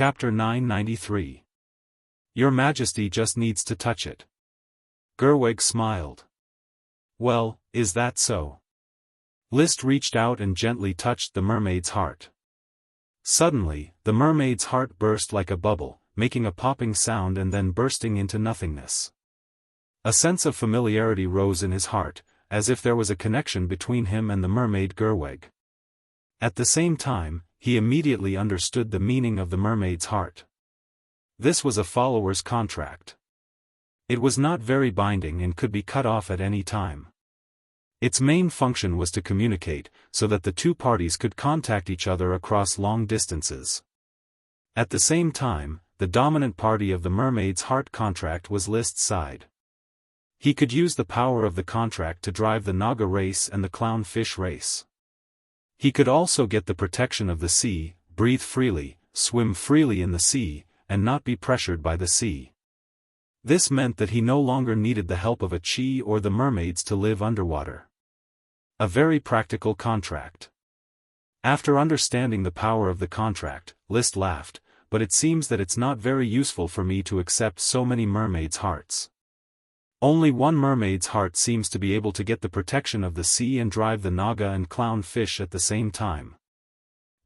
Chapter 993. Your Majesty just needs to touch it. Gerwig smiled. Well, is that so? List reached out and gently touched the mermaid's heart. Suddenly, the mermaid's heart burst like a bubble, making a popping sound and then bursting into nothingness. A sense of familiarity rose in his heart, as if there was a connection between him and the mermaid Gerwig. At the same time, he immediately understood the meaning of the mermaid's heart. This was a follower's contract. It was not very binding and could be cut off at any time. Its main function was to communicate, so that the two parties could contact each other across long distances. At the same time, the dominant party of the mermaid's heart contract was List's side. He could use the power of the contract to drive the Naga race and the clownfish race. He could also get the protection of the sea, breathe freely, swim freely in the sea, and not be pressured by the sea. This meant that he no longer needed the help of a chi or the mermaids to live underwater. A very practical contract. After understanding the power of the contract, List laughed, but it seems that it's not very useful for me to accept so many mermaids' hearts. Only one mermaid's heart seems to be able to get the protection of the sea and drive the Naga and clownfish at the same time.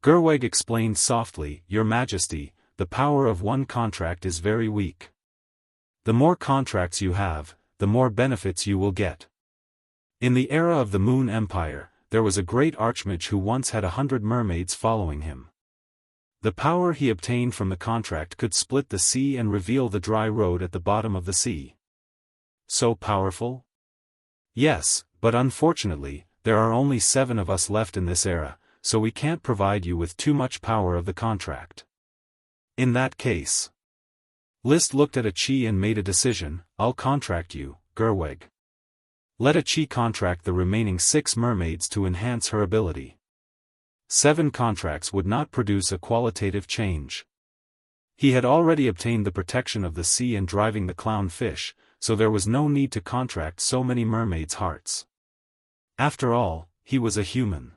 Gerwig explained softly, Your Majesty, the power of one contract is very weak. The more contracts you have, the more benefits you will get. In the era of the Moon Empire, there was a great archmage who once had 100 mermaids following him. The power he obtained from the contract could split the sea and reveal the dry road at the bottom of the sea. So powerful? Yes, but unfortunately, there are only 7 of us left in this era, so we can't provide you with too much power of the contract. In that case, List looked at a chi and made a decision, I'll contract you, Gerwig. Let a chi contract the remaining 6 mermaids to enhance her ability. 7 contracts would not produce a qualitative change. He had already obtained the protection of the sea and driving the clownfish, so there was no need to contract so many mermaids' hearts. After all, he was a human.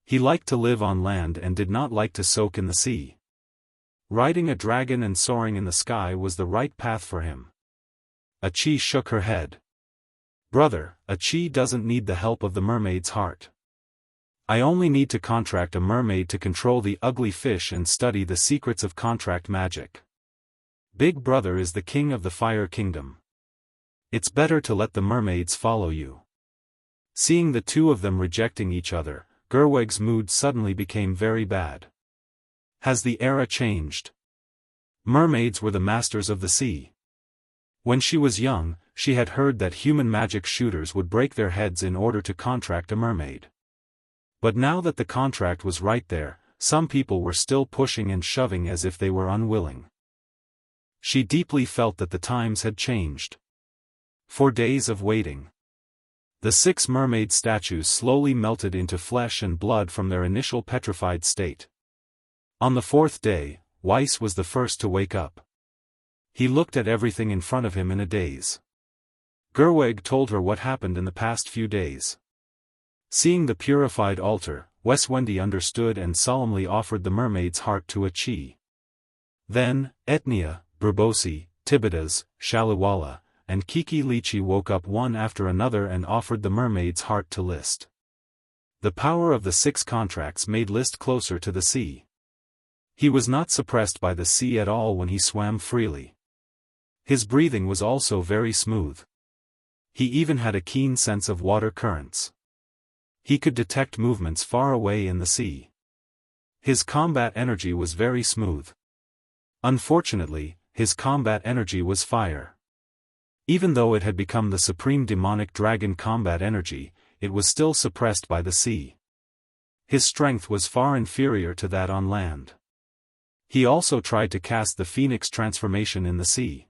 He liked to live on land and did not like to soak in the sea. Riding a dragon and soaring in the sky was the right path for him. A chi shook her head. Brother, a chi doesn't need the help of the mermaid's heart. I only need to contract a mermaid to control the ugly fish and study the secrets of contract magic. Big Brother is the king of the Fire Kingdom. It's better to let the mermaids follow you. Seeing the two of them rejecting each other, Gerwig's mood suddenly became very bad. Has the era changed? Mermaids were the masters of the sea. When she was young, she had heard that human magic shooters would break their heads in order to contract a mermaid. But now that the contract was right there, some people were still pushing and shoving as if they were unwilling. She deeply felt that the times had changed. 4 days of waiting. The 6 mermaid statues slowly melted into flesh and blood from their initial petrified state. On the 4th day, Weiss was the first to wake up. He looked at everything in front of him in a daze. Gerwig told her what happened in the past few days. Seeing the purified altar, Weswendy understood and solemnly offered the mermaid's heart to a chi. Then, Etnia, Burbosi, Tibidas, Shaliwala, and Kiki Lichi woke up one after another and offered the mermaid's heart to List. The power of the 6 contracts made List closer to the sea. He was not suppressed by the sea at all when he swam freely. His breathing was also very smooth. He even had a keen sense of water currents. He could detect movements far away in the sea. His combat energy was very smooth. Unfortunately, his combat energy was fire. Even though it had become the supreme demonic dragon combat energy, it was still suppressed by the sea. His strength was far inferior to that on land. He also tried to cast the phoenix transformation in the sea.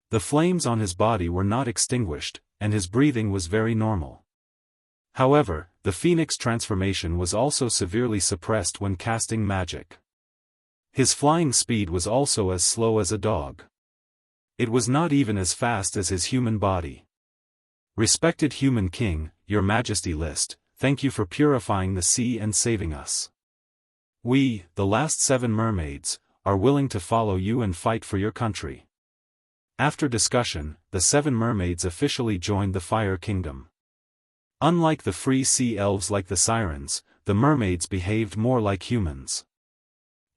The flames on his body were not extinguished, and his breathing was very normal. However, the phoenix transformation was also severely suppressed when casting magic. His flying speed was also as slow as a dog. It was not even as fast as his human body. Respected human king, Your Majesty List, thank you for purifying the sea and saving us. We, the last 7 mermaids, are willing to follow you and fight for your country. After discussion, the 7 mermaids officially joined the Fire Kingdom. Unlike the free sea elves like the sirens, the mermaids behaved more like humans.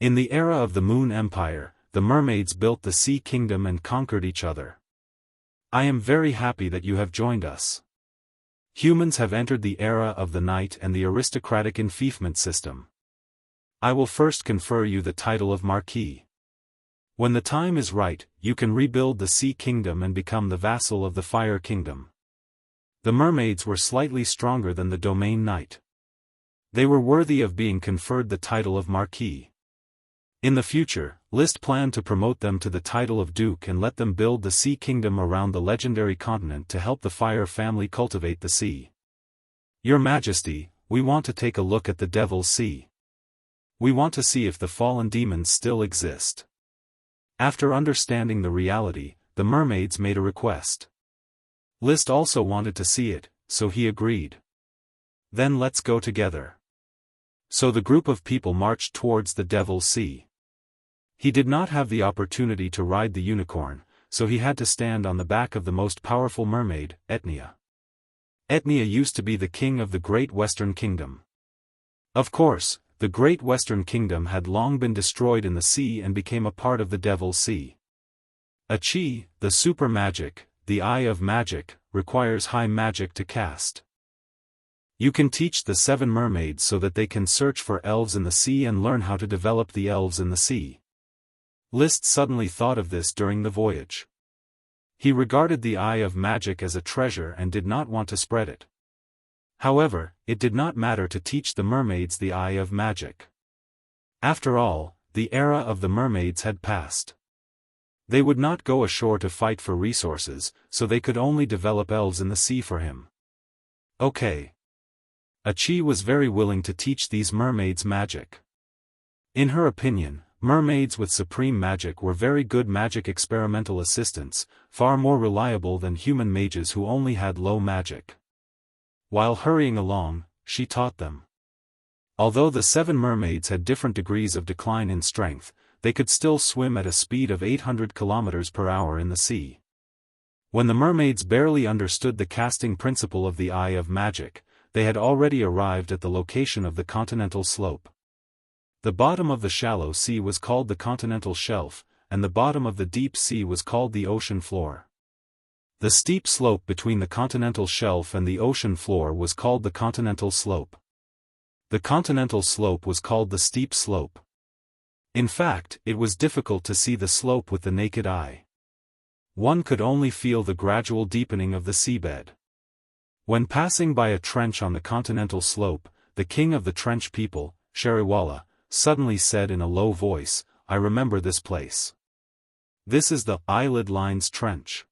In the era of the Moon Empire, the mermaids built the Sea Kingdom and conquered each other. I am very happy that you have joined us. Humans have entered the era of the night and the aristocratic enfeoffment system. I will first confer you the title of Marquis. When the time is right, you can rebuild the Sea Kingdom and become the vassal of the Fire Kingdom. The mermaids were slightly stronger than the Domain Knight. They were worthy of being conferred the title of Marquis. In the future, List planned to promote them to the title of Duke and let them build the Sea Kingdom around the legendary continent to help the Fire family cultivate the sea. Your Majesty, we want to take a look at the Devil's Sea. We want to see if the fallen demons still exist. After understanding the reality, the mermaids made a request. List also wanted to see it, so he agreed. Then let's go together. So the group of people marched towards the Devil's Sea. He did not have the opportunity to ride the unicorn, so he had to stand on the back of the most powerful mermaid, Etnia. Etnia used to be the king of the Great Western Kingdom. Of course, the Great Western Kingdom had long been destroyed in the sea and became a part of the Devil's Sea. A chi, the super magic, the eye of magic, requires high magic to cast. You can teach the 7 mermaids so that they can search for elves in the sea and learn how to develop the elves in the sea. List suddenly thought of this during the voyage. He regarded the eye of magic as a treasure and did not want to spread it. However, it did not matter to teach the mermaids the eye of magic. After all, the era of the mermaids had passed. They would not go ashore to fight for resources, so they could only develop elves in the sea for him. Okay. Achi was very willing to teach these mermaids magic. In her opinion, mermaids with supreme magic were very good magic experimental assistants, far more reliable than human mages who only had low magic. While hurrying along, she taught them. Although the 7 mermaids had different degrees of decline in strength, they could still swim at a speed of 800 km per hour in the sea. When the mermaids barely understood the casting principle of the eye of magic, they had already arrived at the location of the continental slope. The bottom of the shallow sea was called the continental shelf, and the bottom of the deep sea was called the ocean floor. The steep slope between the continental shelf and the ocean floor was called the continental slope. The continental slope was called the steep slope. In fact, it was difficult to see the slope with the naked eye. One could only feel the gradual deepening of the seabed. When passing by a trench on the continental slope, the king of the trench people, Sheriwala, suddenly said in a low voice, "I remember this place. This is the Eyelid Lines Trench.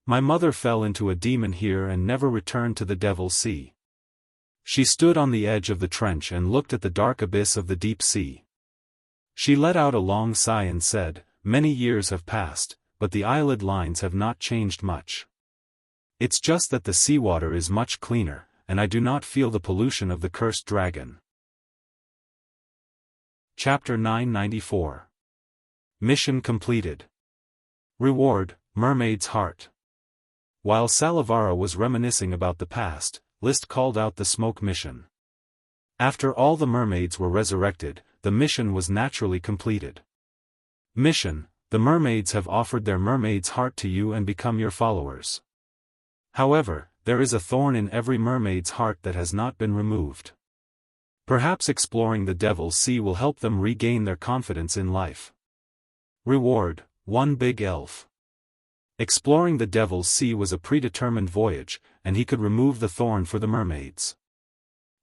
My mother fell into a demon here and never returned to the Devil's Sea." She stood on the edge of the trench and looked at the dark abyss of the deep sea. She let out a long sigh and said, "Many years have passed, but the eyelid lines have not changed much. It's just that the seawater is much cleaner, and I do not feel the pollution of the cursed dragon." Chapter 994. Mission completed. Reward, Mermaid's Heart. While Salavara was reminiscing about the past, List called out the smoke mission. After all the mermaids were resurrected, the mission was naturally completed. Mission: the mermaids have offered their mermaid's heart to you and become your followers. However, there is a thorn in every mermaid's heart that has not been removed. Perhaps exploring the Devil's Sea will help them regain their confidence in life. Reward: one big elf. Exploring the Devil's Sea was a predetermined voyage, and he could remove the thorn for the mermaids.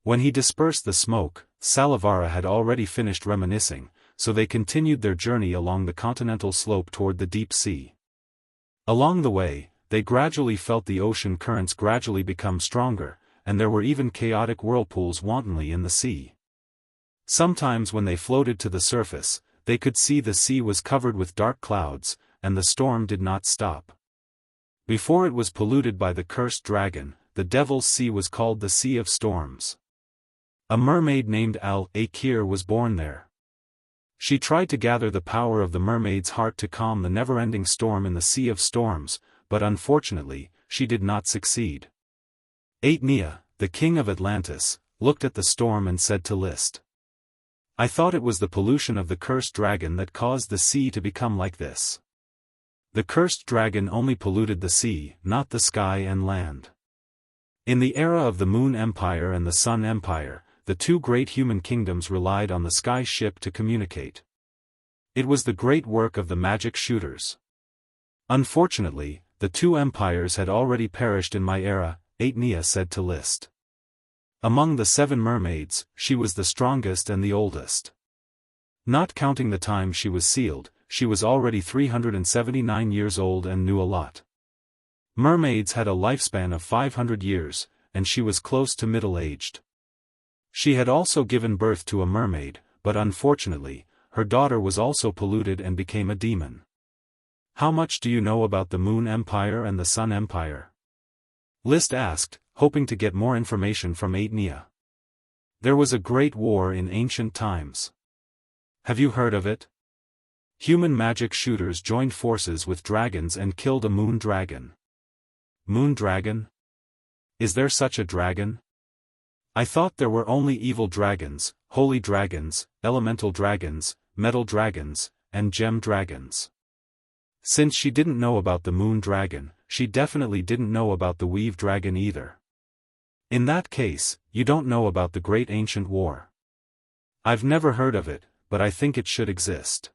When he dispersed the smoke, Salavara had already finished reminiscing, so they continued their journey along the continental slope toward the deep sea. Along the way, they gradually felt the ocean currents gradually become stronger, and there were even chaotic whirlpools wantonly in the sea. Sometimes when they floated to the surface, they could see the sea was covered with dark clouds, and the storm did not stop. Before it was polluted by the cursed dragon, the Devil's Sea was called the Sea of Storms. A mermaid named Al-Akir was born there. She tried to gather the power of the mermaid's heart to calm the never-ending storm in the Sea of Storms, but unfortunately, she did not succeed. Aetnia, the king of Atlantis, looked at the storm and said to List. I thought it was the pollution of the cursed dragon that caused the sea to become like this. The cursed dragon only polluted the sea, not the sky and land. In the era of the Moon Empire and the Sun Empire, the two great human kingdoms relied on the sky ship to communicate. It was the great work of the magic shooters. Unfortunately, the two empires had already perished in my era, Aetnia said to List. Among the 7 mermaids, she was the strongest and the oldest. Not counting the time she was sealed, she was already 379 years old and knew a lot. Mermaids had a lifespan of 500 years, and she was close to middle-aged. She had also given birth to a mermaid, but unfortunately, her daughter was also polluted and became a demon. How much do you know about the Moon Empire and the Sun Empire? List asked, hoping to get more information from Aetnia. There was a great war in ancient times. Have you heard of it? Human magic shooters joined forces with dragons and killed a moon dragon. Moon dragon? Is there such a dragon? I thought there were only evil dragons, holy dragons, elemental dragons, metal dragons, and gem dragons. Since she didn't know about the moon dragon, she definitely didn't know about the weave dragon either. In that case, you don't know about the Great Ancient War. I've never heard of it, but I think it should exist.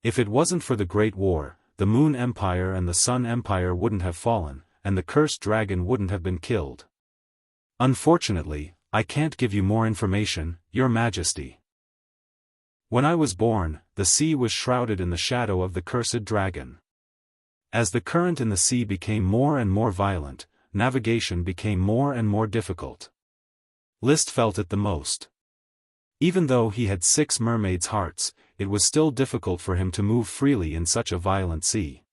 If it wasn't for the Great War, the Moon Empire and the Sun Empire wouldn't have fallen, and the cursed dragon wouldn't have been killed. Unfortunately, I can't give you more information, Your Majesty. When I was born, the sea was shrouded in the shadow of the cursed dragon. As the current in the sea became more and more violent, navigation became more and more difficult. List felt it the most. Even though he had 6 mermaids' hearts, it was still difficult for him to move freely in such a violent sea.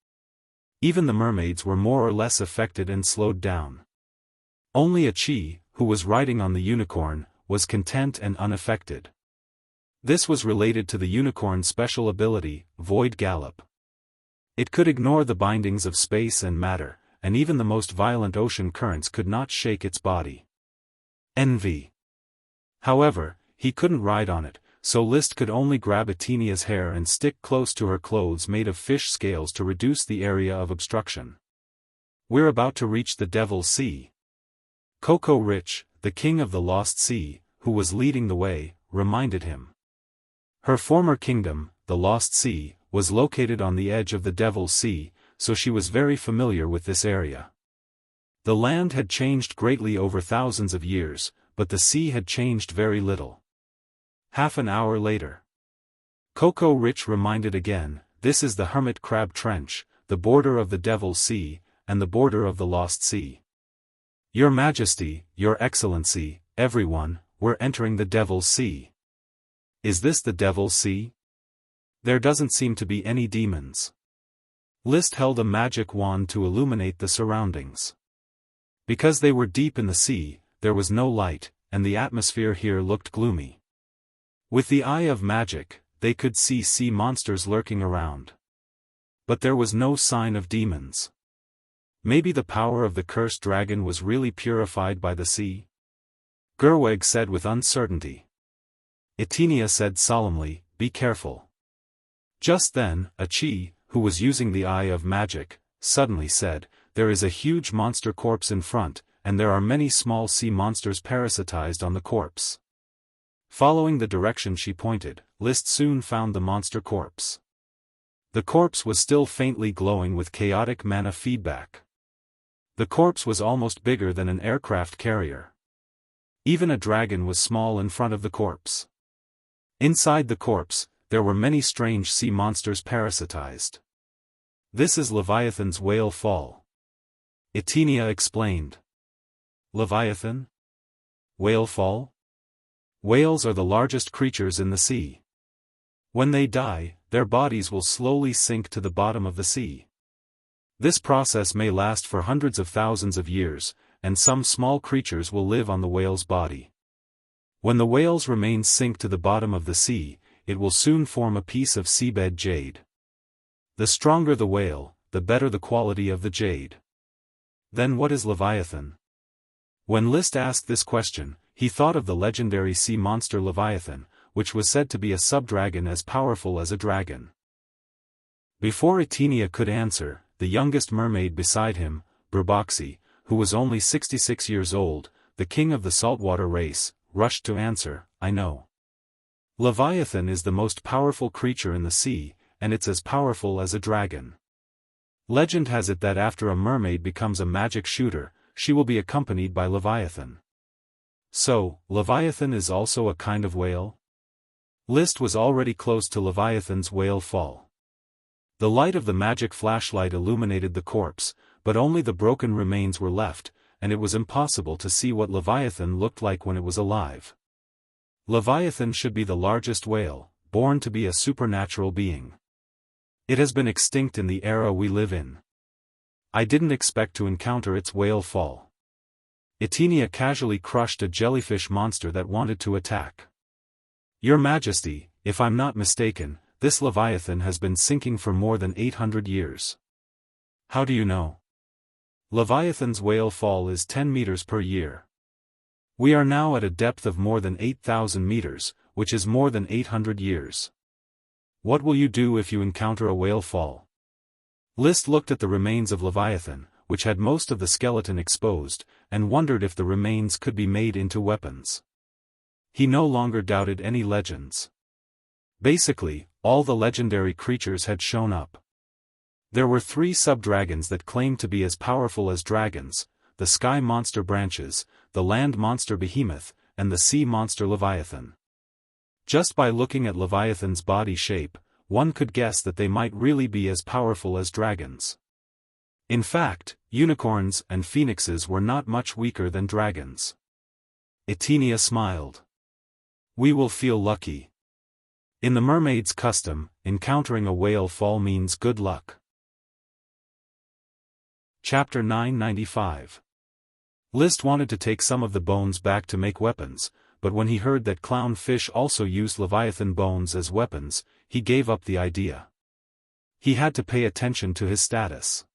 Even the mermaids were more or less affected and slowed down. Only Achi, who was riding on the unicorn, was content and unaffected. This was related to the unicorn's special ability, Void Gallop. It could ignore the bindings of space and matter, and even the most violent ocean currents could not shake its body. Envy. However, he couldn't ride on it, so List could only grab Aetnia's hair and stick close to her clothes made of fish scales to reduce the area of obstruction. We're about to reach the Devil's Sea. Coco Rich, the king of the Lost Sea, who was leading the way, reminded him. Her former kingdom, the Lost Sea, was located on the edge of the Devil's Sea, so she was very familiar with this area. The land had changed greatly over thousands of years, but the sea had changed very little. Half an hour later. Coco Rich reminded again, this is the Hermit Crab Trench, the border of the Devil's Sea, and the border of the Lost Sea. Your Majesty, Your Excellency, everyone, we're entering the Devil's Sea. Is this the Devil's Sea? There doesn't seem to be any demons. List held a magic wand to illuminate the surroundings. Because they were deep in the sea, there was no light, and the atmosphere here looked gloomy. With the eye of magic, they could see sea monsters lurking around. But there was no sign of demons. Maybe the power of the cursed dragon was really purified by the sea? Gerwig said with uncertainty. Aetnia said solemnly, be careful. Just then, Achi, who was using the eye of magic, suddenly said, there is a huge monster corpse in front, and there are many small sea monsters parasitized on the corpse. Following the direction she pointed, List soon found the monster corpse. The corpse was still faintly glowing with chaotic mana feedback. The corpse was almost bigger than an aircraft carrier. Even a dragon was small in front of the corpse. Inside the corpse, there were many strange sea monsters parasitized. This is Leviathan's whale fall. Aetnia explained. Leviathan? Whale fall? Whales are the largest creatures in the sea. When they die, their bodies will slowly sink to the bottom of the sea. This process may last for hundreds of thousands of years, and some small creatures will live on the whale's body. When the whale's remains sink to the bottom of the sea, it will soon form a piece of seabed jade. The stronger the whale, the better the quality of the jade. Then what is Leviathan? When Liszt asked this question, he thought of the legendary sea monster Leviathan, which was said to be a sub-dragon as powerful as a dragon. Before Etenia could answer, the youngest mermaid beside him, Brubocci, who was only 66 years old, the king of the saltwater race, rushed to answer, I know. Leviathan is the most powerful creature in the sea, and it's as powerful as a dragon. Legend has it that after a mermaid becomes a magic shooter, she will be accompanied by Leviathan. So, Leviathan is also a kind of whale? Liszt was already close to Leviathan's whale fall. The light of the magic flashlight illuminated the corpse, but only the broken remains were left, and it was impossible to see what Leviathan looked like when it was alive. Leviathan should be the largest whale, born to be a supernatural being. It has been extinct in the era we live in. I didn't expect to encounter its whale fall. Etenia casually crushed a jellyfish monster that wanted to attack. Your Majesty, if I'm not mistaken, this Leviathan has been sinking for more than 800 years. How do you know? Leviathan's whale fall is 10 meters per year. We are now at a depth of more than 8,000 meters, which is more than 800 years. What will you do if you encounter a whale fall? Liszt looked at the remains of Leviathan, which had most of the skeleton exposed, and wondered if the remains could be made into weapons. He no longer doubted any legends. Basically, all the legendary creatures had shown up. There were 3 sub-dragons that claimed to be as powerful as dragons, the sky monster Branches, the land monster Behemoth, and the sea monster Leviathan. Just by looking at Leviathan's body shape, one could guess that they might really be as powerful as dragons. In fact, unicorns and phoenixes were not much weaker than dragons. Etenia smiled. We will feel lucky. In the mermaid's custom, encountering a whale fall means good luck. Chapter 995. Liszt wanted to take some of the bones back to make weapons, but when he heard that clownfish also used Leviathan bones as weapons, he gave up the idea. He had to pay attention to his status.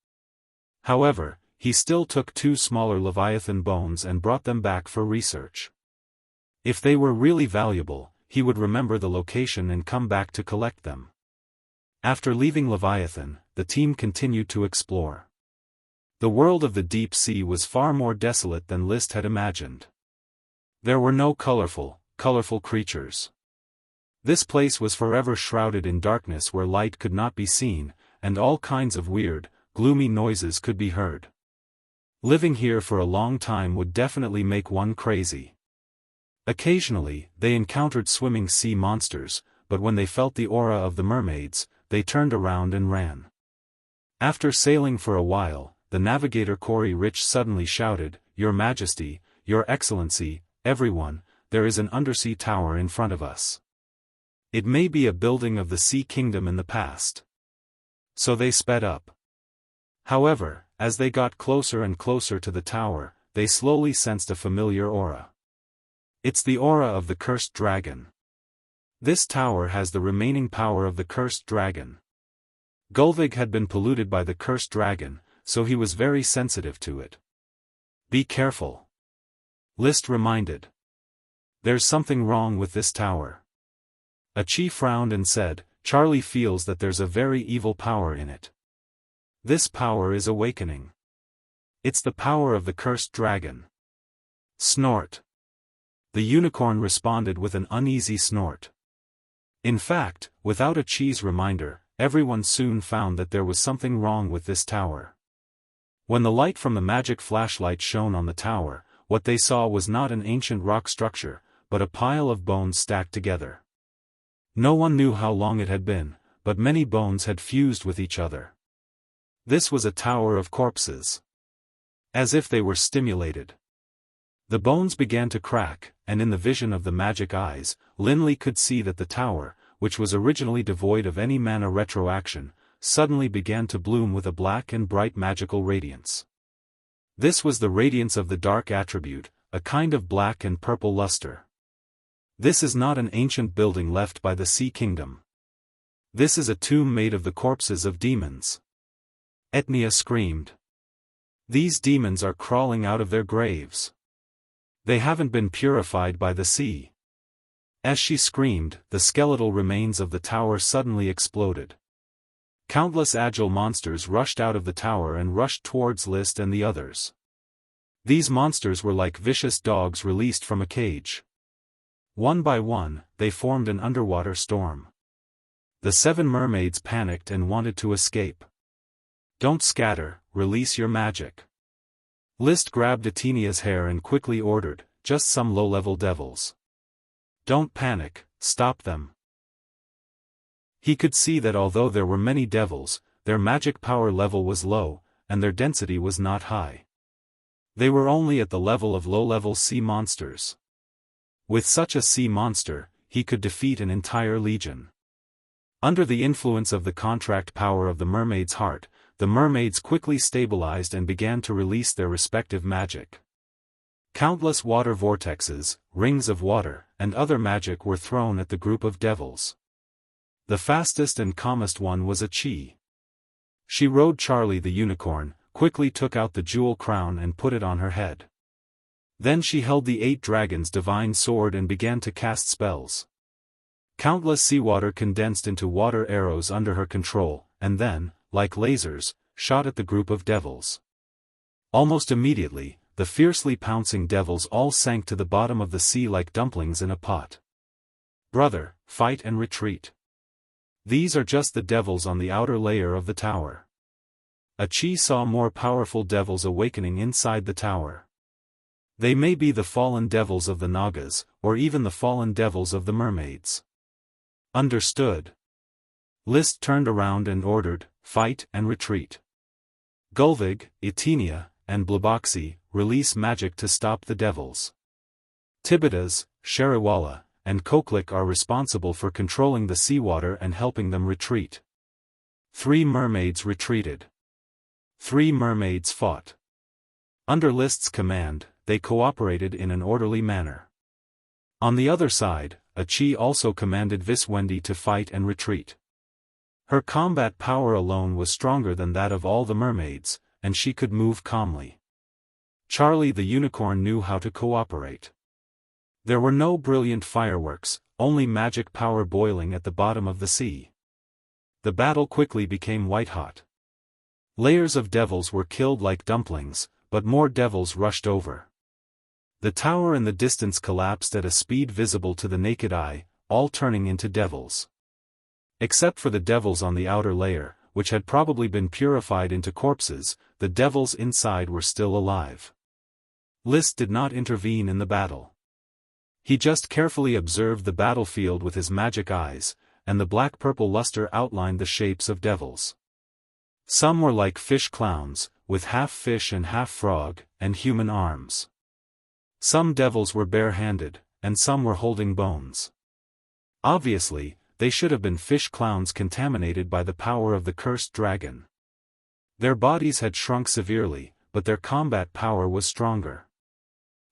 However, he still took 2 smaller Leviathan bones and brought them back for research. If they were really valuable, he would remember the location and come back to collect them. After leaving Leviathan, the team continued to explore. The world of the deep sea was far more desolate than Liszt had imagined. There were no colorful creatures. This place was forever shrouded in darkness where light could not be seen, and all kinds of weird, gloomy noises could be heard. Living here for a long time would definitely make one crazy. Occasionally, they encountered swimming sea monsters, but when they felt the aura of the mermaids, they turned around and ran. After sailing for a while, the navigator Corey Rich suddenly shouted, Your Majesty, Your Excellency, everyone, there is an undersea tower in front of us. It may be a building of the Sea Kingdom in the past. So they sped up. However, as they got closer and closer to the tower, they slowly sensed a familiar aura. It's the aura of the cursed dragon. This tower has the remaining power of the cursed dragon. Gulvig had been polluted by the cursed dragon, so he was very sensitive to it. Be careful. Liszt reminded. There's something wrong with this tower. Achi frowned and said, Charlie feels that there's a very evil power in it. This power is awakening. It's the power of the cursed dragon. Snort. The unicorn responded with an uneasy snort. In fact, without Achi's reminder, everyone soon found that there was something wrong with this tower. When the light from the magic flashlight shone on the tower, what they saw was not an ancient rock structure, but a pile of bones stacked together. No one knew how long it had been, but many bones had fused with each other. This was a tower of corpses. As if they were stimulated. The bones began to crack, and in the vision of the magic eyes, Linley could see that the tower, which was originally devoid of any mana retroaction, suddenly began to bloom with a black and bright magical radiance. This was the radiance of the dark attribute, a kind of black and purple luster. This is not an ancient building left by the Sea Kingdom. This is a tomb made of the corpses of demons. Etnia screamed. These demons are crawling out of their graves. They haven't been purified by the sea. As she screamed, the skeletal remains of the tower suddenly exploded. Countless agile monsters rushed out of the tower and rushed towards List and the others. These monsters were like vicious dogs released from a cage. One by one, they formed an underwater storm. The 7 mermaids panicked and wanted to escape. Don't scatter, release your magic. List grabbed Etenia's hair and quickly ordered, just some low-level devils. Don't panic, stop them. He could see that although there were many devils, their magic power level was low, and their density was not high. They were only at the level of low-level sea monsters. With such a sea monster, he could defeat an entire legion. Under the influence of the contract power of the mermaid's heart, the mermaids quickly stabilized and began to release their respective magic. Countless water vortexes, rings of water, and other magic were thrown at the group of devils. The fastest and calmest one was a Chi. She rode Charlie the unicorn, quickly took out the jewel crown and put it on her head. Then she held the 8 dragons' divine sword and began to cast spells. Countless seawater condensed into water arrows under her control, and then, like lasers, shot at the group of devils. Almost immediately, the fiercely pouncing devils all sank to the bottom of the sea like dumplings in a pot. Brother, fight and retreat. These are just the devils on the outer layer of the tower. A Chi saw more powerful devils awakening inside the tower. They may be the fallen devils of the Nagas, or even the fallen devils of the mermaids. Understood. List turned around and ordered, fight and retreat. Gulvig, Etenia, and Blaboxi, release magic to stop the devils. Tibitas, Sheriwala, and Koklik are responsible for controlling the seawater and helping them retreat. 3 mermaids retreated. 3 mermaids fought. Under List's command, they cooperated in an orderly manner. On the other side, a Chi also commanded Viswendi to fight and retreat. Her combat power alone was stronger than that of all the mermaids, and she could move calmly. Charlie the unicorn knew how to cooperate. There were no brilliant fireworks, only magic power boiling at the bottom of the sea. The battle quickly became white-hot. Layers of devils were killed like dumplings, but more devils rushed over. The tower in the distance collapsed at a speed visible to the naked eye, all turning into devils. Except for the devils on the outer layer, which had probably been purified into corpses, the devils inside were still alive. List did not intervene in the battle. He just carefully observed the battlefield with his magic eyes, and the black-purple luster outlined the shapes of devils. Some were like fish clowns, with half fish and half frog, and human arms. Some devils were bare-handed, and some were holding bones. Obviously, they should have been fish clowns contaminated by the power of the cursed dragon. Their bodies had shrunk severely, but their combat power was stronger.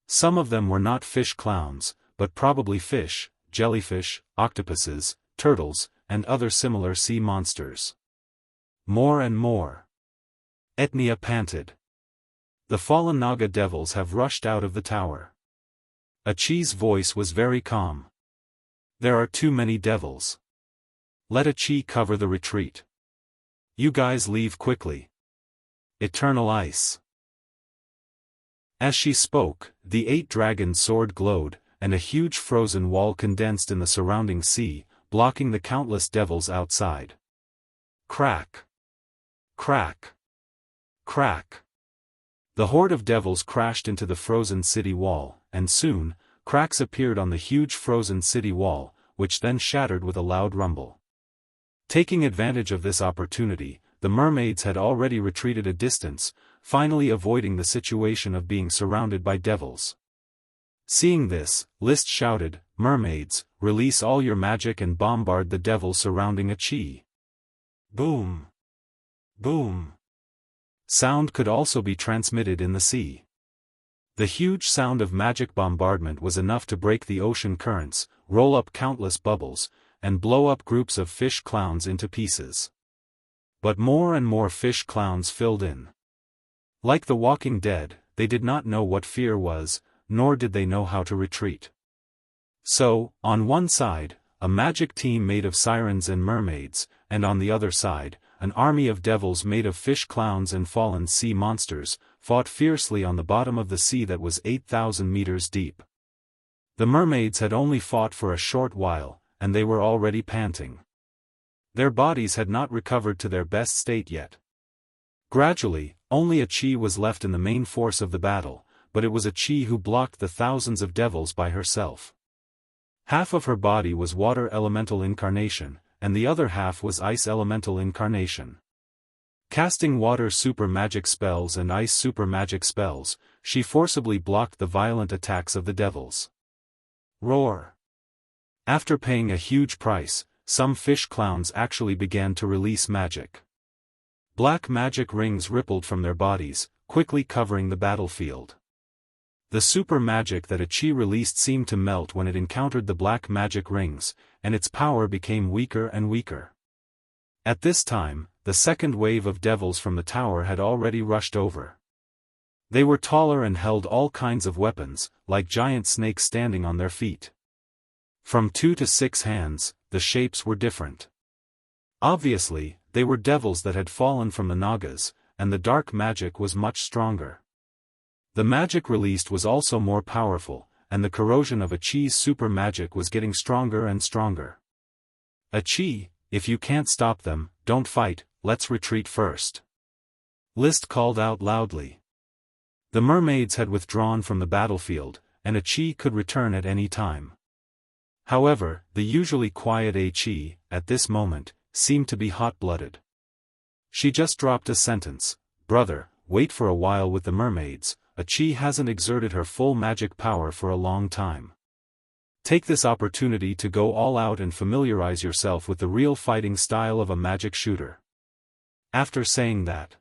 Some of them were not fish clowns, but probably fish, jellyfish, octopuses, turtles, and other similar sea monsters. More and more. Etnia panted. The fallen Naga devils have rushed out of the tower. A Chi's voice was very calm. There are too many devils. Let a Chi cover the retreat. You guys leave quickly. Eternal ice. As she spoke, the 8 dragons' sword glowed, and a huge frozen wall condensed in the surrounding sea, blocking the countless devils outside. Crack! Crack! Crack! The horde of devils crashed into the frozen city wall, and soon, cracks appeared on the huge frozen city wall, which then shattered with a loud rumble. Taking advantage of this opportunity, the mermaids had already retreated a distance, finally avoiding the situation of being surrounded by devils. Seeing this, List shouted, "Mermaids, release all your magic and bombard the devils surrounding a Chi." Boom! Boom! Sound could also be transmitted in the sea. The huge sound of magic bombardment was enough to break the ocean currents, roll up countless bubbles, and blow up groups of fish clowns into pieces. But more and more fish clowns filled in. Like the Walking Dead, they did not know what fear was, nor did they know how to retreat. So, on one side, a magic team made of sirens and mermaids, and on the other side, an army of devils made of fish clowns and fallen sea monsters, fought fiercely on the bottom of the sea that was 8,000 meters deep. The mermaids had only fought for a short while, and they were already panting. Their bodies had not recovered to their best state yet. Gradually, only a Chi was left in the main force of the battle, but it was a Chi who blocked the thousands of devils by herself. Half of her body was water elemental incarnation, and the other half was ice elemental incarnation. Casting water super magic spells and ice super magic spells, she forcibly blocked the violent attacks of the devils. Roar! After paying a huge price, some fish clowns actually began to release magic. Black magic rings rippled from their bodies, quickly covering the battlefield. The super magic that a Chi released seemed to melt when it encountered the black magic rings, and its power became weaker and weaker. At this time, the second wave of devils from the tower had already rushed over. They were taller and held all kinds of weapons, like giant snakes standing on their feet. From 2 to 6 hands, the shapes were different. Obviously, they were devils that had fallen from the Nagas, and the dark magic was much stronger. The magic released was also more powerful, and the corrosion of a Chi's super magic was getting stronger and stronger. A Chi, if you can't stop them, don't fight, let's retreat first. List called out loudly. The mermaids had withdrawn from the battlefield, and a Chi could return at any time. However, the usually quiet A Chi, at this moment, seemed to be hot-blooded. She just dropped a sentence, "Brother, wait for a while with the mermaids, a Chi hasn't exerted her full magic power for a long time. Take this opportunity to go all out and familiarize yourself with the real fighting style of a magic shooter." After saying that,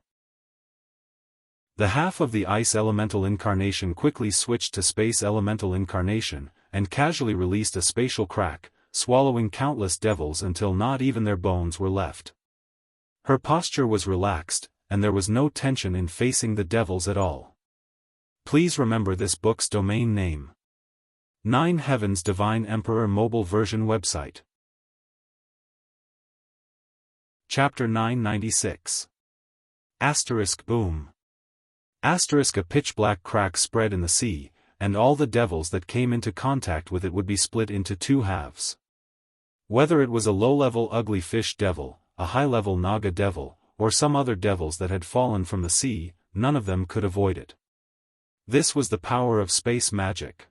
the half of the ice elemental incarnation quickly switched to space elemental incarnation, and casually released a spatial crack, swallowing countless devils until not even their bones were left. Her posture was relaxed, and there was no tension in facing the devils at all. Please remember this book's domain name. 9 Heavens Divine Emperor Mobile Version Website. Chapter 996. Asterisk boom. Asterisk a pitch-black crack spread in the sea, and all the devils that came into contact with it would be split into 2 halves. Whether it was a low-level ugly fish devil, a high-level Naga devil, or some other devils that had fallen from the sea, none of them could avoid it. This was the power of space magic.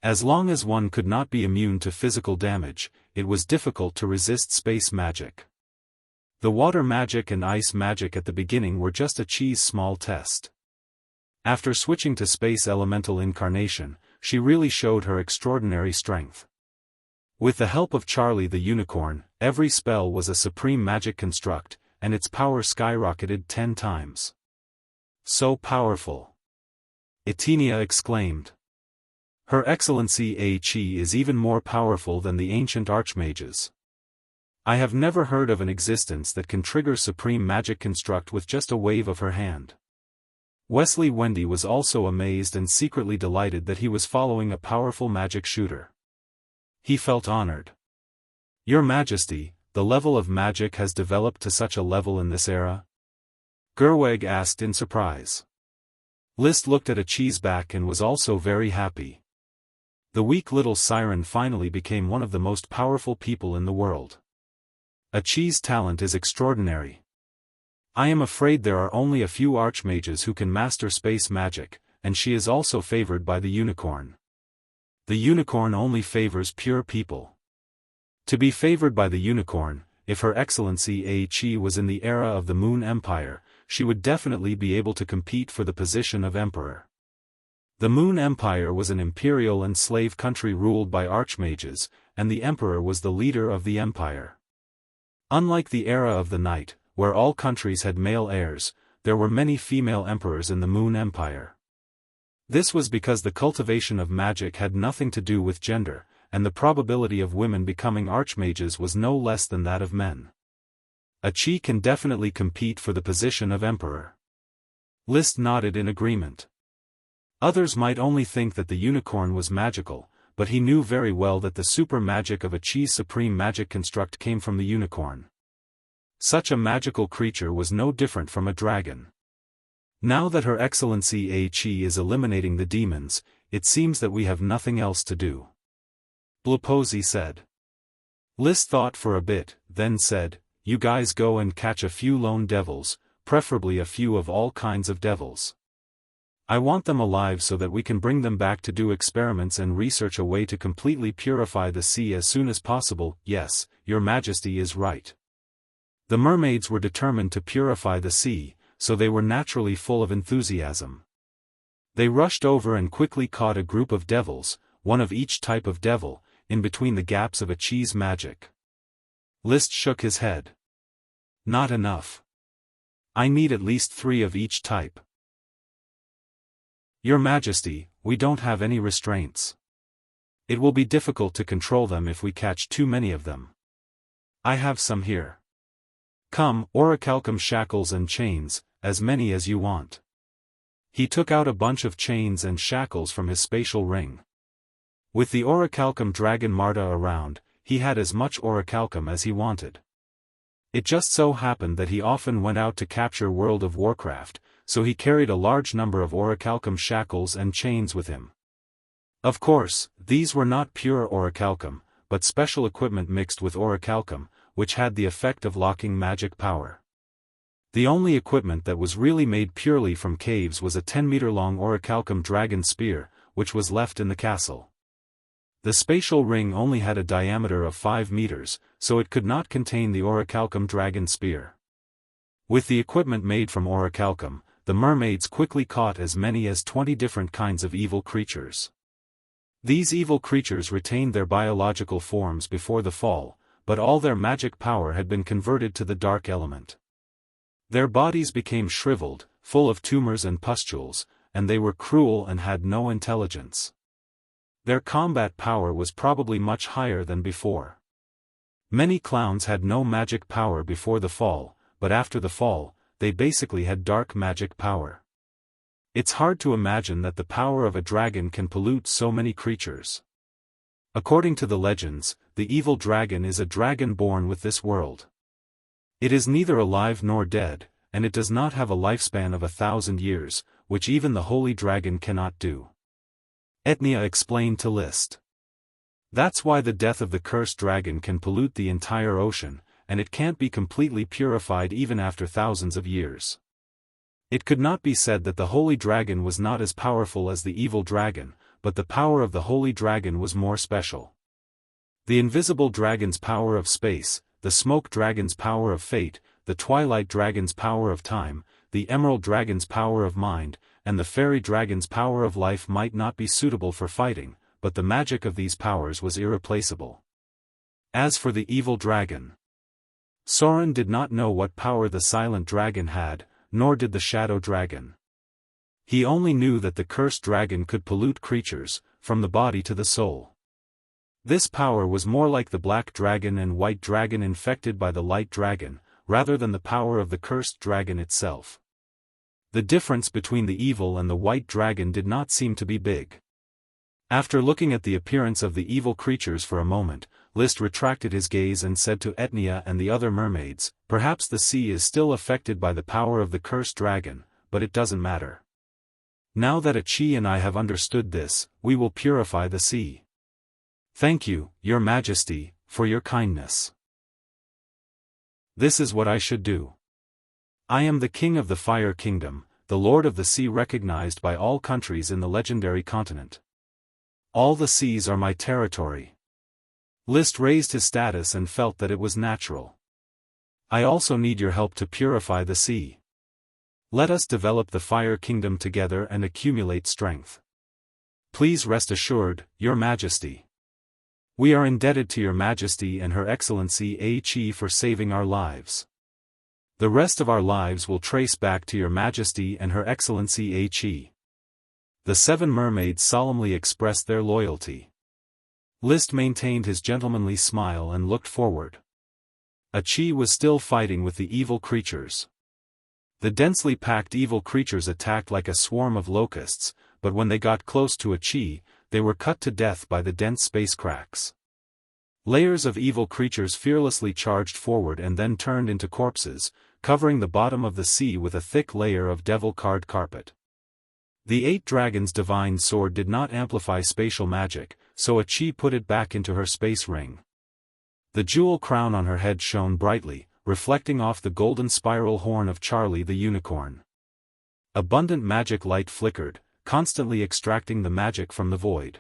As long as one could not be immune to physical damage, it was difficult to resist space magic. The water magic and ice magic at the beginning were just a Chi's small test. After switching to space elemental incarnation, she really showed her extraordinary strength. With the help of Charlie the Unicorn, every spell was a supreme magic construct, and its power skyrocketed 10 times. So powerful! Etenia exclaimed. Her Excellency A Chi is even more powerful than the ancient archmages. I have never heard of an existence that can trigger supreme magic construct with just a wave of her hand. Wesley Wendy was also amazed and secretly delighted that he was following a powerful magic shooter. He felt honored. Your Majesty, the level of magic has developed to such a level in this era? Gerweg asked in surprise. List looked at a Chi's back and was also very happy. The weak little siren finally became one of the most powerful people in the world. A Chi's talent is extraordinary. I am afraid there are only a few archmages who can master space magic, and she is also favored by the unicorn. The unicorn only favors pure people. To be favored by the unicorn, if Her Excellency A Chi was in the era of the Moon Empire, she would definitely be able to compete for the position of emperor. The Moon Empire was an imperial and slave country ruled by archmages, and the emperor was the leader of the empire. Unlike the era of the Night, where all countries had male heirs, there were many female emperors in the Moon Empire. This was because the cultivation of magic had nothing to do with gender, and the probability of women becoming archmages was no less than that of men. A Qi can definitely compete for the position of emperor. List nodded in agreement. Others might only think that the unicorn was magical, but he knew very well that the super magic of a Qi's supreme magic construct came from the unicorn. Such a magical creature was no different from a dragon. Now that Her Excellency A Qi is eliminating the demons, it seems that we have nothing else to do. Blopozzi said. List thought for a bit, then said, "You guys go and catch a few lone devils, preferably a few of all kinds of devils. I want them alive so that we can bring them back to do experiments and research a way to completely purify the sea as soon as possible." "Yes, Your Majesty is right." The mermaids were determined to purify the sea, so they were naturally full of enthusiasm. They rushed over and quickly caught a group of devils, one of each type of devil, in between the gaps of a Qi's magic. List shook his head. "Not enough. I need at least 3 of each type." "Your Majesty, we don't have any restraints. It will be difficult to control them if we catch too many of them. I have some here. Come, orichalcum shackles and chains, as many as you want." He took out a bunch of chains and shackles from his spatial ring. With the orichalcum dragon Marta around, he had as much orichalcum as he wanted. It just so happened that he often went out to capture World of Warcraft, so he carried a large number of orichalcum shackles and chains with him. Of course, these were not pure orichalcum, but special equipment mixed with orichalcum, which had the effect of locking magic power. The only equipment that was really made purely from caves was a 10-meter-long orichalcum dragon spear, which was left in the castle. The spatial ring only had a diameter of 5 meters, so it could not contain the orichalcum dragon spear. With the equipment made from orichalcum, the mermaids quickly caught as many as 20 different kinds of evil creatures. These evil creatures retained their biological forms before the fall, but all their magic power had been converted to the dark element. Their bodies became shriveled, full of tumors and pustules, and they were cruel and had no intelligence. Their combat power was probably much higher than before. Many clowns had no magic power before the fall, but after the fall, they basically had dark magic power. It's hard to imagine that the power of a dragon can pollute so many creatures. According to the legends, the evil dragon is a dragon born with this world. It is neither alive nor dead, and it does not have a lifespan of 1,000 years, which even the holy dragon cannot do. Etnia explained to List. That's why the death of the cursed dragon can pollute the entire ocean, and it can't be completely purified even after thousands of years. It could not be said that the holy dragon was not as powerful as the evil dragon, but the power of the holy dragon was more special. The invisible dragon's power of space, the smoke dragon's power of fate, the twilight dragon's power of time, the emerald dragon's power of mind, and the fairy dragon's power of life might not be suitable for fighting, but the magic of these powers was irreplaceable. As for the evil dragon, Soren did not know what power the silent dragon had, nor did the shadow dragon. He only knew that the cursed dragon could pollute creatures, from the body to the soul. This power was more like the black dragon and white dragon infected by the light dragon, rather than the power of the cursed dragon itself. The difference between the evil and the white dragon did not seem to be big. After looking at the appearance of the evil creatures for a moment, List retracted his gaze and said to Etnia and the other mermaids, "Perhaps the sea is still affected by the power of the cursed dragon, but it doesn't matter. Now that a Qi and I have understood this, we will purify the sea. Thank you, Your Majesty, for your kindness. This is what I should do. I am the king of the Fire Kingdom, the lord of the sea recognized by all countries in the legendary continent. All the seas are my territory." List raised his status and felt that it was natural. "I also need your help to purify the sea. Let us develop the Fire Kingdom together and accumulate strength. Please rest assured, Your Majesty. We are indebted to Your Majesty and Her Excellency A Qi for saving our lives. The rest of our lives will trace back to Your Majesty and Her Excellency A Qi." The 7 mermaids solemnly expressed their loyalty. List maintained his gentlemanly smile and looked forward. Qi was still fighting with the evil creatures. The densely packed evil creatures attacked like a swarm of locusts, but when they got close to Qi, they were cut to death by the dense space cracks. Layers of evil creatures fearlessly charged forward and then turned into corpses, covering the bottom of the sea with a thick layer of devil-card carpet. The 8 dragons' divine sword did not amplify spatial magic, so Qi put it back into her space ring. The jewel crown on her head shone brightly, reflecting off the golden spiral horn of Charlie the unicorn. Abundant magic light flickered, constantly extracting the magic from the void.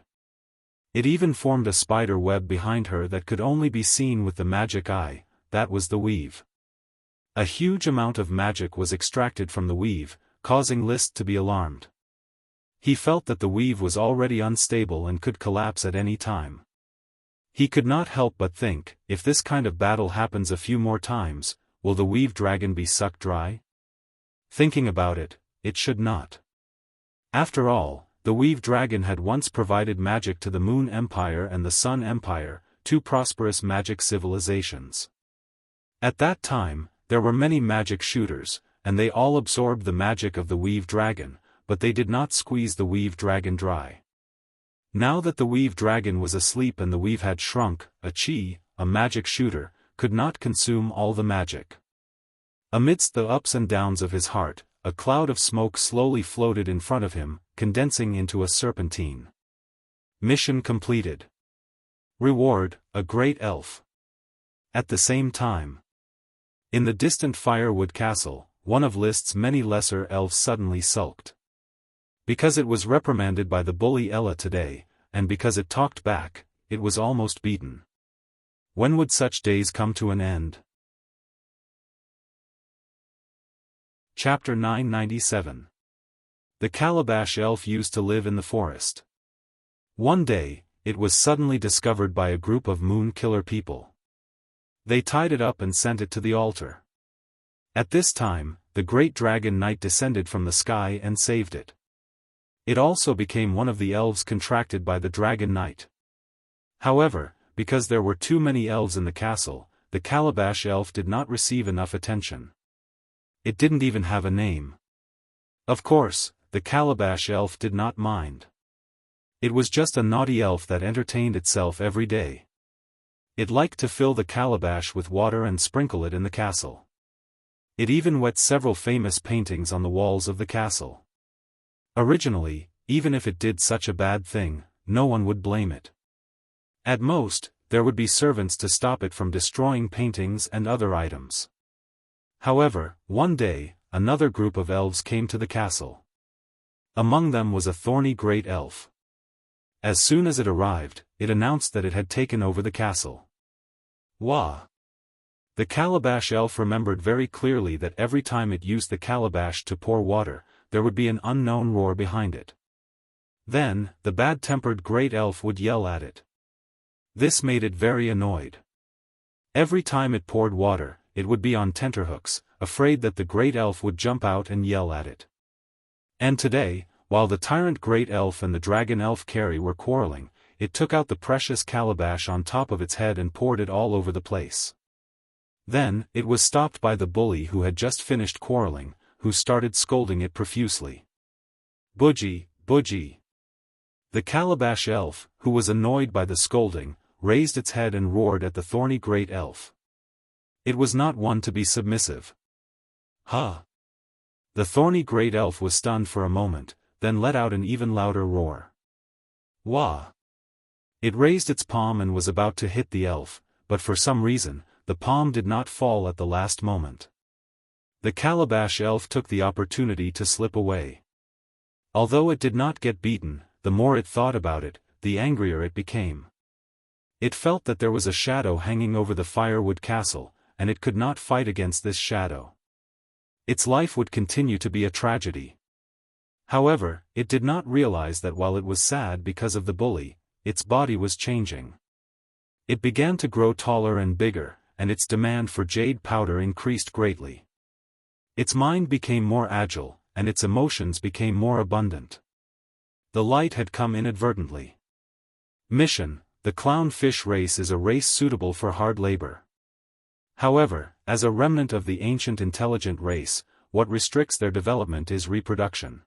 It even formed a spider web behind her that could only be seen with the magic eye. That was the weave. A huge amount of magic was extracted from the weave, causing List to be alarmed. He felt that the weave was already unstable and could collapse at any time. He could not help but think, if this kind of battle happens a few more times, will the weave dragon be sucked dry? Thinking about it, it should not. After all, the weave dragon had once provided magic to the Moon Empire and the Sun Empire, 2 prosperous magic civilizations. At that time, there were many magic shooters, and they all absorbed the magic of the weave dragon, but they did not squeeze the weave dragon dry. Now that the weave dragon was asleep and the weave had shrunk, Qi, a magic shooter, could not consume all the magic. Amidst the ups and downs of his heart, a cloud of smoke slowly floated in front of him, condensing into a serpentine. Mission completed. Reward, a great elf. At the same time, in the distant firewood castle, one of List's many lesser elves suddenly sulked. Because it was reprimanded by the bully Ella today, and because it talked back, it was almost beaten. When would such days come to an end? Chapter 997. The Calabash Elf used to live in the forest. One day, it was suddenly discovered by a group of moon killer people. They tied it up and sent it to the altar. At this time, the great dragon knight descended from the sky and saved it. It also became one of the elves contracted by the dragon knight. However, because there were too many elves in the castle, the Calabash Elf did not receive enough attention. It didn't even have a name. Of course, the Calabash Elf did not mind. It was just a naughty elf that entertained itself every day. It liked to fill the calabash with water and sprinkle it in the castle. It even wet several famous paintings on the walls of the castle. Originally, even if it did such a bad thing, no one would blame it. At most, there would be servants to stop it from destroying paintings and other items. However, one day, another group of elves came to the castle. Among them was a thorny great elf. As soon as it arrived, it announced that it had taken over the castle. Wah! The Calabash Elf remembered very clearly that every time it used the calabash to pour water, there would be an unknown roar behind it. Then, the bad-tempered great elf would yell at it. This made it very annoyed. Every time it poured water, it would be on tenterhooks, afraid that the great elf would jump out and yell at it. And today, while the tyrant great elf and the dragon elf Carrie were quarreling, it took out the precious calabash on top of its head and poured it all over the place. Then, it was stopped by the bully who had just finished quarreling, who started scolding it profusely. Budgie, budgie. The Calabash Elf, who was annoyed by the scolding, raised its head and roared at the thorny great elf. It was not one to be submissive. Ha! The thorny great elf was stunned for a moment, then let out an even louder roar. Wah! It raised its palm and was about to hit the elf, but for some reason, the palm did not fall at the last moment. The Calabash Elf took the opportunity to slip away. Although it did not get beaten, the more it thought about it, the angrier it became. It felt that there was a shadow hanging over the firewood castle, and it could not fight against this shadow. Its life would continue to be a tragedy. However, it did not realize that while it was sad because of the bully, its body was changing. It began to grow taller and bigger, and its demand for jade powder increased greatly. Its mind became more agile, and its emotions became more abundant. The light had come inadvertently. Mission, the clownfish race is a race suitable for hard labor. However, as a remnant of the ancient intelligent race, what restricts their development is reproduction.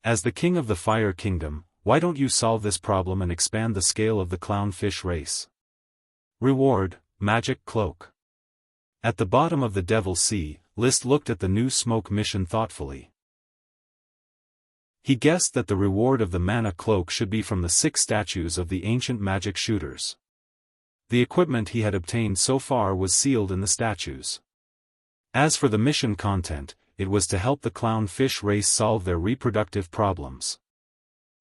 As the king of the Fire Kingdom, why don't you solve this problem and expand the scale of the clownfish race? Reward, Magic Cloak. At the bottom of the Devil's Sea, List looked at the new smoke mission thoughtfully. He guessed that the reward of the mana cloak should be from the 6 statues of the ancient magic shooters. The equipment he had obtained so far was sealed in the statues. As for the mission content, it was to help the clownfish race solve their reproductive problems.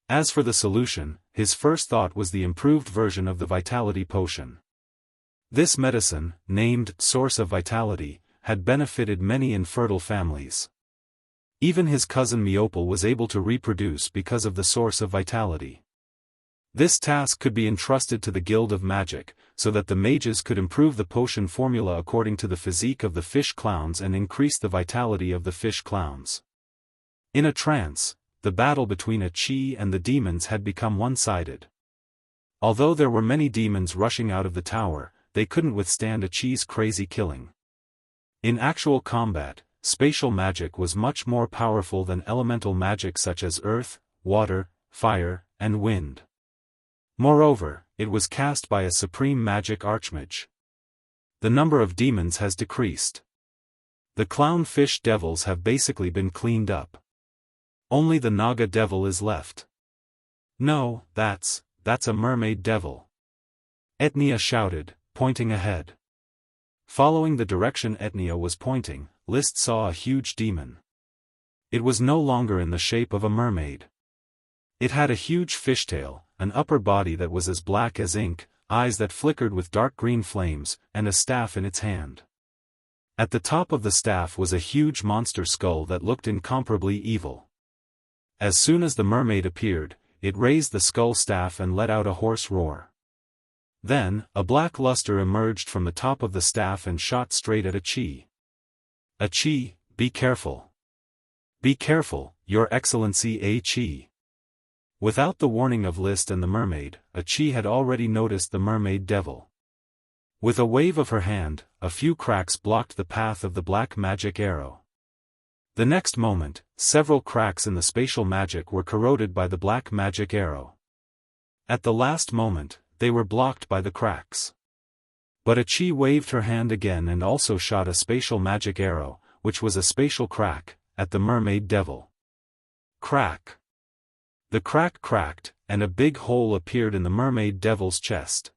As for the solution, his first thought was the improved version of the vitality potion. This medicine, named Source of Vitality, had benefited many infertile families. Even his cousin Meopal was able to reproduce because of the Source of Vitality. This task could be entrusted to the Guild of Magic, so that the mages could improve the potion formula according to the physique of the fish clowns and increase the vitality of the fish clowns. In a trance, the battle between Chi and the demons had become one-sided. Although there were many demons rushing out of the tower, they couldn't withstand Chi's crazy killing. In actual combat, spatial magic was much more powerful than elemental magic such as earth, water, fire, and wind. Moreover, it was cast by a supreme magic archmage. The number of demons has decreased. The clownfish devils have basically been cleaned up. Only the Naga devil is left. No, that's a mermaid devil. Etnia shouted, pointing ahead. Following the direction Etnia was pointing, List saw a huge demon. It was no longer in the shape of a mermaid. It had a huge fishtail, an upper body that was as black as ink, eyes that flickered with dark green flames, and a staff in its hand. At the top of the staff was a huge monster skull that looked incomparably evil. As soon as the mermaid appeared, it raised the skull staff and let out a hoarse roar. Then, a black luster emerged from the top of the staff and shot straight at Chi. Chi, be careful. Be careful, Your Excellency Chi. Without the warning of List and the mermaid, Chi had already noticed the mermaid devil. With a wave of her hand, a few cracks blocked the path of the black magic arrow. The next moment, several cracks in the spatial magic were corroded by the black magic arrow. At the last moment, they were blocked by the cracks. But Chi waved her hand again and also shot a spatial magic arrow, which was a spatial crack, at the mermaid devil. Crack. The crack cracked, and a big hole appeared in the mermaid devil's chest.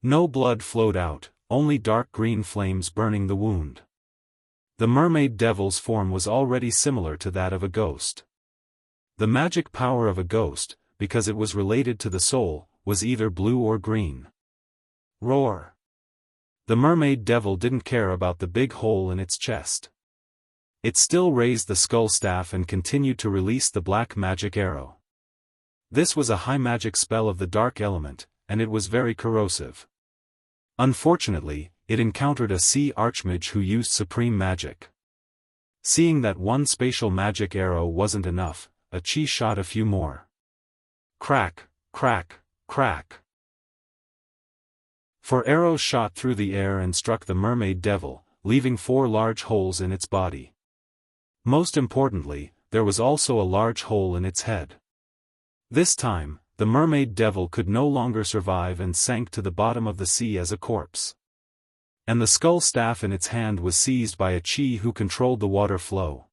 No blood flowed out, only dark green flames burning the wound. The mermaid devil's form was already similar to that of a ghost. The magic power of a ghost, because it was related to the soul, was either blue or green. Roar. The mermaid devil didn't care about the big hole in its chest. It still raised the skull staff and continued to release the black magic arrow. This was a high magic spell of the dark element, and it was very corrosive. Unfortunately, it encountered a sea archmage who used supreme magic. Seeing that one spatial magic arrow wasn't enough, Chi shot a few more. Crack, crack, crack. 4 arrows shot through the air and struck the mermaid devil, leaving 4 large holes in its body. Most importantly, there was also a large hole in its head. This time, the mermaid devil could no longer survive and sank to the bottom of the sea as a corpse. And the skull staff in its hand was seized by a Chi who controlled the water flow.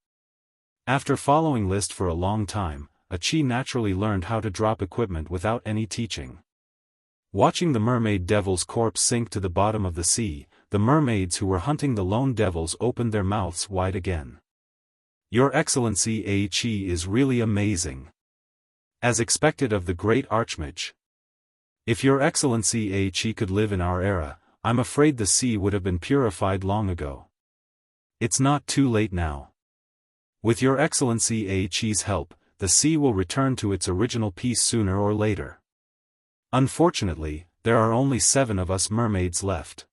After following List for a long time, a Chi naturally learned how to drop equipment without any teaching. Watching the mermaid devil's corpse sink to the bottom of the sea, the mermaids who were hunting the lone devils opened their mouths wide again. Your Excellency Chi is really amazing. As expected of the great archmage. If Your Excellency Chi could live in our era, I'm afraid the sea would have been purified long ago. It's not too late now. With Your Excellency Chi's help, the sea will return to its original peace sooner or later. Unfortunately, there are only 7 of us mermaids left.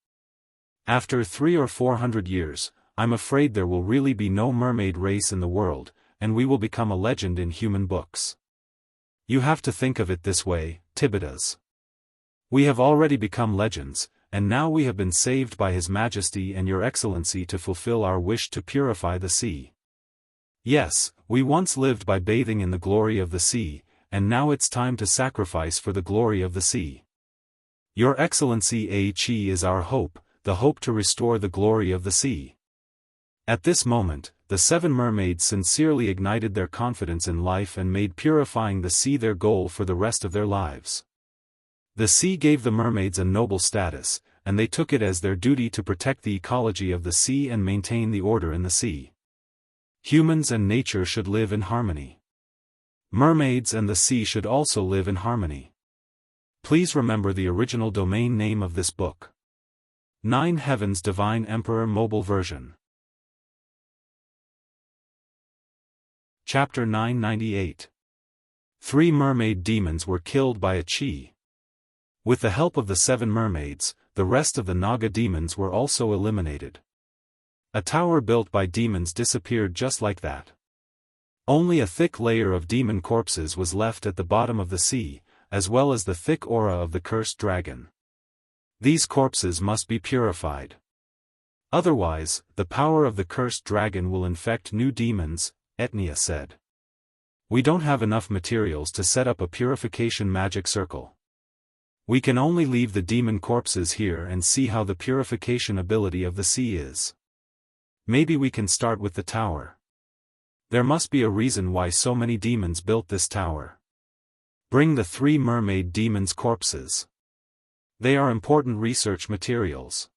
After 300 or 400 years, I'm afraid there will really be no mermaid race in the world, and we will become a legend in human books. You have to think of it this way, Tibitas. We have already become legends, and now we have been saved by His Majesty and Your Excellency to fulfill our wish to purify the sea. Yes, we once lived by bathing in the glory of the sea, and now it's time to sacrifice for the glory of the sea. Your Excellency Qi is our hope, the hope to restore the glory of the sea. At this moment, the 7 mermaids sincerely ignited their confidence in life and made purifying the sea their goal for the rest of their lives. The sea gave the mermaids a noble status, and they took it as their duty to protect the ecology of the sea and maintain the order in the sea. Humans and nature should live in harmony. Mermaids and the sea should also live in harmony. Please remember the original domain name of this book. 9 Heavens Divine Emperor Mobile Version. Chapter 998. 3 mermaid demons were killed by a Qi. With the help of the 7 mermaids, the rest of the Naga demons were also eliminated. A tower built by demons disappeared just like that. Only a thick layer of demon corpses was left at the bottom of the sea, as well as the thick aura of the cursed dragon. These corpses must be purified. Otherwise, the power of the cursed dragon will infect new demons, Etnia said. We don't have enough materials to set up a purification magic circle. We can only leave the demon corpses here and see how the purification ability of the sea is. Maybe we can start with the tower. There must be a reason why so many demons built this tower. Bring the 3 mermaid demons' corpses. They are important research materials.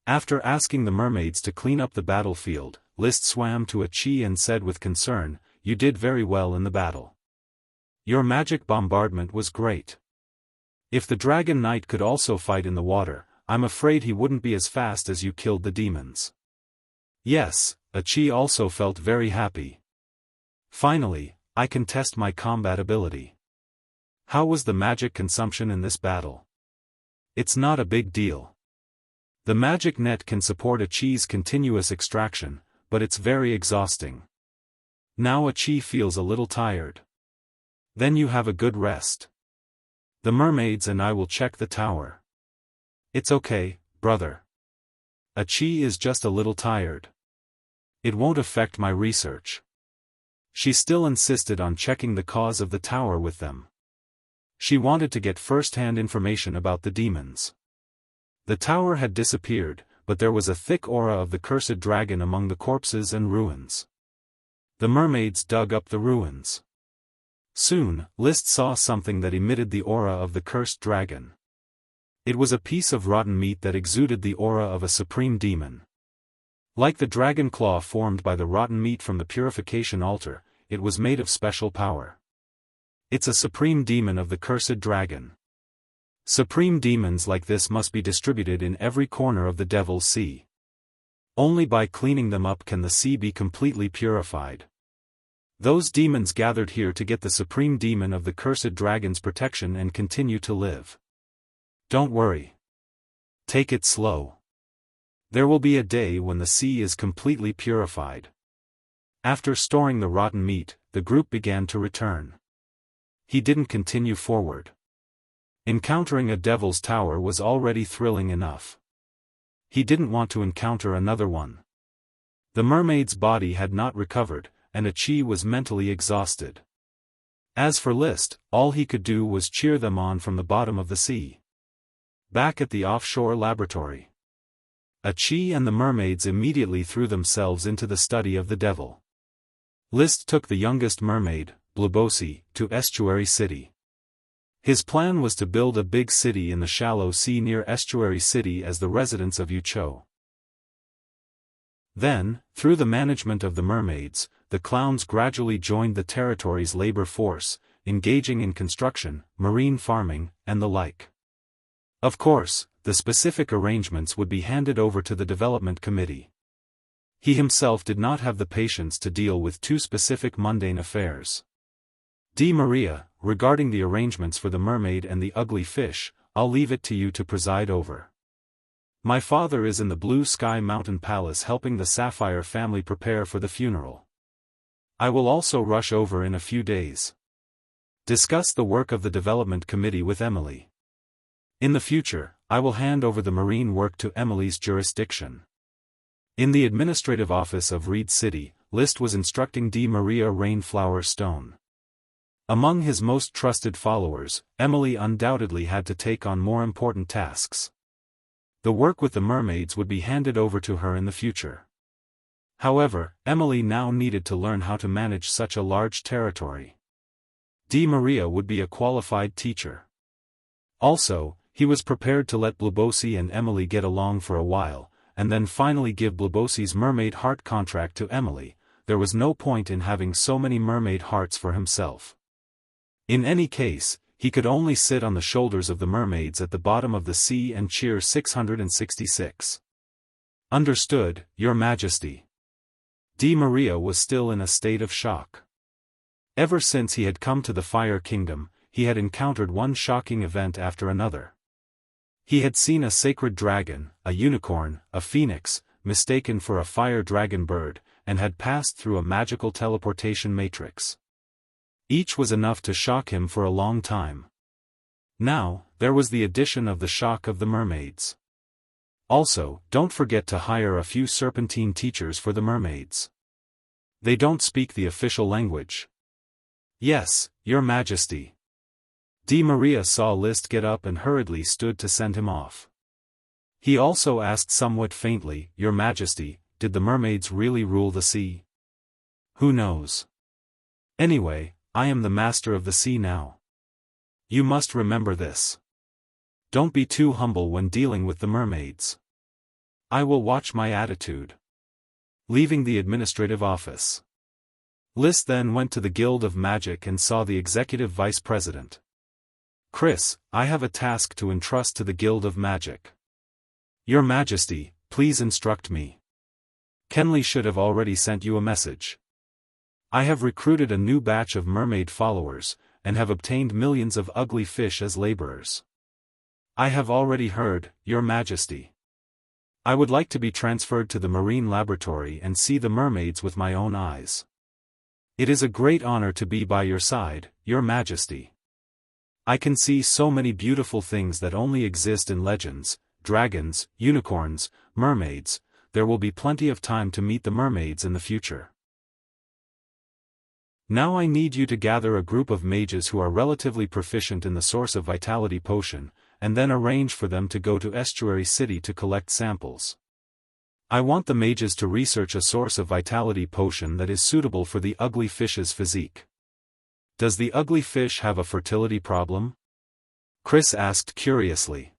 After asking the mermaids to clean up the battlefield, List swam to a Qi and said with concern, "You did very well in the battle. Your magic bombardment was great. If the Dragon Knight could also fight in the water, I'm afraid he wouldn't be as fast as you killed the demons." Yes, a Qi also felt very happy. Finally, I can test my combat ability. How was the magic consumption in this battle? It's not a big deal. The magic net can support a Qi's continuous extraction, but it's very exhausting. Now a Qi feels a little tired. Then you have a good rest. The mermaids and I will check the tower. It's okay, brother. A Qi is just a little tired. It won't affect my research. She still insisted on checking the cause of the tower with them. She wanted to get first-hand information about the demons. The tower had disappeared, but there was a thick aura of the cursed dragon among the corpses and ruins. The mermaids dug up the ruins. Soon, List saw something that emitted the aura of the cursed dragon. It was a piece of rotten meat that exuded the aura of a supreme demon. Like the dragon claw formed by the rotten meat from the purification altar, it was made of special power. It's a supreme demon of the cursed dragon. Supreme demons like this must be distributed in every corner of the Devil's Sea. Only by cleaning them up can the sea be completely purified. Those demons gathered here to get the supreme demon of the cursed dragon's protection and continue to live. Don't worry. Take it slow. There will be a day when the sea is completely purified. After storing the rotten meat, the group began to return. He didn't continue forward. Encountering a devil's tower was already thrilling enough. He didn't want to encounter another one. The mermaid's body had not recovered, and a Qi was mentally exhausted. As for List, all he could do was cheer them on from the bottom of the sea. Back at the offshore laboratory, a Qi and the mermaids immediately threw themselves into the study of the devil. List took the youngest mermaid, Bluebosi, to Estuary City. His plan was to build a big city in the shallow sea near Estuary City as the residence of Yuchou. Then, through the management of the mermaids, the clowns gradually joined the territory's labor force, engaging in construction, marine farming, and the like. Of course, the specific arrangements would be handed over to the development committee. He himself did not have the patience to deal with too specific mundane affairs. Di Maria, regarding the arrangements for the mermaid and the ugly fish, I'll leave it to you to preside over. My father is in the Blue Sky Mountain Palace helping the Sapphire family prepare for the funeral. I will also rush over in a few days. Discuss the work of the development committee with Emily. In the future, I will hand over the marine work to Emily's jurisdiction. In the administrative office of Reed City, Liszt was instructing D. Maria Rainflower Stone. Among his most trusted followers, Emily undoubtedly had to take on more important tasks. The work with the mermaids would be handed over to her in the future. However, Emily now needed to learn how to manage such a large territory. D. Maria would be a qualified teacher. Also, he was prepared to let Blubossi and Emily get along for a while, and then finally give Blubossi's mermaid heart contract to Emily. There was no point in having so many mermaid hearts for himself. In any case, he could only sit on the shoulders of the mermaids at the bottom of the sea and cheer 666. Understood, Your Majesty. D. Maria was still in a state of shock. Ever since he had come to the Fire Kingdom, he had encountered one shocking event after another. He had seen a sacred dragon, a unicorn, a phoenix, mistaken for a fire dragon bird, and had passed through a magical teleportation matrix. Each was enough to shock him for a long time. Now, there was the addition of the shock of the mermaids. Also, don't forget to hire a few serpentine teachers for the mermaids. They don't speak the official language. Yes, Your Majesty. D. Maria saw Liszt get up and hurriedly stood to send him off. He also asked somewhat faintly, Your Majesty, did the mermaids really rule the sea? Who knows? Anyway, I am the master of the sea now. You must remember this. Don't be too humble when dealing with the mermaids. I will watch my attitude. Leaving the administrative office, Liszt then went to the Guild of Magic and saw the executive vice president. Chris, I have a task to entrust to the Guild of Magic. Your Majesty, please instruct me. Kenley should have already sent you a message. I have recruited a new batch of mermaid followers, and have obtained millions of ugly fish as laborers. I have already heard, Your Majesty. I would like to be transferred to the marine laboratory and see the mermaids with my own eyes. It is a great honor to be by your side, Your Majesty. I can see so many beautiful things that only exist in legends, dragons, unicorns, mermaids. There will be plenty of time to meet the mermaids in the future. Now I need you to gather a group of mages who are relatively proficient in the source of vitality potion, and then arrange for them to go to Estuary City to collect samples. I want the mages to research a source of vitality potion that is suitable for the ugly fish's physique. Does the ugly fish have a fertility problem? Chris asked curiously.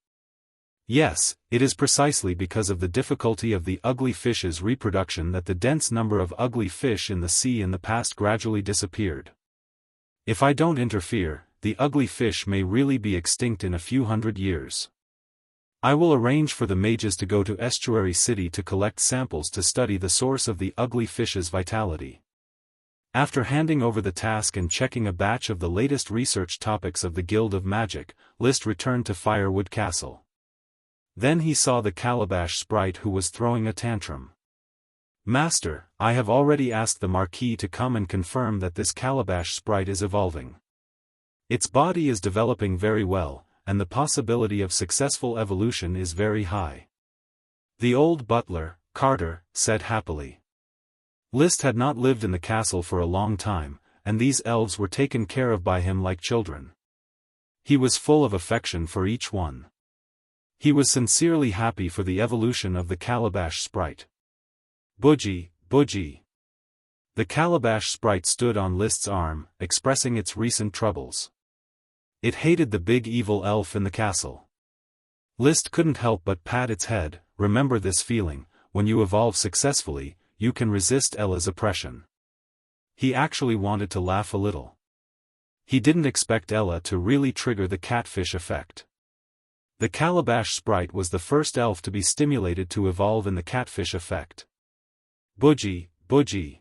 Yes, it is precisely because of the difficulty of the ugly fish's reproduction that the dense number of ugly fish in the sea in the past gradually disappeared. If I don't interfere, the ugly fish may really be extinct in a few hundred years. I will arrange for the mages to go to Estuary City to collect samples to study the source of the ugly fish's vitality. After handing over the task and checking a batch of the latest research topics of the Guild of Magic, Liszt returned to Firewood Castle. Then he saw the calabash sprite who was throwing a tantrum. Master, I have already asked the Marquis to come and confirm that this calabash sprite is evolving. Its body is developing very well, and the possibility of successful evolution is very high. The old butler, Carter, said happily. Liszt had not lived in the castle for a long time, and these elves were taken care of by him like children. He was full of affection for each one. He was sincerely happy for the evolution of the calabash sprite. Budgie, Budgie. The calabash sprite stood on Liszt's arm, expressing its recent troubles. It hated the big evil elf in the castle. Liszt couldn't help but pat its head. Remember this feeling, when you evolve successfully, you can resist Ella's oppression. He actually wanted to laugh a little. He didn't expect Ella to really trigger the catfish effect. The calabash sprite was the first elf to be stimulated to evolve in the catfish effect. Budgie, Budgie.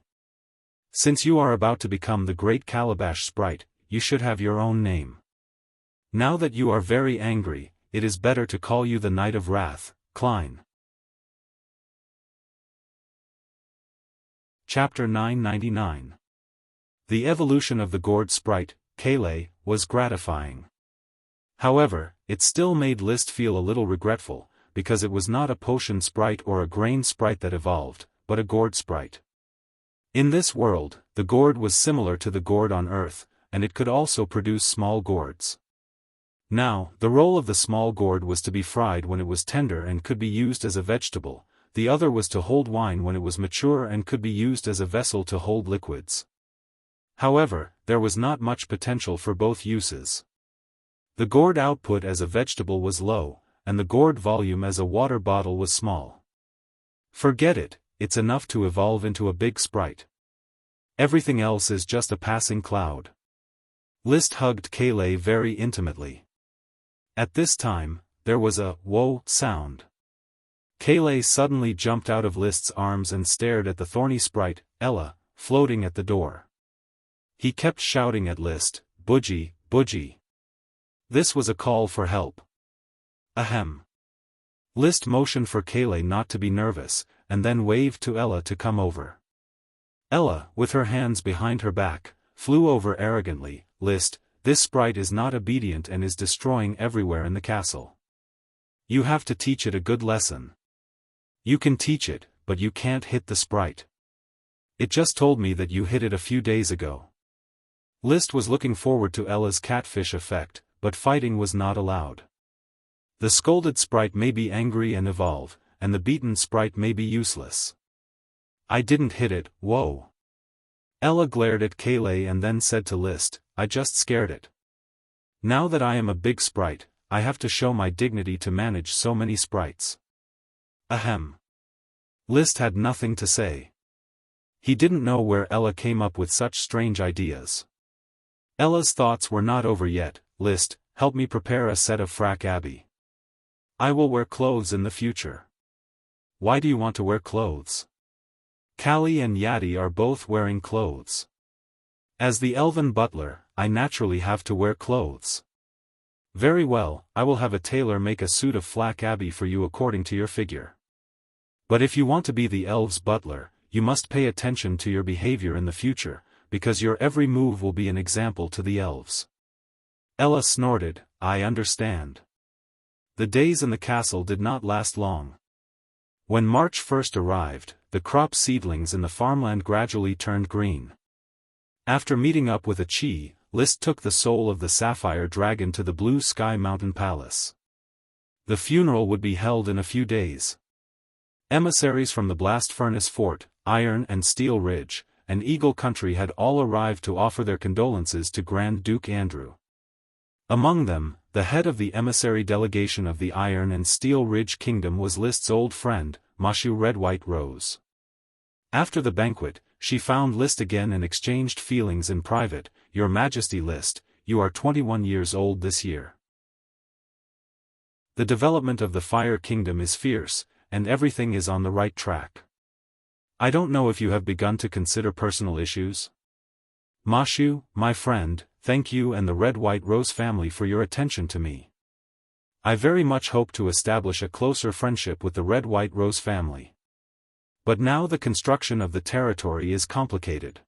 Since you are about to become the great calabash sprite, you should have your own name. Now that you are very angry, it is better to call you the Knight of Wrath, Klein. Chapter 999. The evolution of the gourd sprite, Kale, was gratifying. However, it still made List feel a little regretful, because it was not a potion sprite or a grain sprite that evolved, but a gourd sprite. In this world, the gourd was similar to the gourd on Earth, and it could also produce small gourds. Now, the role of the small gourd was to be fried when it was tender and could be used as a vegetable, the other was to hold wine when it was mature and could be used as a vessel to hold liquids. However, there was not much potential for both uses. The gourd output as a vegetable was low, and the gourd volume as a water bottle was small. Forget it, it's enough to evolve into a big sprite. Everything else is just a passing cloud. List hugged Kayle very intimately. At this time, there was a whoa sound. Kayle suddenly jumped out of List's arms and stared at the thorny sprite, Ella, floating at the door. He kept shouting at List, "Budgie, Budgie." This was a call for help. Ahem. List motioned for Kayle not to be nervous, and then waved to Ella to come over. Ella, with her hands behind her back, flew over arrogantly. List, this sprite is not obedient and is destroying everywhere in the castle. You have to teach it a good lesson. You can teach it, but you can't hit the sprite. It just told me that you hit it a few days ago. List was looking forward to Ella's catfish effect, but fighting was not allowed. The scolded sprite may be angry and evolve, and the beaten sprite may be useless. I didn't hit it, whoa. Ella glared at Kayle and then said to List, I just scared it. Now that I am a big sprite, I have to show my dignity to manage so many sprites. Ahem. List had nothing to say. He didn't know where Ella came up with such strange ideas. Ella's thoughts were not over yet. List, help me prepare a set of frack Abby. I will wear clothes in the future. Why do you want to wear clothes? Callie and Yadi are both wearing clothes. As the elven butler, I naturally have to wear clothes. Very well, I will have a tailor make a suit of flack Abby for you according to your figure. But if you want to be the elves' butler, you must pay attention to your behavior in the future, because your every move will be an example to the elves. Ella snorted, I understand. The days in the castle did not last long. When March first arrived, the crop seedlings in the farmland gradually turned green. After meeting up with a Chi, List took the soul of the sapphire dragon to the Blue Sky Mountain Palace. The funeral would be held in a few days. Emissaries from the Blast Furnace Fort, Iron and Steel Ridge, and Eagle Country had all arrived to offer their condolences to Grand Duke Andrew. Among them, the head of the emissary delegation of the Iron and Steel Ridge Kingdom was List's old friend, Mashu Red White Rose. After the banquet, she found List again and exchanged feelings in private. Your Majesty List, you are 21 years old this year. The development of the Fire Kingdom is fierce, and everything is on the right track. I don't know if you have begun to consider personal issues. Mashu, my friend, thank you and the Red White Rose family for your attention to me. I very much hope to establish a closer friendship with the Red White Rose family. But now the construction of the territory is complicated.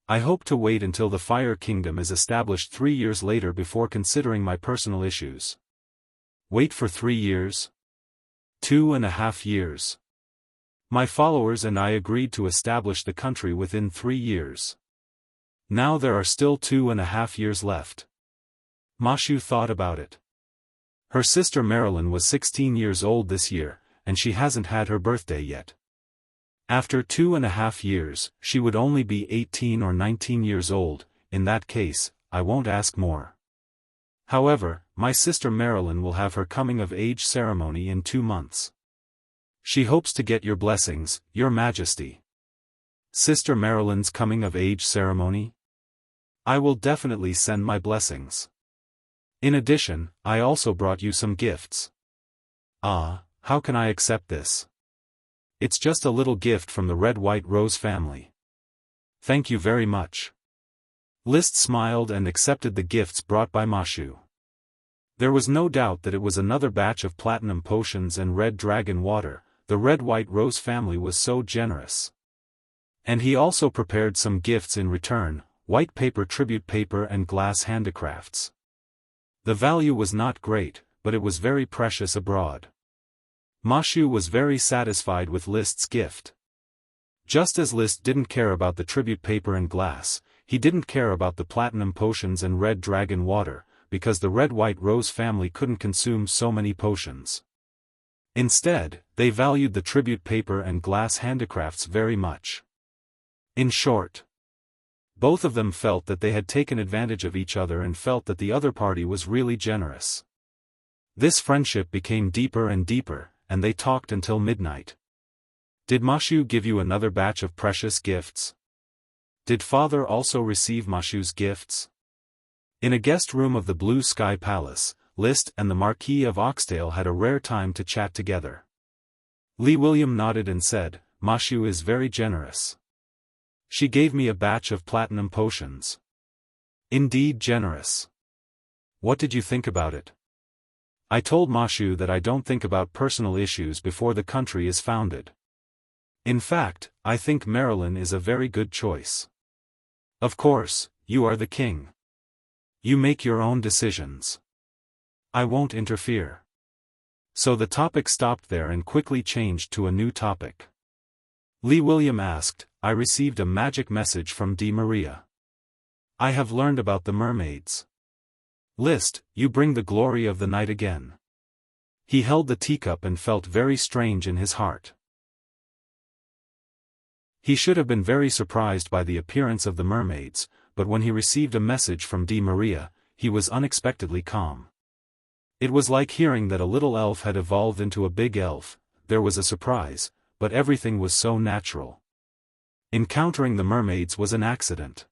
I hope to wait until the Fire Kingdom is established 3 years later before considering my personal issues. Wait for 3 years? 2.5 years. My followers and I agreed to establish the country within 3 years. Now there are still 2.5 years left. Mashu thought about it. Her sister Marilyn was 16 years old this year, and she hasn't had her birthday yet. After 2.5 years, she would only be 18 or 19 years old. In that case, I won't ask more. However, my sister Marilyn will have her coming-of-age ceremony in 2 months. She hopes to get your blessings, Your Majesty. Sister Marilyn's coming-of-age ceremony? I will definitely send my blessings. In addition, I also brought you some gifts. Ah, how can I accept this? It's just a little gift from the Red White Rose family. Thank you very much. List smiled and accepted the gifts brought by Mashu. There was no doubt that it was another batch of platinum potions and red dragon water. The Red White Rose family was so generous. And he also prepared some gifts in return, white paper tribute paper and glass handicrafts. The value was not great, but it was very precious abroad. Ma Xiu was very satisfied with List's gift. Just as List didn't care about the tribute paper and glass, he didn't care about the platinum potions and red dragon water, because the red-white rose family couldn't consume so many potions. Instead, they valued the tribute paper and glass handicrafts very much. In short, both of them felt that they had taken advantage of each other and felt that the other party was really generous. This friendship became deeper and deeper, and they talked until midnight. Did Ma Xiu give you another batch of precious gifts? Did father also receive Ma Xiu's gifts? In a guest room of the Blue Sky Palace, List and the Marquis of Oxdale had a rare time to chat together. Li William nodded and said, Ma Xiu is very generous. She gave me a batch of platinum potions. Indeed generous. What did you think about it? I told Ma Xiu that I don't think about personal issues before the country is founded. In fact, I think Marilyn is a very good choice. Of course, you are the king. You make your own decisions. I won't interfere. So the topic stopped there and quickly changed to a new topic. Li William asked, I received a magic message from Di Maria. I have learned about the mermaids. List, you bring the glory of the night again. He held the teacup and felt very strange in his heart. He should have been very surprised by the appearance of the mermaids, but when he received a message from Di Maria, he was unexpectedly calm. It was like hearing that a little elf had evolved into a big elf. There was a surprise, but everything was so natural. Encountering the mermaids was an accident.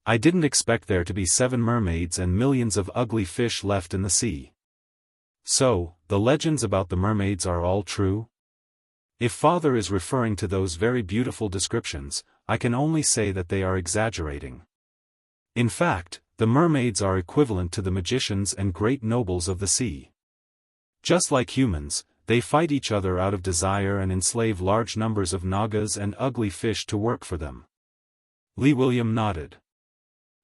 I didn't expect there to be 7 mermaids and millions of ugly fish left in the sea. So, the legends about the mermaids are all true? If father is referring to those very beautiful descriptions, I can only say that they are exaggerating. In fact, the mermaids are equivalent to the magicians and great nobles of the sea. Just like humans, they fight each other out of desire and enslave large numbers of nagas and ugly fish to work for them. Li William nodded.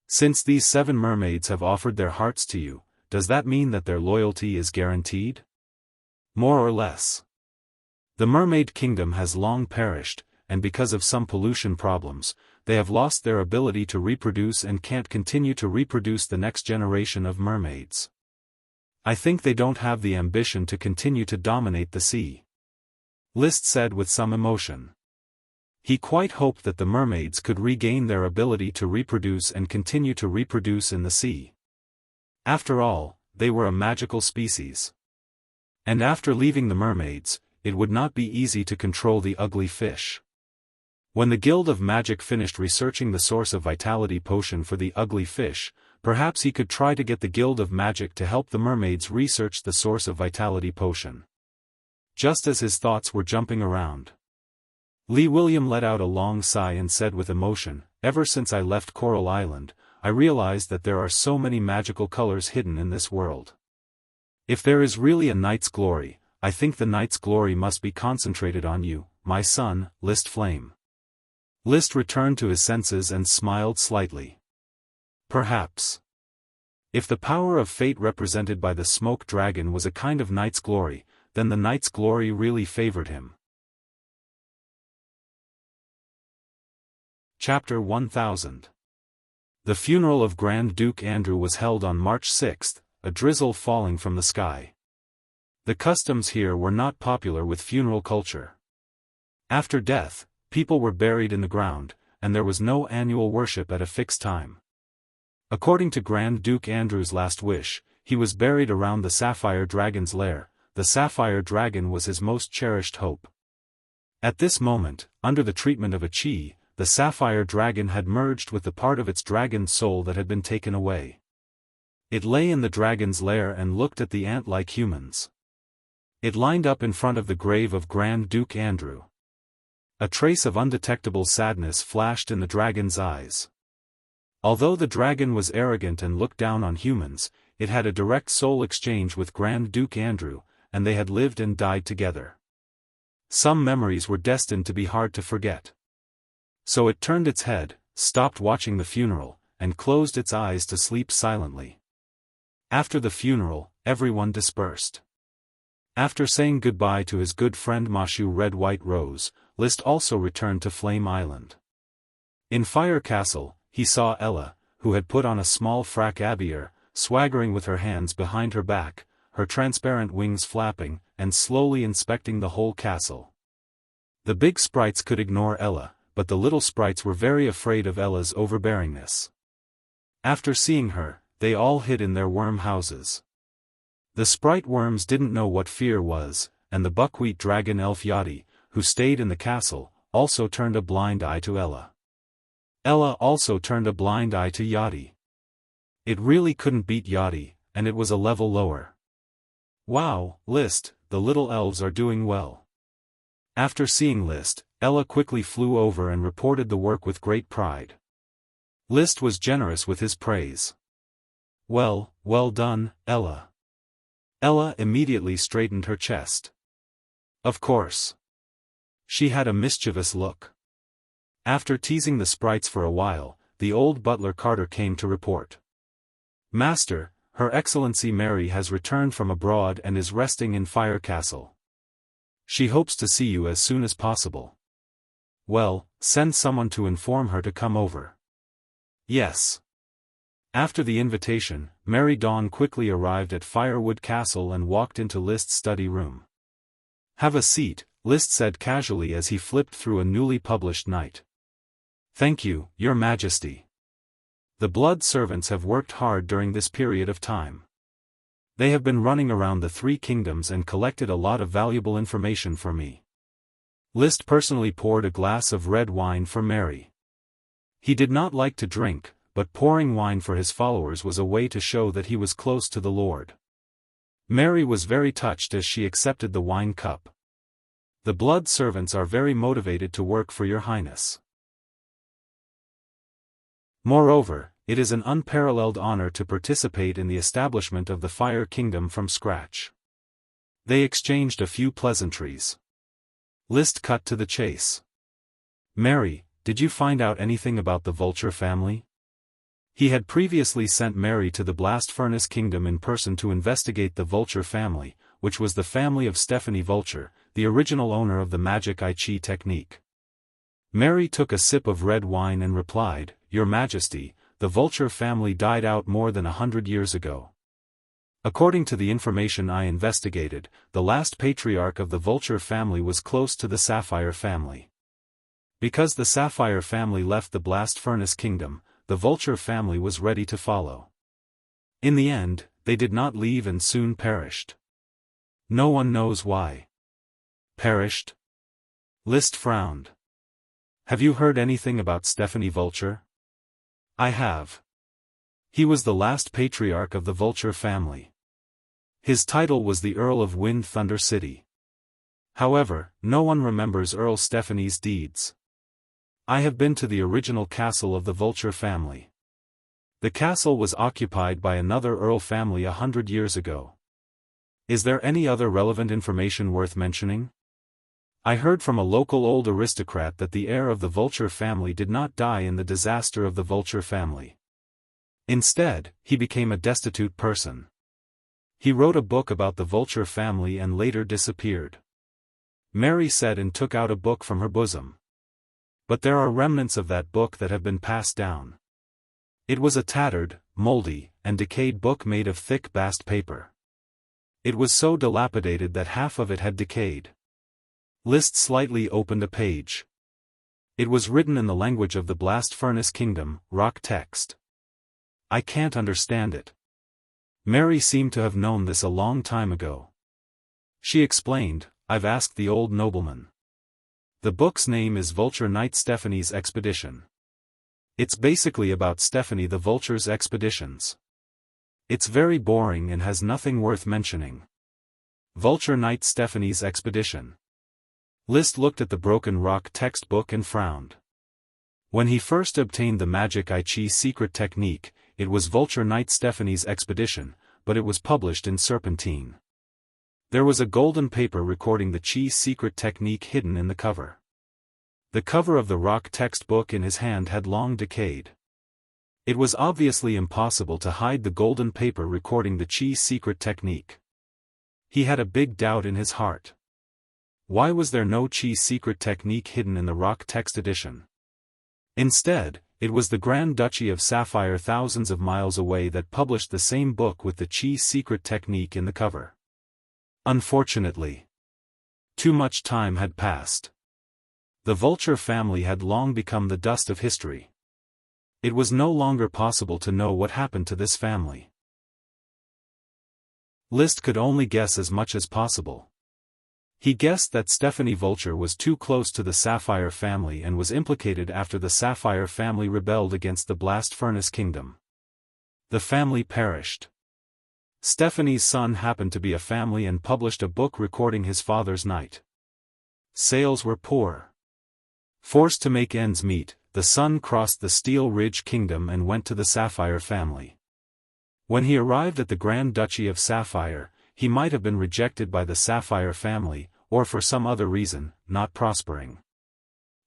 Since these 7 mermaids have offered their hearts to you, does that mean that their loyalty is guaranteed? More or less. The mermaid kingdom has long perished, and because of some pollution problems, they have lost their ability to reproduce and can't continue to reproduce the next generation of mermaids. I think they don't have the ambition to continue to dominate the sea. List said with some emotion. He quite hoped that the mermaids could regain their ability to reproduce and continue to reproduce in the sea. After all, they were a magical species. And after leaving the mermaids, it would not be easy to control the ugly fish. When the Guild of Magic finished researching the source of vitality potion for the ugly fish, perhaps he could try to get the Guild of Magic to help the mermaids research the source of vitality potion. Just as his thoughts were jumping around, Li William let out a long sigh and said with emotion, ever since I left Coral Island, I realized that there are so many magical colors hidden in this world. If there is really a knight's glory, I think the knight's glory must be concentrated on you, my son, List Flame. List returned to his senses and smiled slightly. Perhaps. If the power of fate represented by the smoke dragon was a kind of knight's glory, then the knight's glory really favored him. Chapter 1000. The funeral of Grand Duke Andrew was held on March 6, a drizzle falling from the sky. The customs here were not popular with funeral culture. After death, people were buried in the ground, and there was no annual worship at a fixed time. According to Grand Duke Andrew's last wish, he was buried around the Sapphire Dragon's lair. The Sapphire Dragon was his most cherished hope. At this moment, under the treatment of a chi, the Sapphire Dragon had merged with the part of its dragon soul that had been taken away. It lay in the dragon's lair and looked at the ant-like humans. It lined up in front of the grave of Grand Duke Andrew. A trace of undetectable sadness flashed in the dragon's eyes. Although the dragon was arrogant and looked down on humans, it had a direct soul exchange with Grand Duke Andrew, and they had lived and died together. Some memories were destined to be hard to forget. So it turned its head, stopped watching the funeral, and closed its eyes to sleep silently. After the funeral, everyone dispersed. After saying goodbye to his good friend Mashu Red White Rose, List also returned to Flame Island. In Fire Castle, he saw Ella, who had put on a small frac abier, swaggering with her hands behind her back, her transparent wings flapping, and slowly inspecting the whole castle. The big sprites could ignore Ella, but the little sprites were very afraid of Ella's overbearingness. After seeing her, they all hid in their worm houses. The sprite worms didn't know what fear was, and the buckwheat dragon elf Yachty, who stayed in the castle, also turned a blind eye to Ella. Ella also turned a blind eye to Yachty. It really couldn't beat Yachty, and it was a level lower. Wow, List, the little elves are doing well. After seeing List, Ella quickly flew over and reported the work with great pride. List was generous with his praise. Well done, Ella. Ella immediately straightened her chest. Of course. She had a mischievous look. After teasing the sprites for a while, the old butler Carter came to report. Master, Her Excellency Mary has returned from abroad and is resting in Fire Castle. She hopes to see you as soon as possible. Well, send someone to inform her to come over. Yes. After the invitation, Mary Dawn quickly arrived at Firewood Castle and walked into List's study room. Have a seat, List said casually as he flipped through a newly published Knight. Thank you, Your Majesty. The blood servants have worked hard during this period of time. They have been running around the 3 kingdoms and collected a lot of valuable information for me. List personally poured a glass of red wine for Mary. He did not like to drink, but pouring wine for his followers was a way to show that he was close to the Lord. Mary was very touched as she accepted the wine cup. The blood servants are very motivated to work for Your Highness. Moreover, it is an unparalleled honor to participate in the establishment of the Fire Kingdom from scratch. They exchanged a few pleasantries. List cut to the chase. Mary, did you find out anything about the Vulture family? He had previously sent Mary to the Blast Furnace Kingdom in person to investigate the Vulture family, which was the family of Stephanie Vulture, the original owner of the magic I Chi technique. Mary took a sip of red wine and replied, Your Majesty, the Vulture family died out more than 100 years ago. According to the information I investigated, the last patriarch of the Vulture family was close to the Sapphire family. Because the Sapphire family left the Blast Furnace Kingdom, the Vulture family was ready to follow. In the end, they did not leave and soon perished. No one knows why. Perished? List frowned. Have you heard anything about Stephanie Vulture? I have. He was the last patriarch of the Vulture family. His title was the Earl of Wind Thunder City. However, no one remembers Earl Stephanie's deeds. I have been to the original castle of the Vulture family. The castle was occupied by another Earl family 100 years ago. Is there any other relevant information worth mentioning? I heard from a local old aristocrat that the heir of the Vulture family did not die in the disaster of the Vulture family. Instead, he became a destitute person. He wrote a book about the Vulture family and later disappeared. Mary said and took out a book from her bosom. But there are remnants of that book that have been passed down. It was a tattered, moldy, and decayed book made of thick bast paper. It was so dilapidated that half of it had decayed. List slightly opened a page. It was written in the language of the Blast Furnace Kingdom, rock text. I can't understand it. Mary seemed to have known this a long time ago. She explained, I've asked the old nobleman. The book's name is Vulture Knight Stephanie's Expedition. It's basically about Stephanie the Vulture's expeditions. It's very boring and has nothing worth mentioning. Vulture Knight Stephanie's Expedition. List looked at the broken rock textbook and frowned. When he first obtained the magic I Chi secret technique, it was Vulture Knight Stephanie's Expedition, but it was published in Serpentine. There was a golden paper recording the Chi secret technique hidden in the cover. The cover of the rock textbook in his hand had long decayed. It was obviously impossible to hide the golden paper recording the Qi's secret technique. He had a big doubt in his heart. Why was there no Qi's secret technique hidden in the rock text edition? Instead, it was the Grand Duchy of Sapphire thousands of miles away that published the same book with the Qi's secret technique in the cover. Unfortunately, too much time had passed. The Vulture family had long become the dust of history. It was no longer possible to know what happened to this family. Liszt could only guess as much as possible. He guessed that Stephanie Vulture was too close to the Sapphire family and was implicated after the Sapphire family rebelled against the Blast Furnace Kingdom. The family perished. Stephanie's son happened to be a family and published a book recording his father's night. Sales were poor. Forced to make ends meet, the son crossed the Steel Ridge Kingdom and went to the Sapphire family. When he arrived at the Grand Duchy of Sapphire, he might have been rejected by the Sapphire family, or for some other reason, not prospering.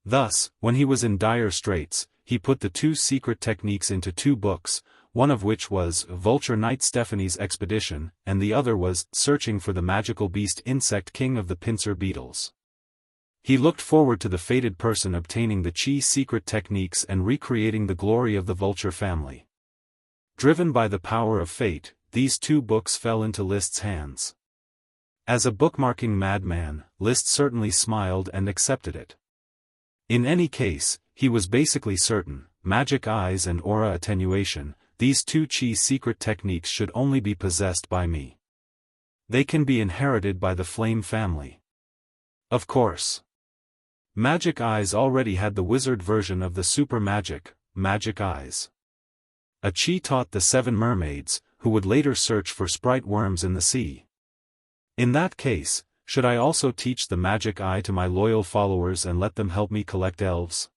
Thus, when he was in dire straits, he put the two secret techniques into two books, one of which was Vulture Knight Stephanie's Expedition, and the other was Searching for the Magical Beast Insect King of the Pincer Beetles. He looked forward to the fated person obtaining the Qi's secret techniques and recreating the glory of the Vulture family. Driven by the power of fate, these two books fell into Liszt's hands. As a bookmarking madman, Liszt certainly smiled and accepted it. In any case, he was basically certain, magic eyes and aura attenuation, these two Qi's secret techniques should only be possessed by me. They can be inherited by the Flame family. Of course. Magic Eyes already had the wizard version of the super magic eyes. A Qi taught the 7 mermaids, who would later search for sprite worms in the sea. In that case, should I also teach the magic eye to my loyal followers and let them help me collect elves?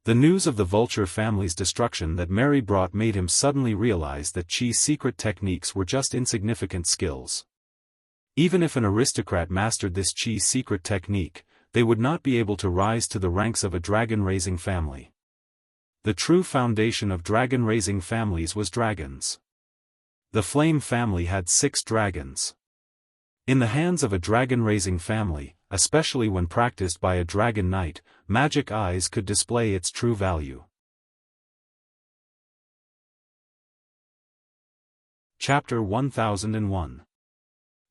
The news of the Vulture family's destruction that Mary brought made him suddenly realize that Qi's secret techniques were just insignificant skills. Even if an aristocrat mastered this Qi's secret technique, they would not be able to rise to the ranks of a dragon-raising family. The true foundation of dragon-raising families was dragons. The Flame family had 6 dragons. In the hands of a dragon-raising family, especially when practiced by a dragon knight, magic eyes could display its true value. Chapter 1001.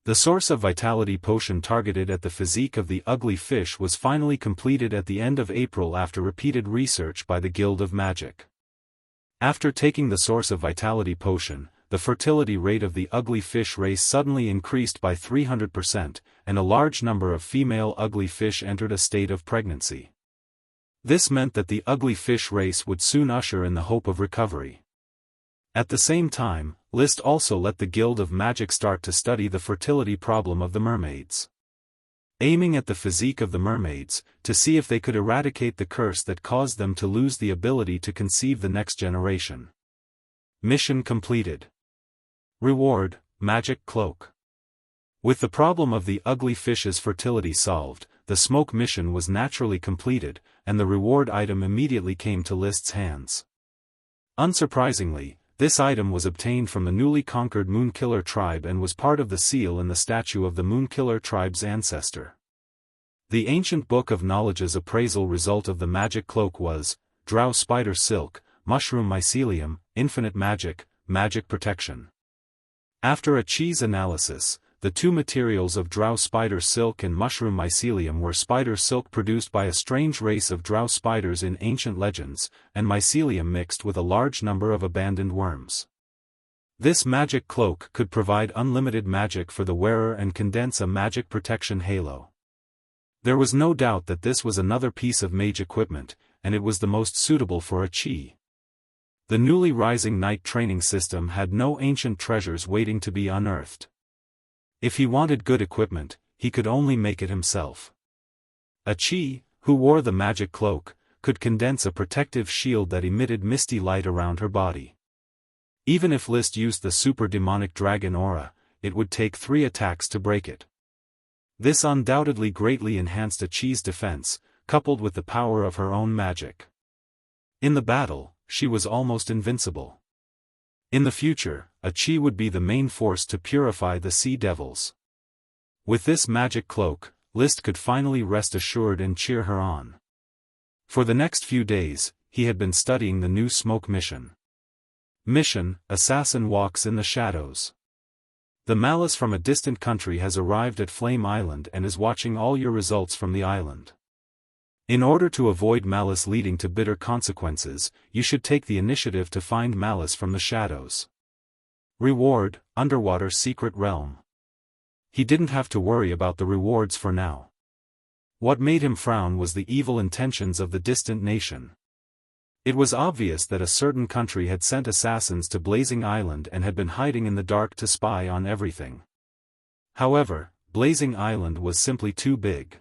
The source of vitality potion targeted at the physique of the ugly fish was finally completed at the end of April after repeated research by the Guild of Magic. After taking the source of vitality potion, the fertility rate of the ugly fish race suddenly increased by 300%, and a large number of female ugly fish entered a state of pregnancy. This meant that the ugly fish race would soon usher in the hope of recovery. At the same time, Liszt also let the Guild of Magic start to study the fertility problem of the mermaids. Aiming at the physique of the mermaids, to see if they could eradicate the curse that caused them to lose the ability to conceive the next generation. Mission completed. Reward, Magic Cloak. With the problem of the ugly fish's fertility solved, the smoke mission was naturally completed, and the reward item immediately came to Liszt's hands. Unsurprisingly, this item was obtained from the newly conquered Moonkiller tribe and was part of the seal in the statue of the Moonkiller tribe's ancestor. The ancient book of knowledge's appraisal result of the magic cloak was, Drow Spider Silk, Mushroom Mycelium, Infinite Magic, Magic Protection. After a Qi's analysis, the two materials of Drow Spider Silk and Mushroom Mycelium were spider silk produced by a strange race of drow spiders in ancient legends, and mycelium mixed with a large number of abandoned worms. This magic cloak could provide unlimited magic for the wearer and condense a magic protection halo. There was no doubt that this was another piece of mage equipment, and it was the most suitable for a Qi. The newly rising knight training system had no ancient treasures waiting to be unearthed. If he wanted good equipment, he could only make it himself. A Qi, who wore the magic cloak, could condense a protective shield that emitted misty light around her body. Even if Liszt used the super demonic dragon aura, it would take 3 attacks to break it. This undoubtedly greatly enhanced a Qi's defense, coupled with the power of her own magic. In the battle, she was almost invincible. In the future, a Qi would be the main force to purify the sea devils. With this magic cloak, List could finally rest assured and cheer her on. For the next few days, he had been studying the new smoke mission. Mission: Assassin walks in the shadows. The malice from a distant country has arrived at Flame Island and is watching all your results from the island. In order to avoid malice leading to bitter consequences, you should take the initiative to find malice from the shadows. Reward: Underwater Secret Realm. He didn't have to worry about the rewards for now. What made him frown was the evil intentions of the distant nation. It was obvious that a certain country had sent assassins to Blazing Island and had been hiding in the dark to spy on everything. However, Blazing Island was simply too big.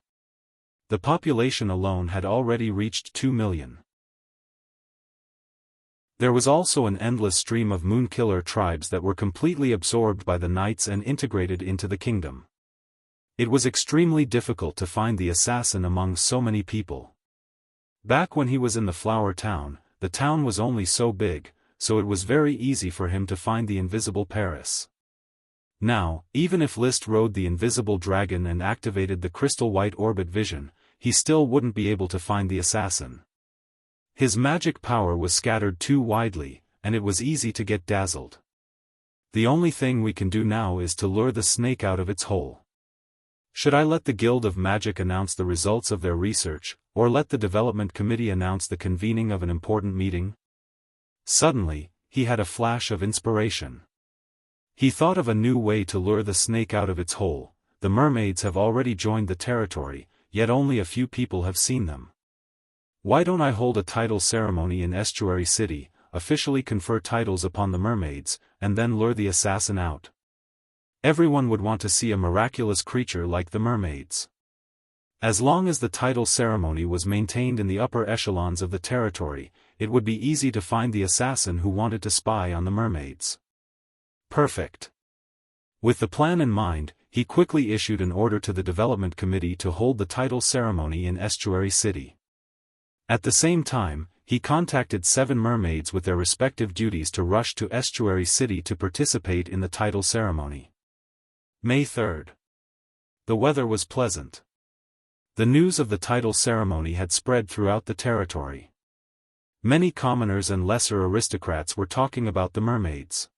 The population alone had already reached 2 million. There was also an endless stream of Moonkiller tribes that were completely absorbed by the Knights and integrated into the kingdom. It was extremely difficult to find the assassin among so many people. Back when he was in the Flower Town, the town was only so big, so it was very easy for him to find the invisible Paris. Now, even if List rode the invisible dragon and activated the crystal white orbit vision, he still wouldn't be able to find the assassin. His magic power was scattered too widely, and it was easy to get dazzled. The only thing we can do now is to lure the snake out of its hole. Should I let the Guild of Magic announce the results of their research, or let the development committee announce the convening of an important meeting? Suddenly, he had a flash of inspiration. He thought of a new way to lure the snake out of its hole. The mermaids have already joined the territory, yet only a few people have seen them. Why don't I hold a title ceremony in Estuary City, officially confer titles upon the mermaids, and then lure the assassin out? Everyone would want to see a miraculous creature like the mermaids. As long as the title ceremony was maintained in the upper echelons of the territory, it would be easy to find the assassin who wanted to spy on the mermaids. Perfect. With the plan in mind, he quickly issued an order to the development committee to hold the title ceremony in Estuary City. At the same time, he contacted 7 mermaids with their respective duties to rush to Estuary City to participate in the title ceremony. May 3rd. The weather was pleasant. The news of the title ceremony had spread throughout the territory. Many commoners and lesser aristocrats were talking about the mermaids.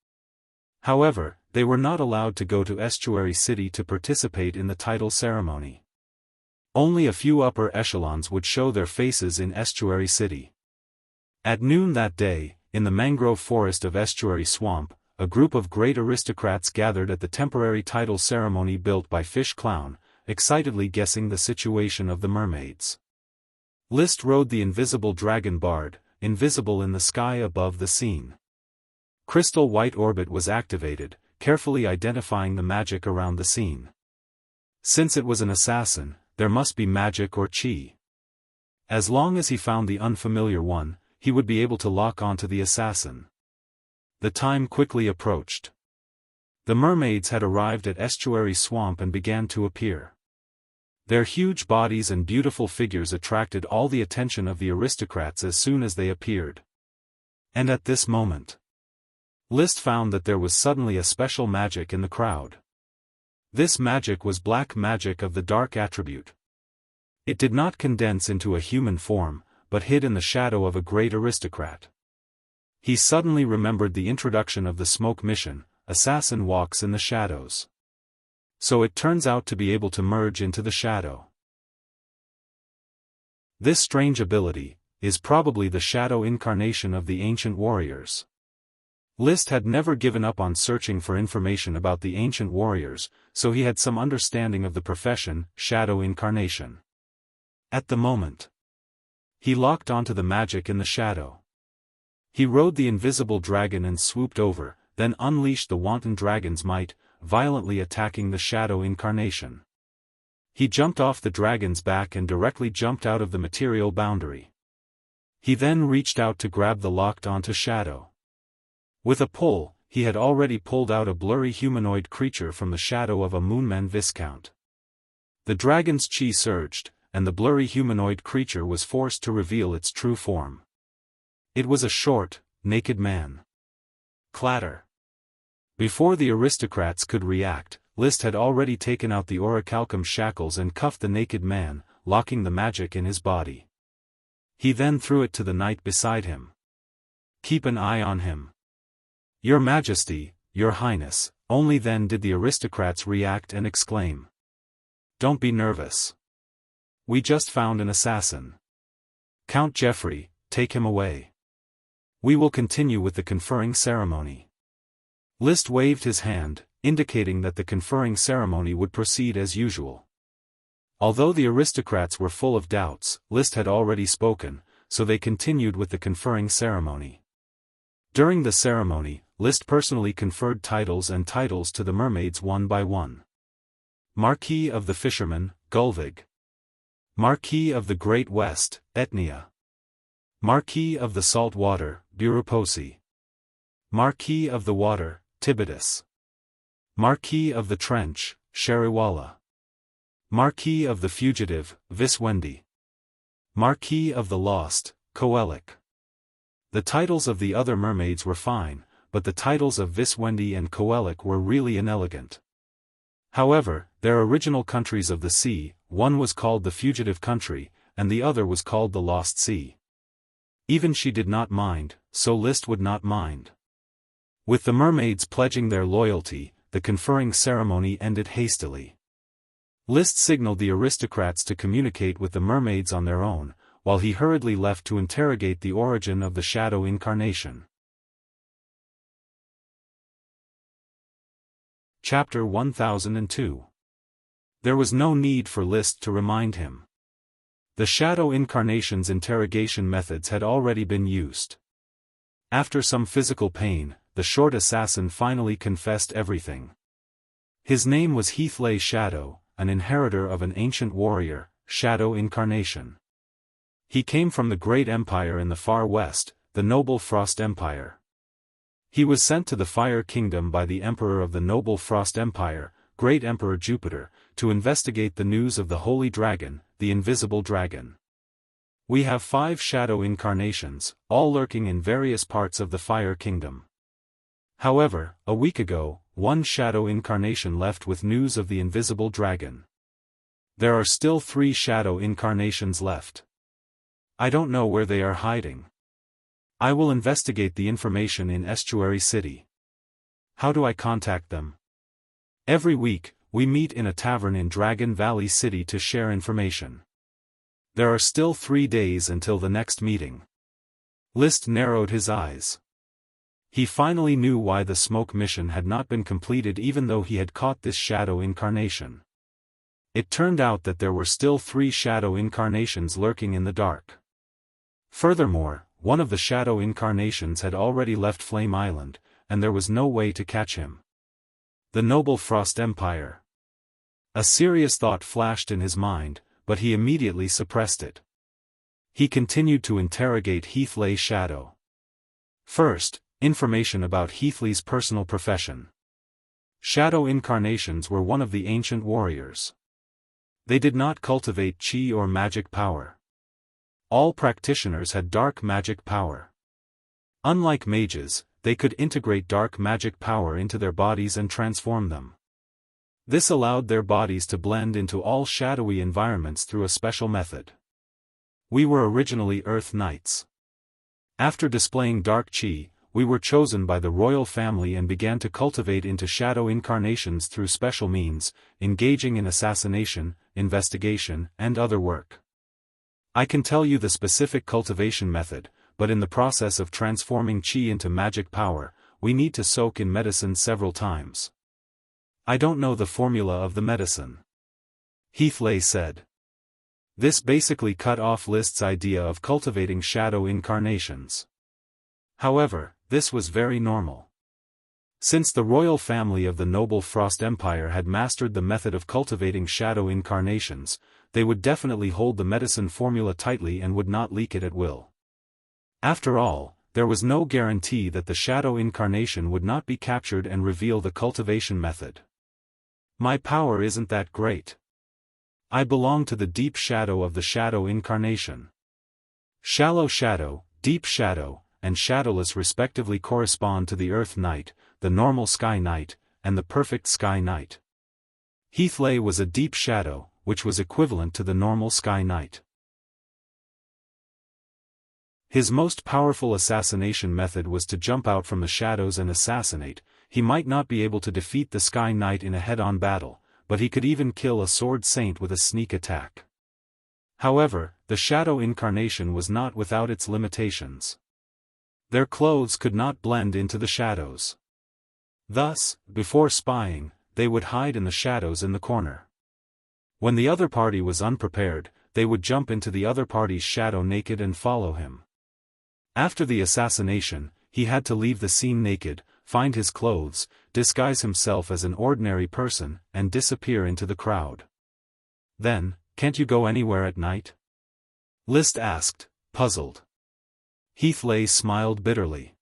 However, they were not allowed to go to Estuary City to participate in the title ceremony. Only a few upper echelons would show their faces in Estuary City. At noon that day, in the mangrove forest of Estuary Swamp, a group of great aristocrats gathered at the temporary title ceremony built by Fish Clown, excitedly guessing the situation of the mermaids. List rode the invisible dragon bard, invisible in the sky above the scene. Crystal white orbit was activated, carefully identifying the magic around the scene. Since it was an assassin, there must be magic or Qi. As long as he found the unfamiliar one, he would be able to lock onto the assassin. The time quickly approached. The mermaids had arrived at Estuary Swamp and began to appear. Their huge bodies and beautiful figures attracted all the attention of the aristocrats as soon as they appeared. And at this moment, List found that there was suddenly a special magic in the crowd. This magic was black magic of the dark attribute. It did not condense into a human form, but hid in the shadow of a great aristocrat. He suddenly remembered the introduction of the smoke mission, Assassin walks in the shadows. So it turns out to be able to merge into the shadow. This strange ability is probably the shadow incarnation of the ancient warriors. List had never given up on searching for information about the ancient warriors, so he had some understanding of the profession, shadow incarnation. At the moment, he locked onto the magic in the shadow. He rode the invisible dragon and swooped over, then unleashed the wanton dragon's might, violently attacking the shadow incarnation. He jumped off the dragon's back and directly jumped out of the material boundary. He then reached out to grab the locked onto shadow. With a pull, he had already pulled out a blurry humanoid creature from the shadow of a Moonman Viscount. The dragon's chi surged, and the blurry humanoid creature was forced to reveal its true form. It was a short, naked man. Clatter. Before the aristocrats could react, Liszt had already taken out the orichalcum shackles and cuffed the naked man, locking the magic in his body. He then threw it to the knight beside him. "Keep an eye on him. Your Majesty, Your Highness." Only then did the aristocrats react and exclaim. "Don't be nervous. We just found an assassin. Count Geoffrey, take him away. We will continue with the conferring ceremony." Liszt waved his hand, indicating that the conferring ceremony would proceed as usual. Although the aristocrats were full of doubts, Liszt had already spoken, so they continued with the conferring ceremony. During the ceremony, Liszt personally conferred titles to the mermaids one by one. Marquis of the Fishermen, Gulvig. Marquis of the Great West, Etnia. Marquis of the Salt Water, Buruposi. Marquis of the Water, Tibidus. Marquis of the Trench, Sheriwala. Marquis of the Fugitive, Viswendi. Marquis of the Lost, Coelic. The titles of the other mermaids were fine, but the titles of Viswendi and Coelic were really inelegant. However, their original countries of the sea, one was called the Fugitive Country, and the other was called the Lost Sea. Even she did not mind, so Liszt would not mind. With the mermaids pledging their loyalty, the conferring ceremony ended hastily. Liszt signaled the aristocrats to communicate with the mermaids on their own, while he hurriedly left to interrogate the origin of the shadow incarnation. Chapter 1002. There was no need for Liszt to remind him. The shadow incarnation's interrogation methods had already been used. After some physical pain, the short assassin finally confessed everything. His name was Heathley Shadow, an inheritor of an ancient warrior, Shadow Incarnation. He came from the great empire in the far west, the noble Frost Empire. He was sent to the Fire Kingdom by the Emperor of the noble Frost Empire, Great Emperor Jupiter, to investigate the news of the Holy Dragon, the Invisible Dragon. We have 5 shadow incarnations, all lurking in various parts of the Fire Kingdom. However, a week ago, one shadow incarnation left with news of the Invisible Dragon. There are still 3 shadow incarnations left. I don't know where they are hiding. I will investigate the information in Estuary City. How do I contact them? Every week, we meet in a tavern in Dragon Valley City to share information. There are still 3 days until the next meeting. Liszt narrowed his eyes. He finally knew why the smoke mission had not been completed even though he had caught this shadow incarnation. It turned out that there were still 3 shadow incarnations lurking in the dark. Furthermore, one of the shadow incarnations had already left Flame Island, and there was no way to catch him. The noble Frost Empire. A serious thought flashed in his mind, but he immediately suppressed it. He continued to interrogate Heathley Shadow. First, information about Heathley's personal profession. Shadow incarnations were one of the ancient warriors. They did not cultivate chi or magic power. All practitioners had dark magic power. Unlike mages, they could integrate dark magic power into their bodies and transform them. This allowed their bodies to blend into all shadowy environments through a special method. We were originally Earth Knights. After displaying dark chi, we were chosen by the royal family and began to cultivate into shadow incarnations through special means, engaging in assassination, investigation, and other work. I can tell you the specific cultivation method, but in the process of transforming chi into magic power, we need to soak in medicine several times. I don't know the formula of the medicine. Heathley said. This basically cut off Liszt's idea of cultivating shadow incarnations. However, this was very normal. Since the royal family of the noble Frost Empire had mastered the method of cultivating shadow incarnations, they would definitely hold the medicine formula tightly and would not leak it at will. After all, there was no guarantee that the shadow incarnation would not be captured and reveal the cultivation method. My power isn't that great. I belong to the deep shadow of the shadow incarnation. Shallow shadow, deep shadow, and shadowless respectively correspond to the Earth Night, the normal Sky Night, and the perfect Sky Night. Heathley was a deep shadow, which was equivalent to the normal Sky Night. His most powerful assassination method was to jump out from the shadows and assassinate. He might not be able to defeat the Sky Knight in a head-on battle, but he could even kill a sword saint with a sneak attack. However, the shadow incarnation was not without its limitations. Their clothes could not blend into the shadows. Thus, before spying, they would hide in the shadows in the corner. When the other party was unprepared, they would jump into the other party's shadow naked and follow him. After the assassination, he had to leave the scene naked, find his clothes, disguise himself as an ordinary person, and disappear into the crowd. Then, can't you go anywhere at night? List asked, puzzled. Heathley smiled bitterly.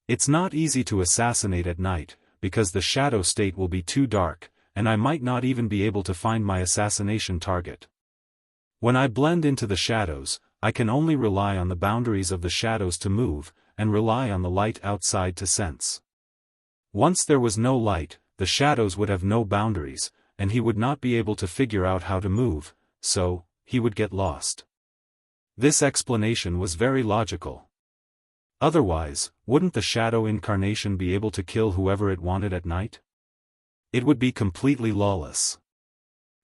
It's not easy to assassinate at night, because the shadow state will be too dark, and I might not even be able to find my assassination target. When I blend into the shadows, I can only rely on the boundaries of the shadows to move, and rely on the light outside to sense. Once there was no light, the shadows would have no boundaries, and he would not be able to figure out how to move, so, he would get lost. This explanation was very logical. Otherwise, wouldn't the shadow incarnation be able to kill whoever it wanted at night? It would be completely lawless.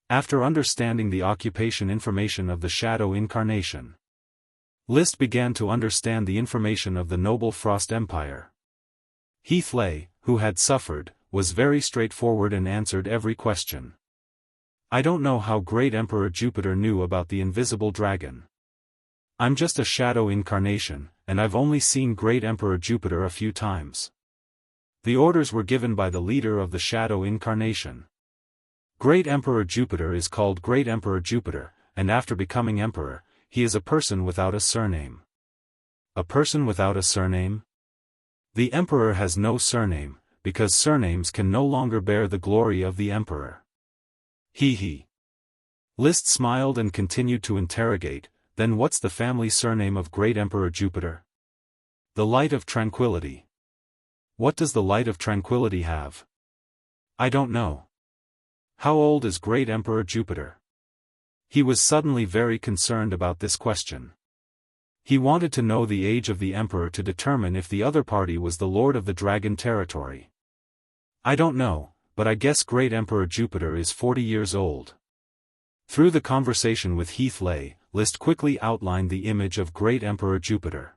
After understanding the occupation information of the shadow incarnation, List began to understand the information of the noble Frost Empire. Heathley, who had suffered, was very straightforward and answered every question. I don't know how Great Emperor Jupiter knew about the invisible dragon. I'm just a shadow incarnation, and I've only seen Great Emperor Jupiter a few times. The orders were given by the leader of the shadow incarnation. Great Emperor Jupiter is called Great Emperor Jupiter, and after becoming emperor, he is a person without a surname. A person without a surname? The emperor has no surname, because surnames can no longer bear the glory of the emperor. He. List smiled and continued to interrogate, then what's the family surname of Great Emperor Jupiter? The Light of Tranquility. What does the Light of Tranquility have? I don't know. How old is Great Emperor Jupiter? He was suddenly very concerned about this question. He wanted to know the age of the emperor to determine if the other party was the lord of the dragon territory. I don't know, but I guess Great Emperor Jupiter is 40 years old. Through the conversation with Heathley, List quickly outlined the image of Great Emperor Jupiter.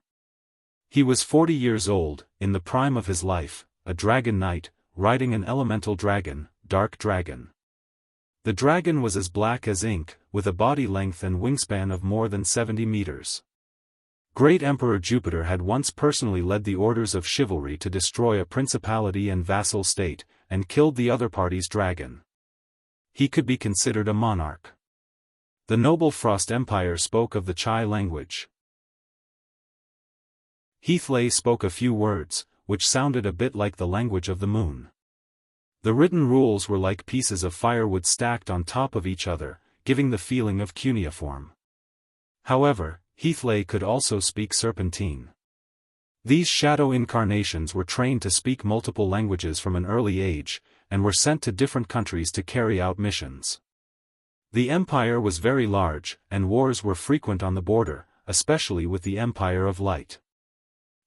He was 40 years old, in the prime of his life, a dragon knight, riding an elemental dragon, Dark Dragon. The dragon was as black as ink, with a body length and wingspan of more than 70 meters. Great Emperor Jupiter had once personally led the orders of chivalry to destroy a principality and vassal state, and killed the other party's dragon. He could be considered a monarch. The noble Frost Empire spoke of the Chai language. Heathley spoke a few words, which sounded a bit like the language of the moon. The written rules were like pieces of firewood stacked on top of each other, giving the feeling of cuneiform. However, Heathley could also speak Serpentine. These shadow incarnations were trained to speak multiple languages from an early age, and were sent to different countries to carry out missions. The empire was very large, and wars were frequent on the border, especially with the Empire of Light.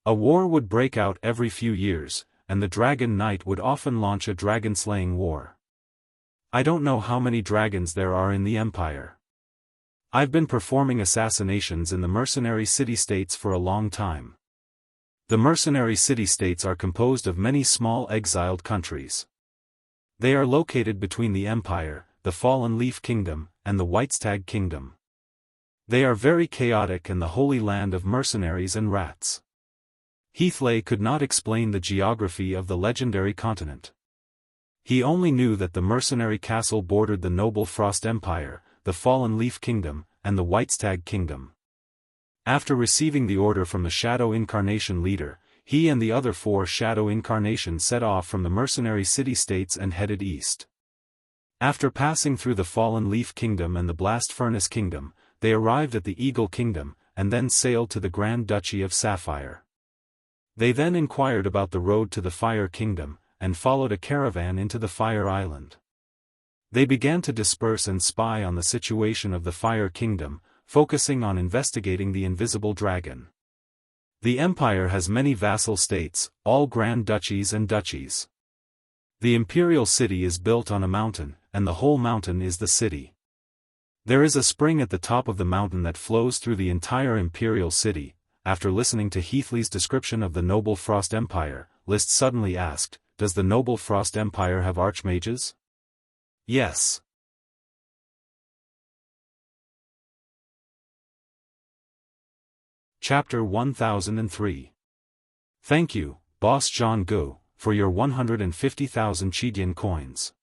A war would break out every few years, and the Dragon Knight would often launch a dragon-slaying war. I don't know how many dragons there are in the Empire. I've been performing assassinations in the mercenary city-states for a long time. The mercenary city-states are composed of many small exiled countries. They are located between the Empire, the Fallen Leaf Kingdom, and the Whitestag Kingdom. They are very chaotic and the holy land of mercenaries and rats. Heathley could not explain the geography of the legendary continent. He only knew that the mercenary castle bordered the noble Frost Empire, the Fallen Leaf Kingdom, and the Whitestag Kingdom. After receiving the order from the Shadow Incarnation leader, he and the other 4 Shadow Incarnations set off from the mercenary city-states and headed east. After passing through the Fallen Leaf Kingdom and the Blast Furnace Kingdom, they arrived at the Eagle Kingdom, and then sailed to the Grand Duchy of Sapphire. They then inquired about the road to the Fire Kingdom, and followed a caravan into the Fire Island. They began to disperse and spy on the situation of the Fire Kingdom, focusing on investigating the invisible dragon. The empire has many vassal states, all grand duchies and duchies. The imperial city is built on a mountain, and the whole mountain is the city. There is a spring at the top of the mountain that flows through the entire imperial city. After listening to Heathley's description of the Noble Frost Empire, List suddenly asked, "Does the Noble Frost Empire have archmages?" "Yes." Chapter 1003. Thank you, Boss John Gu, for your 150,000 Chidian coins.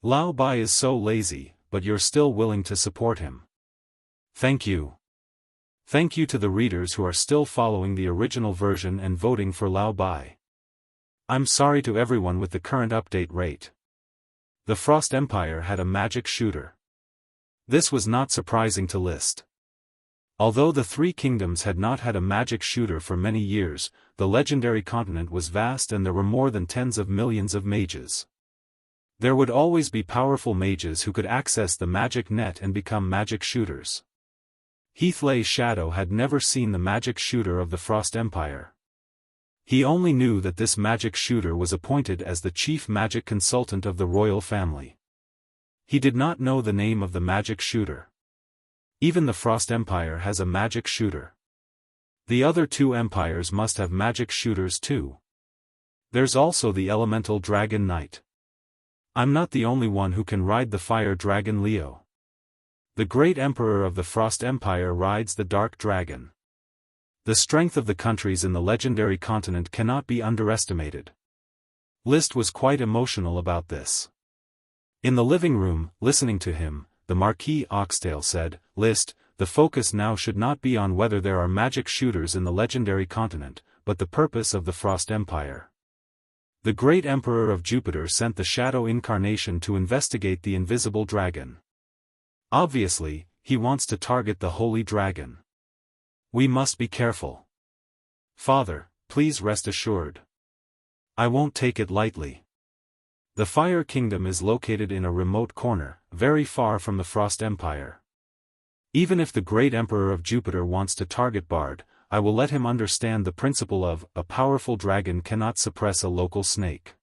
Lao Bai is so lazy, but you're still willing to support him. Thank you. Thank you to the readers who are still following the original version and voting for Lao Bai. I'm sorry to everyone with the current update rate. The Frost Empire had a magic shooter. This was not surprising to List. Although the Three Kingdoms had not had a magic shooter for many years, the legendary continent was vast and there were more than tens of millions of mages. There would always be powerful mages who could access the magic net and become magic shooters. Heathley Shadow had never seen the magic shooter of the Frost Empire. He only knew that this magic shooter was appointed as the chief magic consultant of the royal family. He did not know the name of the magic shooter. Even the Frost Empire has a magic shooter. The other two empires must have magic shooters too. There's also the elemental dragon knight. I'm not the only one who can ride the fire dragon Leo. The great emperor of the Frost Empire rides the dark dragon. The strength of the countries in the legendary continent cannot be underestimated. List was quite emotional about this. In the living room, listening to him, the Marquis Oxtail said, "List, the focus now should not be on whether there are magic shooters in the legendary continent, but the purpose of the Frost Empire. The great Emperor of Jupiter sent the Shadow Incarnation to investigate the invisible dragon. Obviously, he wants to target the Holy Dragon. We must be careful. Father, please rest assured. I won't take it lightly. The Fire Kingdom is located in a remote corner, very far from the Frost Empire. Even if the great Emperor of Jupiter wants to target Bard, I will let him understand the principle of, a powerful dragon cannot suppress a local snake."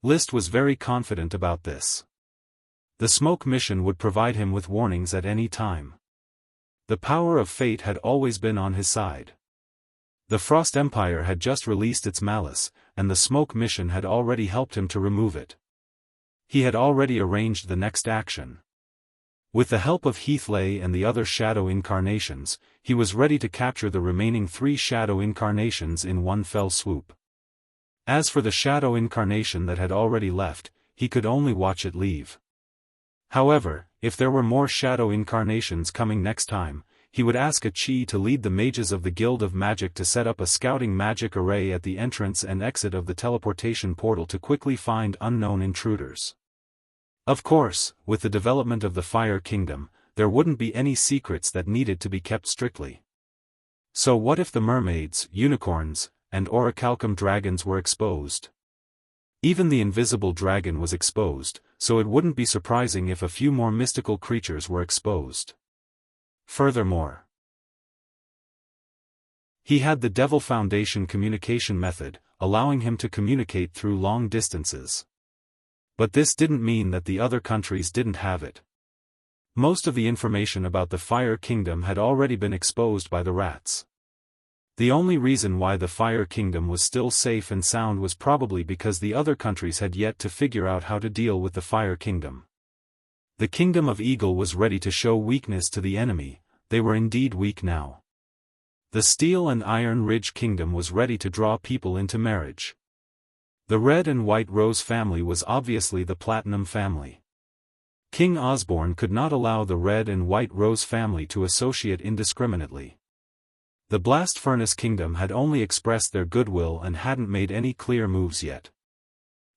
List was very confident about this. The smoke mission would provide him with warnings at any time. The power of fate had always been on his side. The Frost Empire had just released its malice, and the smoke mission had already helped him to remove it. He had already arranged the next action. With the help of Heathley and the other Shadow Incarnations, he was ready to capture the remaining 3 Shadow Incarnations in one fell swoop. As for the Shadow Incarnation that had already left, he could only watch it leave. However, if there were more Shadow Incarnations coming next time, he would ask a Chi to lead the mages of the Guild of Magic to set up a scouting magic array at the entrance and exit of the teleportation portal to quickly find unknown intruders. Of course, with the development of the Fire Kingdom, there wouldn't be any secrets that needed to be kept strictly. So what if the mermaids, unicorns, and orichalcum dragons were exposed? Even the invisible dragon was exposed, so it wouldn't be surprising if a few more mystical creatures were exposed. Furthermore, he had the Devil Foundation communication method, allowing him to communicate through long distances. But this didn't mean that the other countries didn't have it. Most of the information about the Fire Kingdom had already been exposed by the rats. The only reason why the Fire Kingdom was still safe and sound was probably because the other countries had yet to figure out how to deal with the Fire Kingdom. The Kingdom of Eagle was ready to show weakness to the enemy. They were indeed weak now. The Steel and Iron Ridge Kingdom was ready to draw people into marriage. The Red and White Rose family was obviously the Platinum family. King Osborne could not allow the Red and White Rose family to associate indiscriminately. The Blast Furnace Kingdom had only expressed their goodwill and hadn't made any clear moves yet.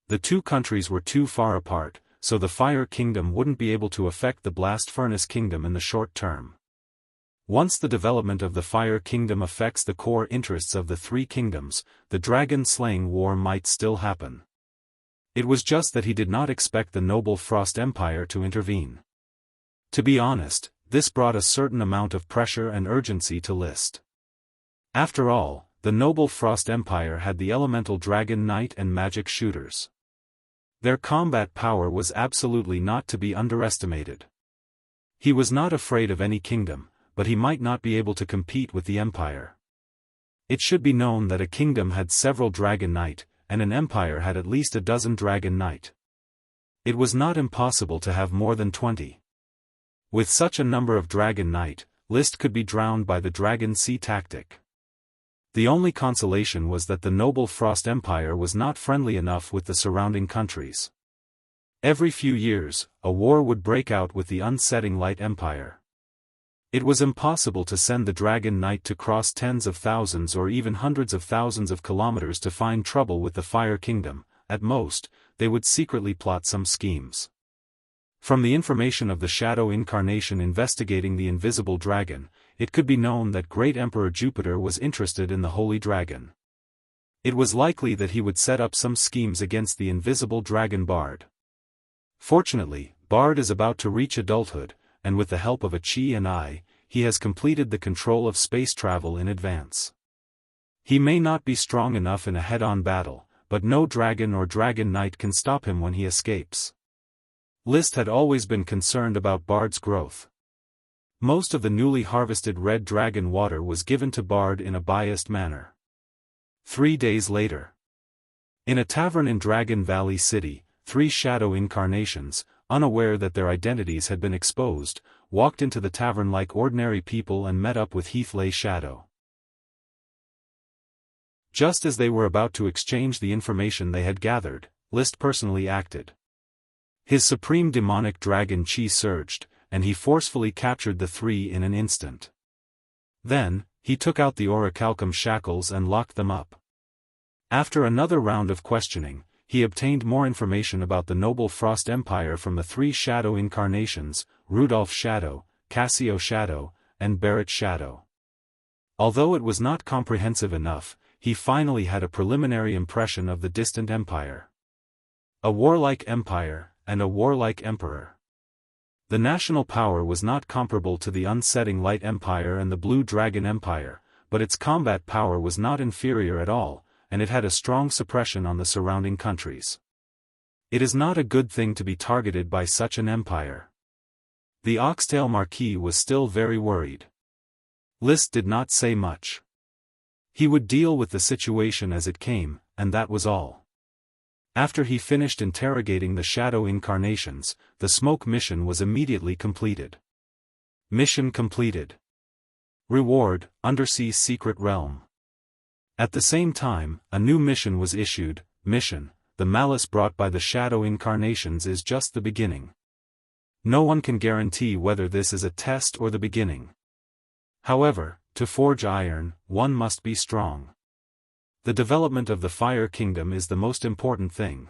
The two countries were too far apart, so the Fire Kingdom wouldn't be able to affect the Blast Furnace Kingdom in the short term. Once the development of the Fire Kingdom affects the core interests of the three kingdoms, the dragon-slaying war might still happen. It was just that he did not expect the noble Frost Empire to intervene. To be honest, this brought a certain amount of pressure and urgency to List. After all, the noble Frost Empire had the elemental dragon knight and magic shooters. Their combat power was absolutely not to be underestimated. He was not afraid of any kingdom, but he might not be able to compete with the empire. It should be known that a kingdom had several dragon knight, and an empire had at least a dozen dragon knight. It was not impossible to have more than 20. With such a number of dragon knight, List could be drowned by the dragon sea tactic. The only consolation was that the noble Frost Empire was not friendly enough with the surrounding countries. Every few years, a war would break out with the unsetting Light Empire. It was impossible to send the Dragon Knight to cross tens of thousands or even hundreds of thousands of kilometers to find trouble with the Fire Kingdom. At most, they would secretly plot some schemes. From the information of the Shadow Incarnation investigating the invisible dragon, it could be known that Great Emperor Jupiter was interested in the Holy Dragon. It was likely that he would set up some schemes against the invisible dragon Bard. Fortunately, Bard is about to reach adulthood, and with the help of a Chi and I, he has completed the control of space travel in advance. He may not be strong enough in a head-on battle, but no dragon or dragon knight can stop him when he escapes. List had always been concerned about Bard's growth. Most of the newly harvested red dragon water was given to Bard in a biased manner. 3 days later. In a tavern in Dragon Valley City, 3 shadow incarnations, unaware that their identities had been exposed, walked into the tavern like ordinary people and met up with Heathley Shadow. Just as they were about to exchange the information they had gathered, List personally acted. His supreme demonic dragon Chi surged, and he forcefully captured the 3 in an instant. Then, he took out the orichalcum shackles and locked them up. After another round of questioning, he obtained more information about the noble Frost Empire from the 3 shadow incarnations, Rudolph Shadow, Cassio Shadow, and Barrett Shadow. Although it was not comprehensive enough, he finally had a preliminary impression of the distant empire. A warlike empire, and a warlike emperor. The national power was not comparable to the unsetting Light Empire and the Blue Dragon Empire, but its combat power was not inferior at all, and it had a strong suppression on the surrounding countries. It is not a good thing to be targeted by such an empire. The Oxtail Marquis was still very worried. List did not say much. He would deal with the situation as it came, and that was all. After he finished interrogating the shadow incarnations, the smoke mission was immediately completed. Mission completed. Reward, Undersea Secret Realm. At the same time, a new mission was issued. Mission, the malice brought by the shadow incarnations is just the beginning. No one can guarantee whether this is a test or the beginning. However, to forge iron, one must be strong. The development of the Fire Kingdom is the most important thing.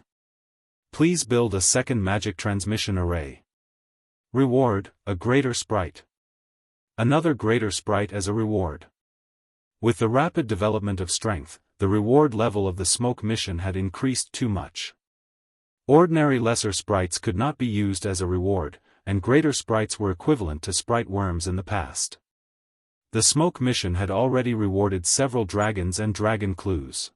Please build a second magic transmission array. Reward, a greater sprite. Another greater sprite as a reward. With the rapid development of strength, the reward level of the smoke mission had increased too much. Ordinary lesser sprites could not be used as a reward, and greater sprites were equivalent to sprite worms in the past. The smoke mission had already rewarded several dragons and dragon clues.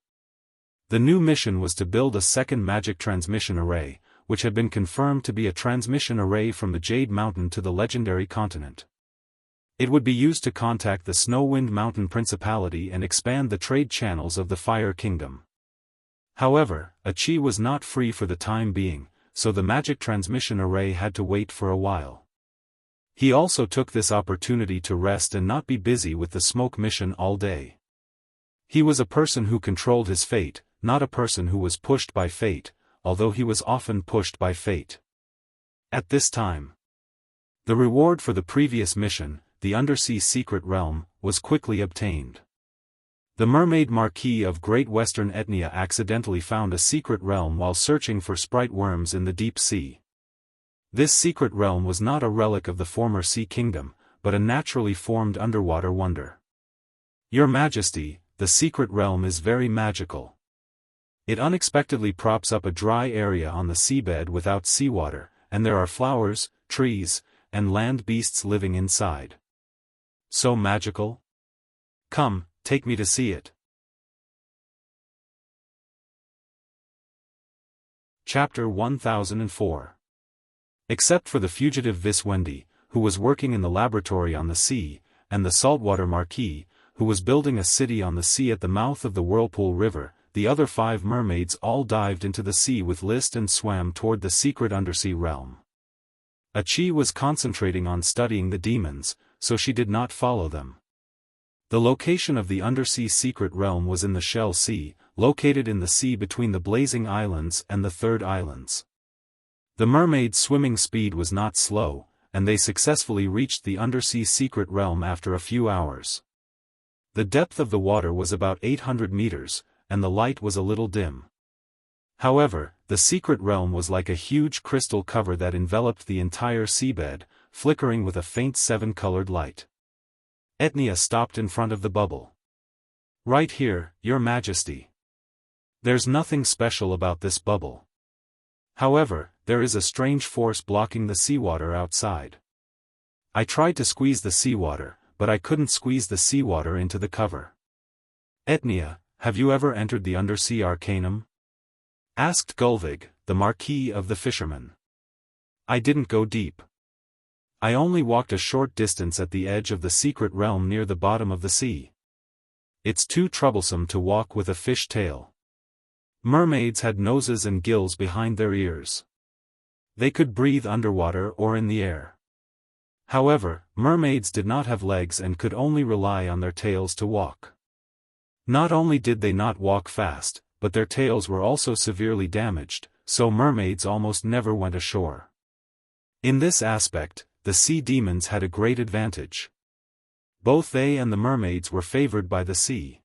The new mission was to build a second magic transmission array, which had been confirmed to be a transmission array from the Jade Mountain to the legendary continent. It would be used to contact the Snowwind Mountain Principality and expand the trade channels of the Fire Kingdom. However, Chi was not free for the time being, so the magic transmission array had to wait for a while. He also took this opportunity to rest and not be busy with the smoke mission all day. He was a person who controlled his fate, not a person who was pushed by fate, although he was often pushed by fate. At this time, the reward for the previous mission, the Undersea Secret Realm, was quickly obtained. The Mermaid Marquis of Great Western Etnia accidentally found a secret realm while searching for sprite worms in the deep sea. This secret realm was not a relic of the former Sea Kingdom, but a naturally formed underwater wonder. Your Majesty, the secret realm is very magical. It unexpectedly props up a dry area on the seabed without seawater, and there are flowers, trees, and land beasts living inside. So magical? Come, take me to see it. Chapter 1004. Except for the fugitive Viswendi, who was working in the laboratory on the sea, and the saltwater Marquis, who was building a city on the sea at the mouth of the Whirlpool River, the other 5 mermaids all dived into the sea with List and swam toward the secret undersea realm. Achi was concentrating on studying the demons, so she did not follow them. The location of the undersea secret realm was in the Shell Sea, located in the sea between the Blazing Islands and the Third Islands. The mermaids' swimming speed was not slow, and they successfully reached the undersea secret realm after a few hours. The depth of the water was about 800 meters, and the light was a little dim. However, the secret realm was like a huge crystal cover that enveloped the entire seabed, flickering with a faint 7-colored light. Etnia stopped in front of the bubble. Right here, Your Majesty. There's nothing special about this bubble. However, there is a strange force blocking the seawater outside. I tried to squeeze the seawater, but I couldn't squeeze the seawater into the cover. Etnia, have you ever entered the undersea arcanum? Asked Gulvig, the Marquis of the Fishermen. I didn't go deep. I only walked a short distance at the edge of the secret realm near the bottom of the sea. It's too troublesome to walk with a fish tail. Mermaids had noses and gills behind their ears. They could breathe underwater or in the air. However, mermaids did not have legs and could only rely on their tails to walk. Not only did they not walk fast, but their tails were also severely damaged, so mermaids almost never went ashore. In this aspect, the sea demons had a great advantage. Both they and the mermaids were favored by the sea.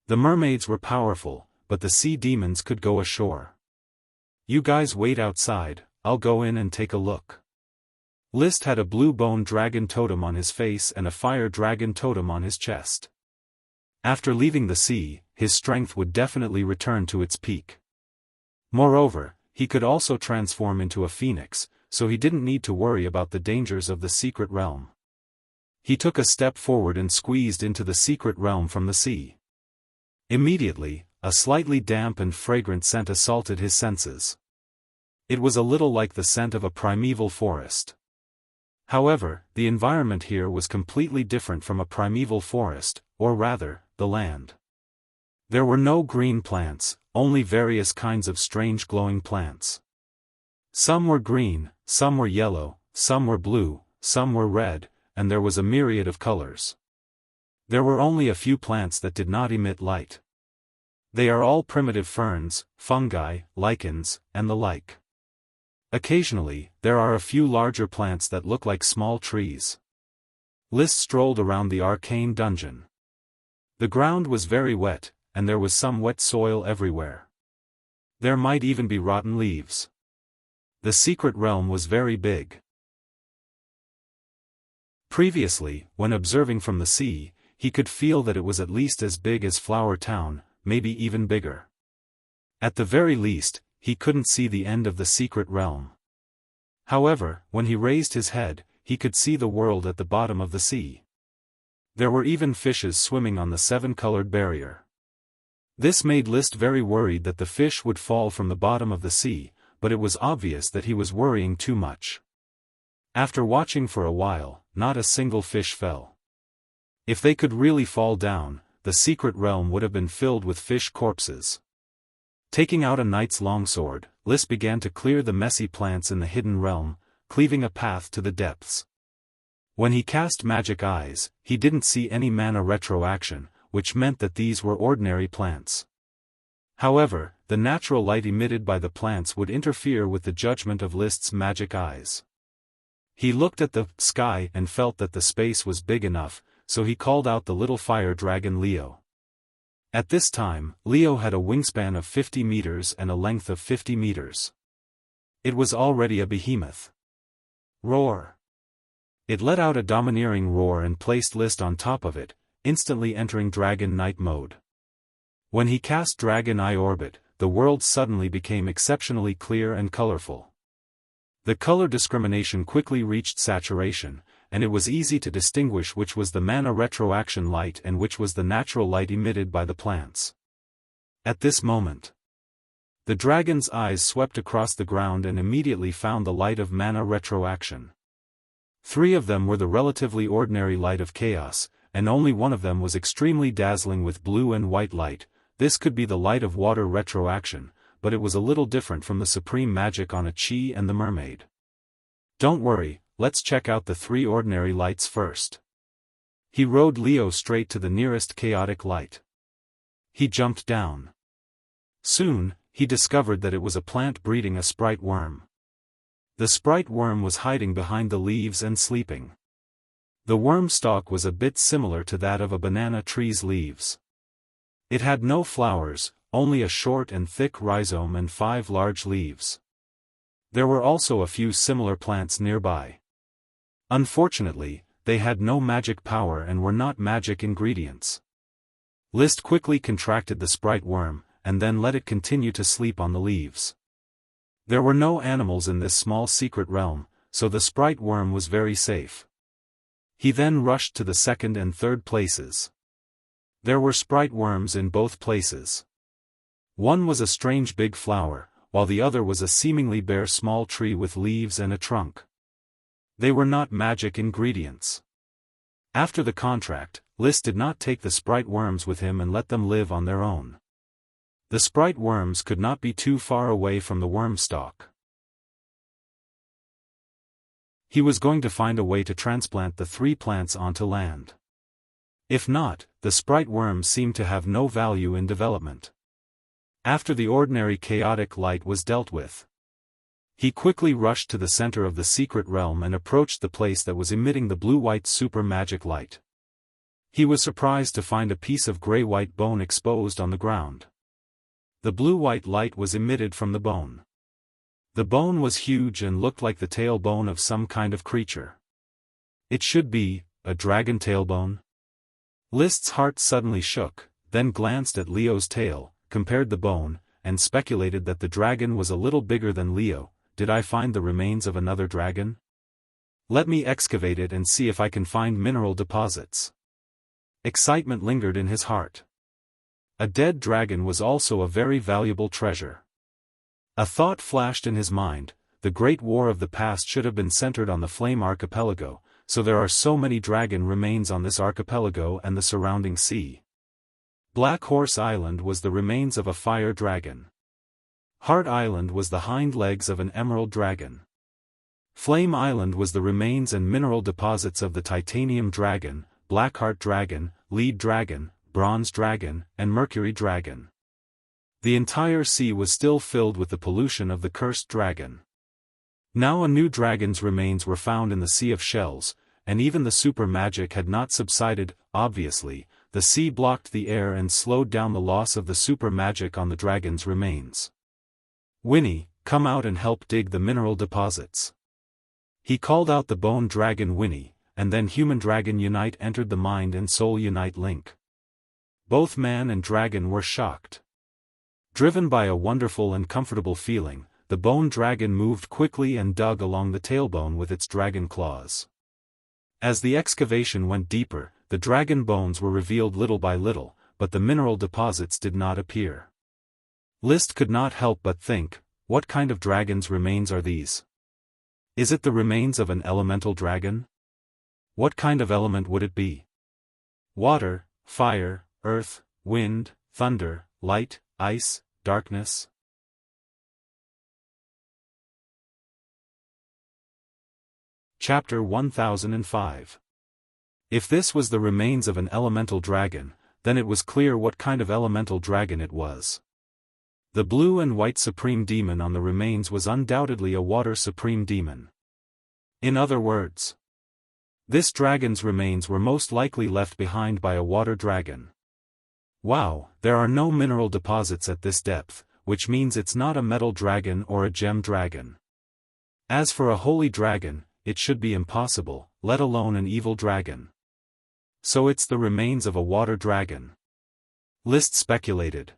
The mermaids were powerful, but the sea demons could go ashore. You guys wait outside, I'll go in and take a look. List had a blue bone dragon totem on his face and a fire dragon totem on his chest. After leaving the sea, his strength would definitely return to its peak. Moreover, he could also transform into a phoenix, so he didn't need to worry about the dangers of the secret realm. He took a step forward and squeezed into the secret realm from the sea. Immediately, a slightly damp and fragrant scent assaulted his senses. It was a little like the scent of a primeval forest. However, the environment here was completely different from a primeval forest, or rather, the land. There were no green plants, only various kinds of strange glowing plants. Some were green, some were yellow, some were blue, some were red, and there was a myriad of colors. There were only a few plants that did not emit light. They are all primitive ferns, fungi, lichens, and the like. Occasionally, there are a few larger plants that look like small trees. List strolled around the arcane dungeon. The ground was very wet, and there was some wet soil everywhere. There might even be rotten leaves. The secret realm was very big. Previously, when observing from the sea, he could feel that it was at least as big as Flower Town, maybe even bigger. At the very least, he couldn't see the end of the secret realm. However, when he raised his head, he could see the world at the bottom of the sea. There were even fishes swimming on the 7-colored barrier. This made List very worried that the fish would fall from the bottom of the sea, but it was obvious that he was worrying too much. After watching for a while, not a single fish fell. If they could really fall down, the secret realm would have been filled with fish corpses. Taking out a knight's longsword, List began to clear the messy plants in the hidden realm, cleaving a path to the depths. When he cast magic eyes, he didn't see any mana retroaction, which meant that these were ordinary plants. However, the natural light emitted by the plants would interfere with the judgment of List's magic eyes. He looked at the sky and felt that the space was big enough, so he called out the little fire dragon Leo. At this time, Leo had a wingspan of 50 meters and a length of 50 meters. It was already a behemoth. Roar! It let out a domineering roar and placed List on top of it, instantly entering Dragon Knight mode. When he cast Dragon Eye Orbit, the world suddenly became exceptionally clear and colorful. The color discrimination quickly reached saturation, and it was easy to distinguish which was the mana retroaction light and which was the natural light emitted by the plants. At this moment, the dragon's eyes swept across the ground and immediately found the light of mana retroaction. 3 of them were the relatively ordinary light of chaos, and only one of them was extremely dazzling with blue and white light. This could be the light of water retroaction, but it was a little different from the supreme magic on a Chi and the mermaid. Don't worry, let's check out the 3 ordinary lights first. He rode Leo straight to the nearest chaotic light. He jumped down. Soon, he discovered that it was a plant breeding a sprite worm. The sprite worm was hiding behind the leaves and sleeping. The worm stalk was a bit similar to that of a banana tree's leaves. It had no flowers, only a short and thick rhizome and 5 large leaves. There were also a few similar plants nearby. Unfortunately, they had no magic power and were not magic ingredients. List quickly contracted the sprite worm, and then let it continue to sleep on the leaves. There were no animals in this small secret realm, so the sprite worm was very safe. He then rushed to the 2nd and 3rd places. There were sprite worms in both places. One was a strange big flower, while the other was a seemingly bare small tree with leaves and a trunk. They were not magic ingredients. After the contract, List did not take the sprite worms with him and let them live on their own. The sprite worms could not be too far away from the worm stalk. He was going to find a way to transplant the 3 plants onto land. If not, the sprite worms seemed to have no value in development. After the ordinary chaotic light was dealt with, he quickly rushed to the center of the secret realm and approached the place that was emitting the blue-white super magic light. He was surprised to find a piece of gray-white bone exposed on the ground. The blue-white light was emitted from the bone. The bone was huge and looked like the tailbone of some kind of creature. It should be a dragon tailbone. List's heart suddenly shook, then glanced at Leo's tail, compared the bone, and speculated that the dragon was a little bigger than Leo. Did I find the remains of another dragon? Let me excavate it and see if I can find mineral deposits. Excitement lingered in his heart. A dead dragon was also a very valuable treasure. A thought flashed in his mind: the Great War of the past should have been centered on the Flame Archipelago, so there are so many dragon remains on this archipelago and the surrounding sea. Black Horse Island was the remains of a fire dragon. Heart Island was the hind legs of an emerald dragon. Flame Island was the remains and mineral deposits of the titanium dragon, Blackheart dragon, Lead dragon, Bronze dragon, and Mercury dragon. The entire sea was still filled with the pollution of the cursed dragon. Now a new dragon's remains were found in the Sea of Shells, and even the super magic had not subsided. Obviously, the sea blocked the air and slowed down the loss of the super magic on the dragon's remains. Winnie, come out and help dig the mineral deposits. He called out the bone dragon Winnie, and then human dragon Unite entered the mind and soul Unite link. Both man and dragon were shocked. Driven by a wonderful and comfortable feeling, the bone dragon moved quickly and dug along the tailbone with its dragon claws. As the excavation went deeper, the dragon bones were revealed little by little, but the mineral deposits did not appear. List could not help but think, what kind of dragon's remains are these? Is it the remains of an elemental dragon? What kind of element would it be? Water, fire, earth, wind, thunder, light, ice, darkness? Chapter 1005. If this was the remains of an elemental dragon, then it was clear what kind of elemental dragon it was. The blue and white supreme demon on the remains was undoubtedly a water supreme demon. In other words, this dragon's remains were most likely left behind by a water dragon. Wow, there are no mineral deposits at this depth, which means it's not a metal dragon or a gem dragon. As for a holy dragon, it should be impossible, let alone an evil dragon. So it's the remains of a water dragon. List speculated.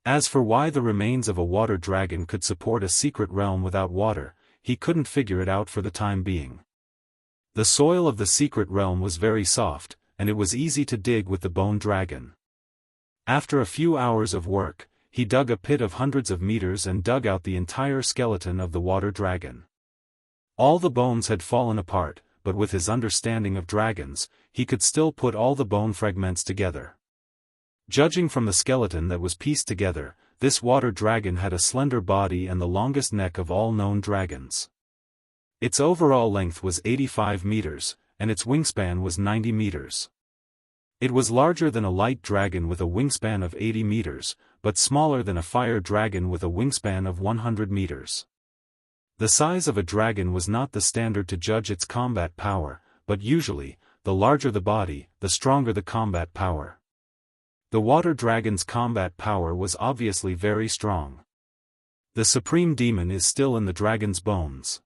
As for why the remains of a water dragon could support a secret realm without water, he couldn't figure it out for the time being. The soil of the secret realm was very soft, and it was easy to dig with the bone dragon. After a few hours of work, he dug a pit of hundreds of meters and dug out the entire skeleton of the water dragon. All the bones had fallen apart, but with his understanding of dragons, he could still put all the bone fragments together. Judging from the skeleton that was pieced together, this water dragon had a slender body and the longest neck of all known dragons. Its overall length was 85 meters, and its wingspan was 90 meters. It was larger than a light dragon with a wingspan of 80 meters, but smaller than a fire dragon with a wingspan of 100 meters. The size of a dragon was not the standard to judge its combat power, but usually, the larger the body, the stronger the combat power. The water dragon's combat power was obviously very strong. The supreme demon is still in the dragon's bones.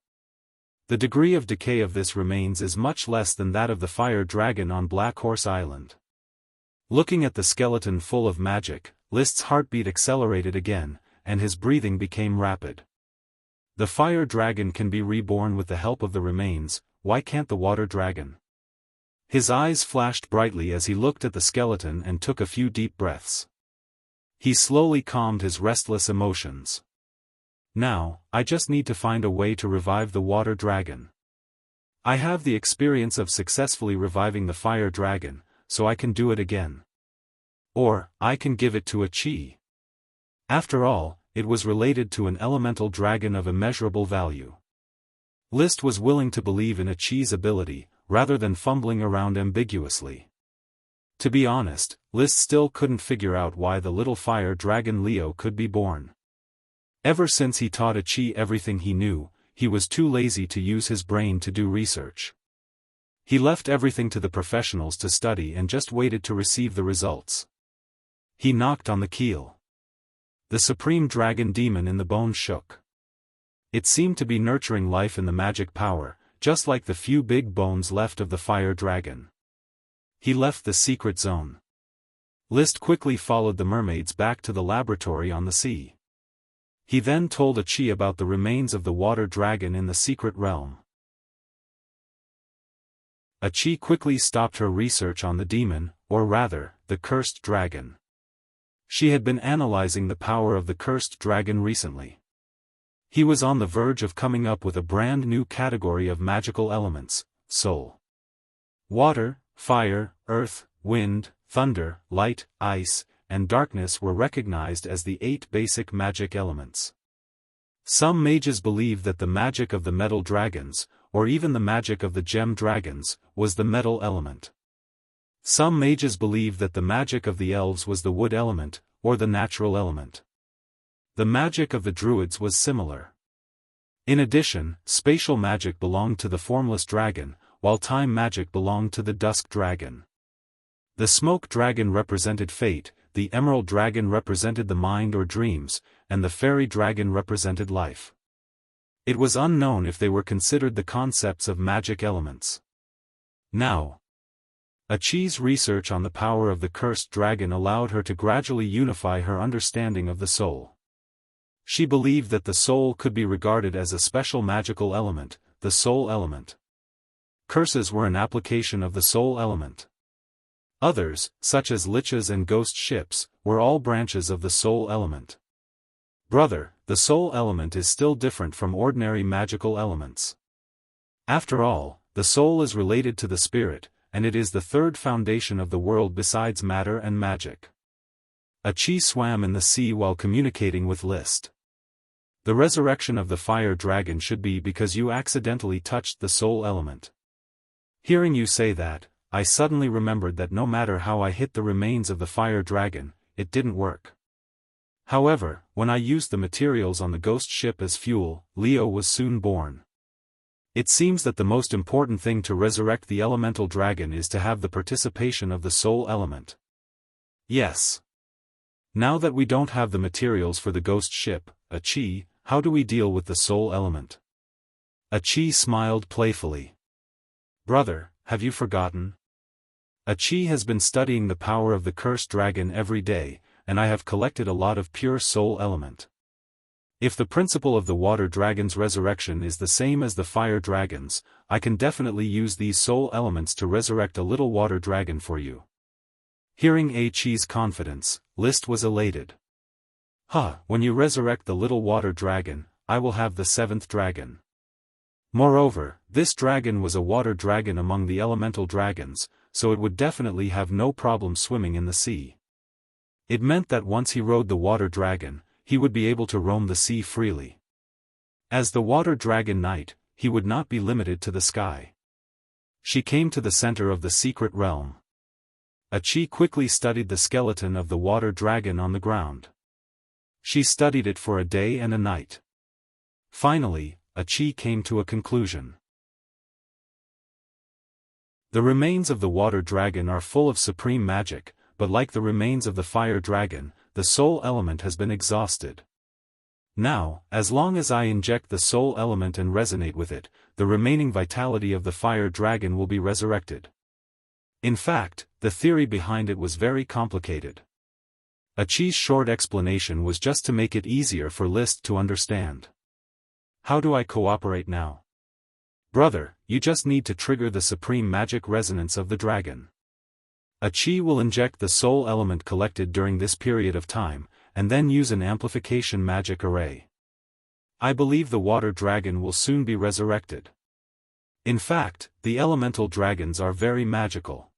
The degree of decay of this remains is much less than that of the fire dragon on Black Horse Island. Looking at the skeleton full of magic, List's heartbeat accelerated again, and his breathing became rapid. The fire dragon can be reborn with the help of the remains, why can't the water dragon? His eyes flashed brightly as he looked at the skeleton and took a few deep breaths. He slowly calmed his restless emotions. Now, I just need to find a way to revive the water dragon. I have the experience of successfully reviving the fire dragon, so I can do it again. Or, I can give it to a chi. After all, it was related to an elemental dragon of immeasurable value. List was willing to believe in a chi's ability, rather than fumbling around ambiguously. To be honest, List still couldn't figure out why the little fire dragon Leo could be born. Ever since he taught a chi everything he knew, he was too lazy to use his brain to do research. He left everything to the professionals to study and just waited to receive the results. He knocked on the keel. The supreme dragon demon in the bone shook. It seemed to be nurturing life in the magic power, just like the few big bones left of the fire dragon. He left the secret zone. List quickly followed the mermaids back to the laboratory on the sea. He then told a chi about the remains of the water dragon in the secret realm. A chi quickly stopped her research on the demon, or rather, the cursed dragon. She had been analyzing the power of the cursed dragon recently. He was on the verge of coming up with a brand new category of magical elements, soul. Water, fire, earth, wind, thunder, light, ice, and darkness were recognized as the 8 basic magic elements. Some mages believed that the magic of the metal dragons, or even the magic of the gem dragons, was the metal element. Some mages believed that the magic of the elves was the wood element, or the natural element. The magic of the druids was similar. In addition, spatial magic belonged to the formless dragon, while time magic belonged to the dusk dragon. The smoke dragon represented fate, the emerald dragon represented the mind or dreams, and the fairy dragon represented life. It was unknown if they were considered the concepts of magic elements. Now, a chi's research on the power of the cursed dragon allowed her to gradually unify her understanding of the soul. She believed that the soul could be regarded as a special magical element, the soul element. Curses were an application of the soul element. Others, such as liches and ghost ships, were all branches of the soul element. Brother, the soul element is still different from ordinary magical elements. After all, the soul is related to the spirit, and it is the third foundation of the world besides matter and magic. A chi swam in the sea while communicating with List. The resurrection of the fire dragon should be because you accidentally touched the soul element. Hearing you say that, I suddenly remembered that no matter how I hit the remains of the fire dragon, it didn't work. However, when I used the materials on the ghost ship as fuel, Leo was soon born. It seems that the most important thing to resurrect the elemental dragon is to have the participation of the soul element. Yes. Now that we don't have the materials for the ghost ship, a chi, how do we deal with the soul element? A chi smiled playfully. Brother, have you forgotten? Achi has been studying the power of the cursed dragon every day, and I have collected a lot of pure soul element. If the principle of the water dragon's resurrection is the same as the fire dragon's, I can definitely use these soul elements to resurrect a little water dragon for you. Hearing Achi's confidence, List was elated. When you resurrect the little water dragon, I will have the seventh dragon. Moreover, this dragon was a water dragon among the elemental dragons, so it would definitely have no problem swimming in the sea. It meant that once he rode the water dragon, he would be able to roam the sea freely. As the water dragon knight, he would not be limited to the sky. She came to the center of the secret realm. Achi quickly studied the skeleton of the water dragon on the ground. She studied it for a day and a night. Finally, Achi came to a conclusion. The remains of the water dragon are full of supreme magic, but like the remains of the fire dragon, the soul element has been exhausted. Now, as long as I inject the soul element and resonate with it, the remaining vitality of the fire dragon will be resurrected. In fact, the theory behind it was very complicated. Achi's short explanation was just to make it easier for List to understand. How do I cooperate now? Brother, you just need to trigger the supreme magic resonance of the dragon. Achi will inject the soul element collected during this period of time, and then use an amplification magic array. I believe the water dragon will soon be resurrected. In fact, the elemental dragons are very magical.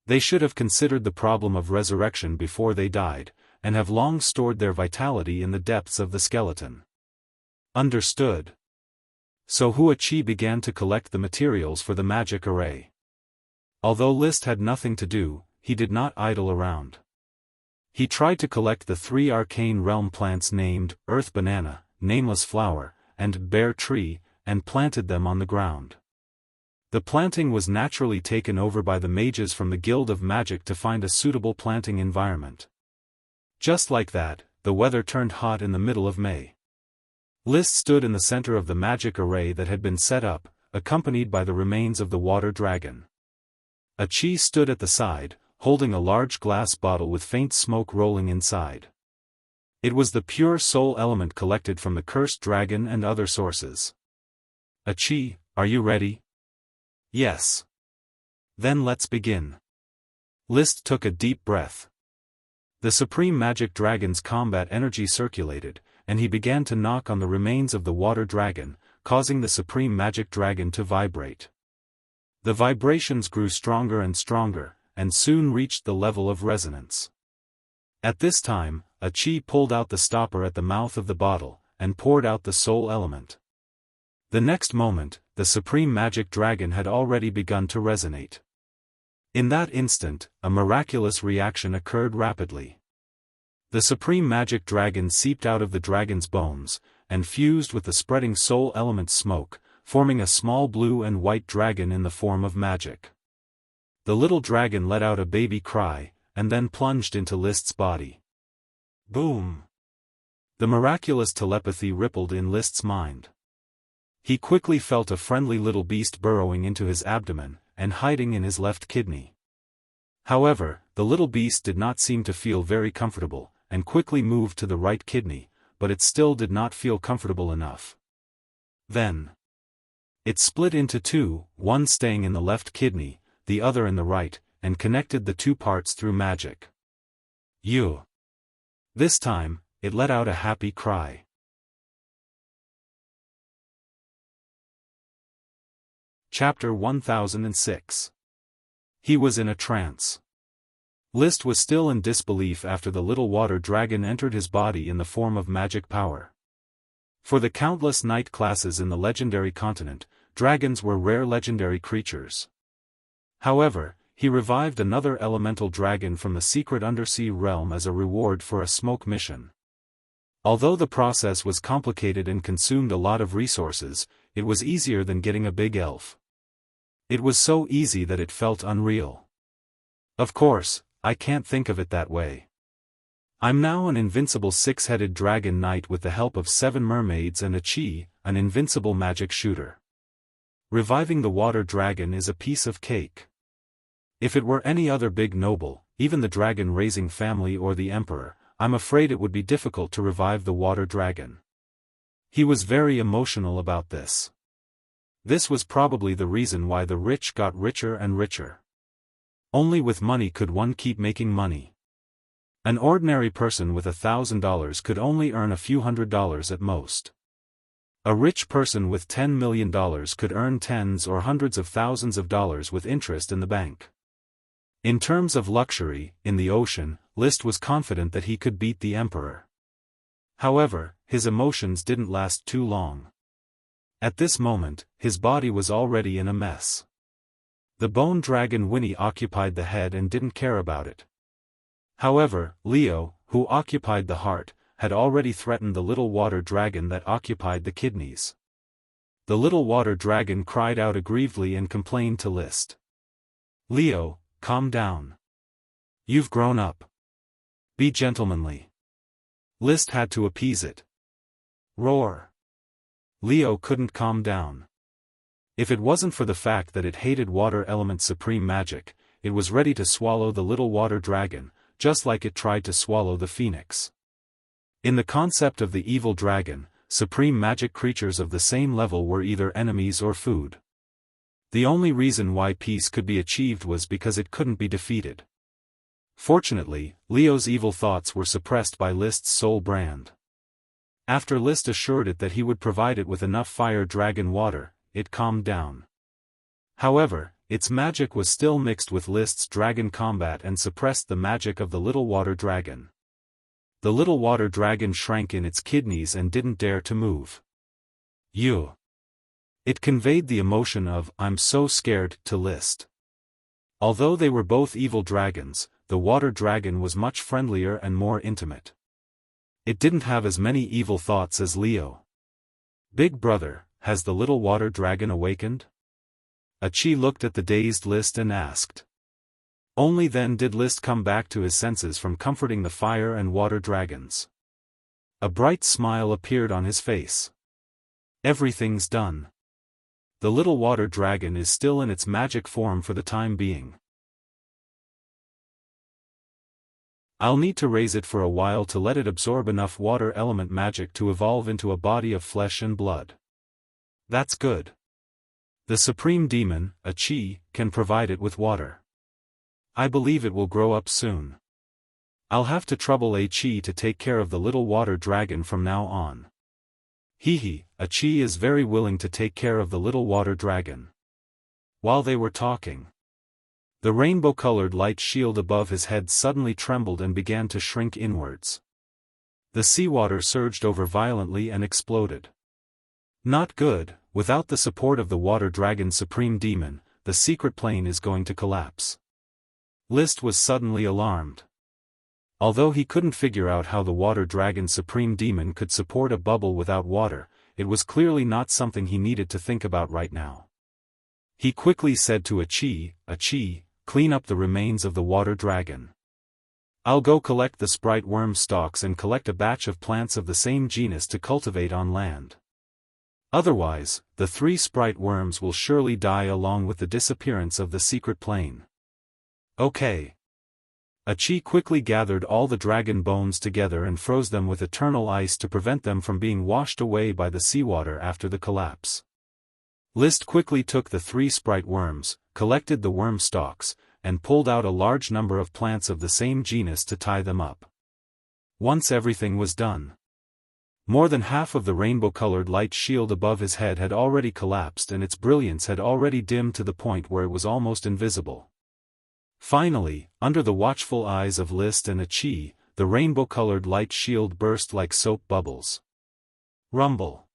They should have considered the problem of resurrection before they died, and have long stored their vitality in the depths of the skeleton. Understood. So Achi began to collect the materials for the magic array. Although List had nothing to do, he did not idle around. He tried to collect the 3 arcane realm plants named Earth Banana, Nameless Flower, and Bear Tree, and planted them on the ground. The planting was naturally taken over by the mages from the Guild of Magic to find a suitable planting environment. Just like that, the weather turned hot in the middle of May. List stood in the center of the magic array that had been set up, accompanied by the remains of the water dragon. Achi stood at the side, holding a large glass bottle with faint smoke rolling inside. It was the pure soul element collected from the cursed dragon and other sources. Achi, are you ready? Yes. Then let's begin. List took a deep breath. The supreme magic dragon's combat energy circulated, and he began to knock on the remains of the water dragon, causing the supreme magic dragon to vibrate. The vibrations grew stronger and stronger, and soon reached the level of resonance. At this time, Achi pulled out the stopper at the mouth of the bottle, and poured out the soul element. The next moment, the supreme magic dragon had already begun to resonate. In that instant, a miraculous reaction occurred rapidly. The supreme magic dragon seeped out of the dragon's bones, and fused with the spreading soul element smoke, forming a small blue and white dragon in the form of magic. The little dragon let out a baby cry, and then plunged into List's body. Boom! The miraculous telepathy rippled in List's mind. He quickly felt a friendly little beast burrowing into his abdomen, and hiding in his left kidney. However, the little beast did not seem to feel very comfortable, and quickly moved to the right kidney, but it still did not feel comfortable enough. Then, it split into 2, one staying in the left kidney, the other in the right, and connected the 2 parts through magic. This time, it let out a happy cry. Chapter 1006. He was in a trance. List was still in disbelief after the little water dragon entered his body in the form of magic power. For the countless night classes in the legendary continent, dragons were rare legendary creatures. However, he revived another elemental dragon from the secret undersea realm as a reward for a smoke mission. Although the process was complicated and consumed a lot of resources, it was easier than getting a big elf. It was so easy that it felt unreal. Of course, I can't think of it that way. I'm now an invincible 6-headed dragon knight with the help of 7 mermaids and Achi, an invincible magic shooter. Reviving the water dragon is a piece of cake. If it were any other big noble, even the dragon-raising family or the emperor, I'm afraid it would be difficult to revive the water dragon. He was very emotional about this. This was probably the reason why the rich got richer and richer. Only with money could one keep making money. An ordinary person with $1,000 could only earn a few $100s at most. A rich person with $10 million could earn tens or hundreds of thousands of dollars with interest in the bank. In terms of luxury, in the ocean, Liszt was confident that he could beat the emperor. However, his emotions didn't last too long. At this moment, his body was already in a mess. The bone dragon Winnie occupied the head and didn't care about it. However, Leo, who occupied the heart, had already threatened the little water dragon that occupied the kidneys. The little water dragon cried out aggrievedly and complained to Liszt. "Leo, calm down. You've grown up. Be gentlemanly." Liszt had to appease it. Roar. Leo couldn't calm down. If it wasn't for the fact that it hated water element supreme magic, it was ready to swallow the little water dragon, just like it tried to swallow the phoenix. In the concept of the evil dragon, supreme magic creatures of the same level were either enemies or food. The only reason why peace could be achieved was because it couldn't be defeated. Fortunately, Leo's evil thoughts were suppressed by Liszt's soul brand. After Liszt assured it that he would provide it with enough fire dragon water, it calmed down. However, its magic was still mixed with Liszt's dragon combat and suppressed the magic of the little water dragon. The little water dragon shrank in its kidneys and didn't dare to move. It conveyed the emotion of "I'm so scared" to Liszt. Although they were both evil dragons, the water dragon was much friendlier and more intimate. It didn't have as many evil thoughts as Leo. "Big brother, has the little water dragon awakened?" Achi looked at the dazed Liszt and asked. Only then did Liszt come back to his senses from comforting the fire and water dragons. A bright smile appeared on his face. "Everything's done. The little water dragon is still in its magic form for the time being. I'll need to raise it for a while to let it absorb enough water element magic to evolve into a body of flesh and blood." "That's good. The supreme demon, Achi, can provide it with water. I believe it will grow up soon. I'll have to trouble Achi to take care of the little water dragon from now on." Achi is very willing to take care of the little water dragon. While they were talking, the rainbow-colored light shield above his head suddenly trembled and began to shrink inwards. The seawater surged over violently and exploded. Not good. Without the support of the water dragon's supreme demon, the secret plane is going to collapse. Liszt was suddenly alarmed. Although he couldn't figure out how the water dragon's supreme demon could support a bubble without water, it was clearly not something he needed to think about right now. He quickly said to Achi, "Achi, clean up the remains of the water dragon. I'll go collect the sprite worm stalks and collect a batch of plants of the same genus to cultivate on land. Otherwise, the 3 sprite worms will surely die along with the disappearance of the secret plane." "Okay." Achi quickly gathered all the dragon bones together and froze them with eternal ice to prevent them from being washed away by the seawater after the collapse. Liszt quickly took the 3 sprite worms, collected the worm stalks, and pulled out a large number of plants of the same genus to tie them up. Once everything was done, more than half of the rainbow-colored light shield above his head had already collapsed and its brilliance had already dimmed to the point where it was almost invisible. Finally, under the watchful eyes of Liszt and Achi, the rainbow-colored light shield burst like soap bubbles. Rumble.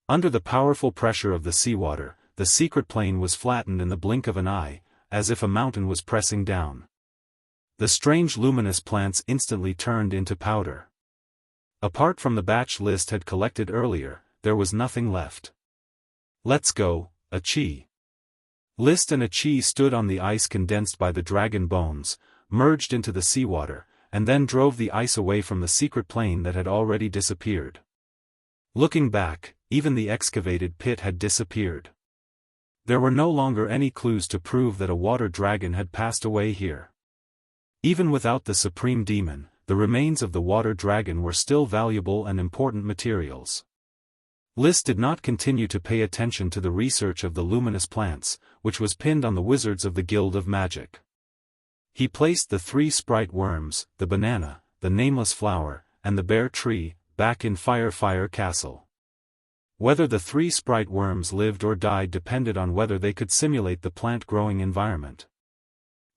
Under the powerful pressure of the seawater, the secret plane was flattened in the blink of an eye, as if a mountain was pressing down. The strange luminous plants instantly turned into powder. Apart from the batch Liszt had collected earlier, there was nothing left. "Let's go, Achi." Liszt and Achi stood on the ice condensed by the dragon bones, merged into the seawater, and then drove the ice away from the secret plane that had already disappeared. Looking back, even the excavated pit had disappeared. There were no longer any clues to prove that a water dragon had passed away here. Even without the supreme demon, the remains of the water dragon were still valuable and important materials. List did not continue to pay attention to the research of the luminous plants, which was pinned on the wizards of the Guild of Magic. He placed the 3 sprite worms, the banana, the nameless flower, and the bear tree, back in Fire Castle. Whether the 3 sprite worms lived or died depended on whether they could simulate the plant-growing environment.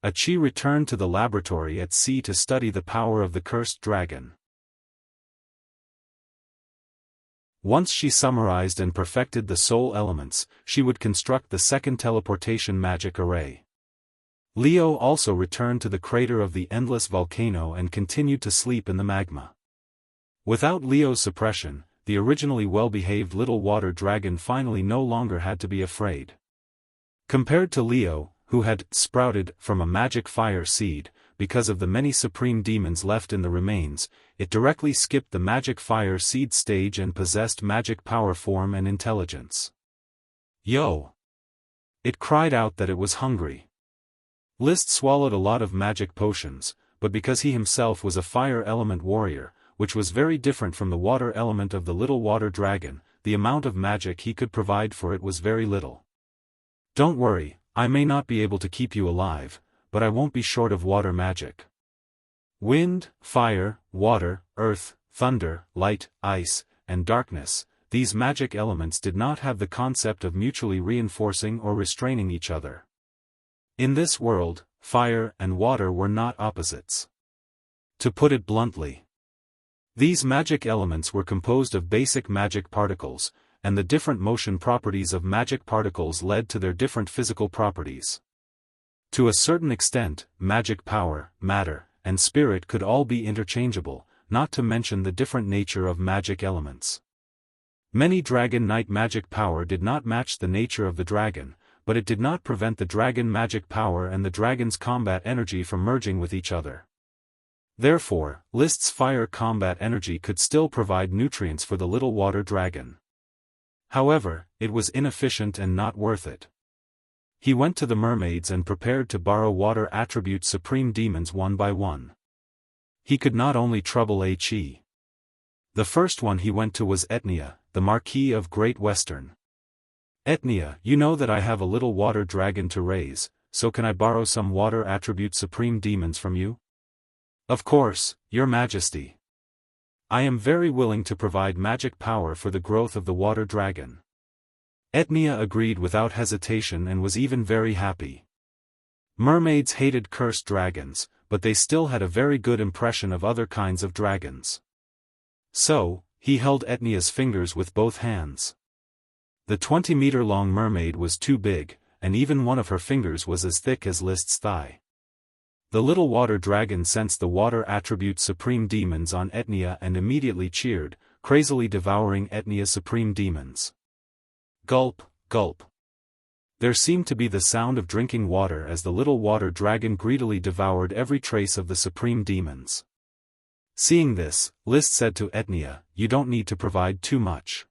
Achi returned to the laboratory at sea to study the power of the cursed dragon. Once she summarized and perfected the soul elements, she would construct the second teleportation magic array. Leo also returned to the crater of the endless volcano and continued to sleep in the magma. Without Leo's suppression, the originally well-behaved little water dragon finally no longer had to be afraid. Compared to Leo, who had sprouted from a magic fire seed, because of the many supreme demons left in the remains, it directly skipped the magic fire seed stage and possessed magic power form and intelligence. Yo! It cried out that it was hungry. List swallowed a lot of magic potions, but because he himself was a fire element warrior, which was very different from the water element of the little water dragon, the amount of magic he could provide for it was very little. Don't worry, I may not be able to keep you alive, but I won't be short of water magic. Wind, fire, water, earth, thunder, light, ice, and darkness, these magic elements did not have the concept of mutually reinforcing or restraining each other. In this world, fire and water were not opposites. To put it bluntly, these magic elements were composed of basic magic particles, and the different motion properties of magic particles led to their different physical properties. To a certain extent, magic power, matter, and spirit could all be interchangeable, not to mention the different nature of magic elements. Many Dragon Knight magic power did not match the nature of the dragon, but it did not prevent the dragon magic power and the dragon's combat energy from merging with each other. Therefore, List's fire combat energy could still provide nutrients for the little water dragon. However, it was inefficient and not worth it. He went to the mermaids and prepared to borrow water attribute supreme demons one by one. He could not only trouble He. The first one he went to was Etnia, the Marquis of Great Western. Etnia, you know that I have a little water dragon to raise, so can I borrow some water attribute supreme demons from you? Of course, Your Majesty. I am very willing to provide magic power for the growth of the water dragon. Etnia agreed without hesitation and was even very happy. Mermaids hated cursed dragons, but they still had a very good impression of other kinds of dragons. So, he held Etnia's fingers with both hands. The 20-meter-long mermaid was too big, and even one of her fingers was as thick as List's thigh. The little water dragon sensed the water attribute supreme demons on Etnia and immediately cheered, crazily devouring Etnia's supreme demons. Gulp, gulp. There seemed to be the sound of drinking water as the little water dragon greedily devoured every trace of the supreme demons. Seeing this, List said to Etnia, "You don't need to provide too much.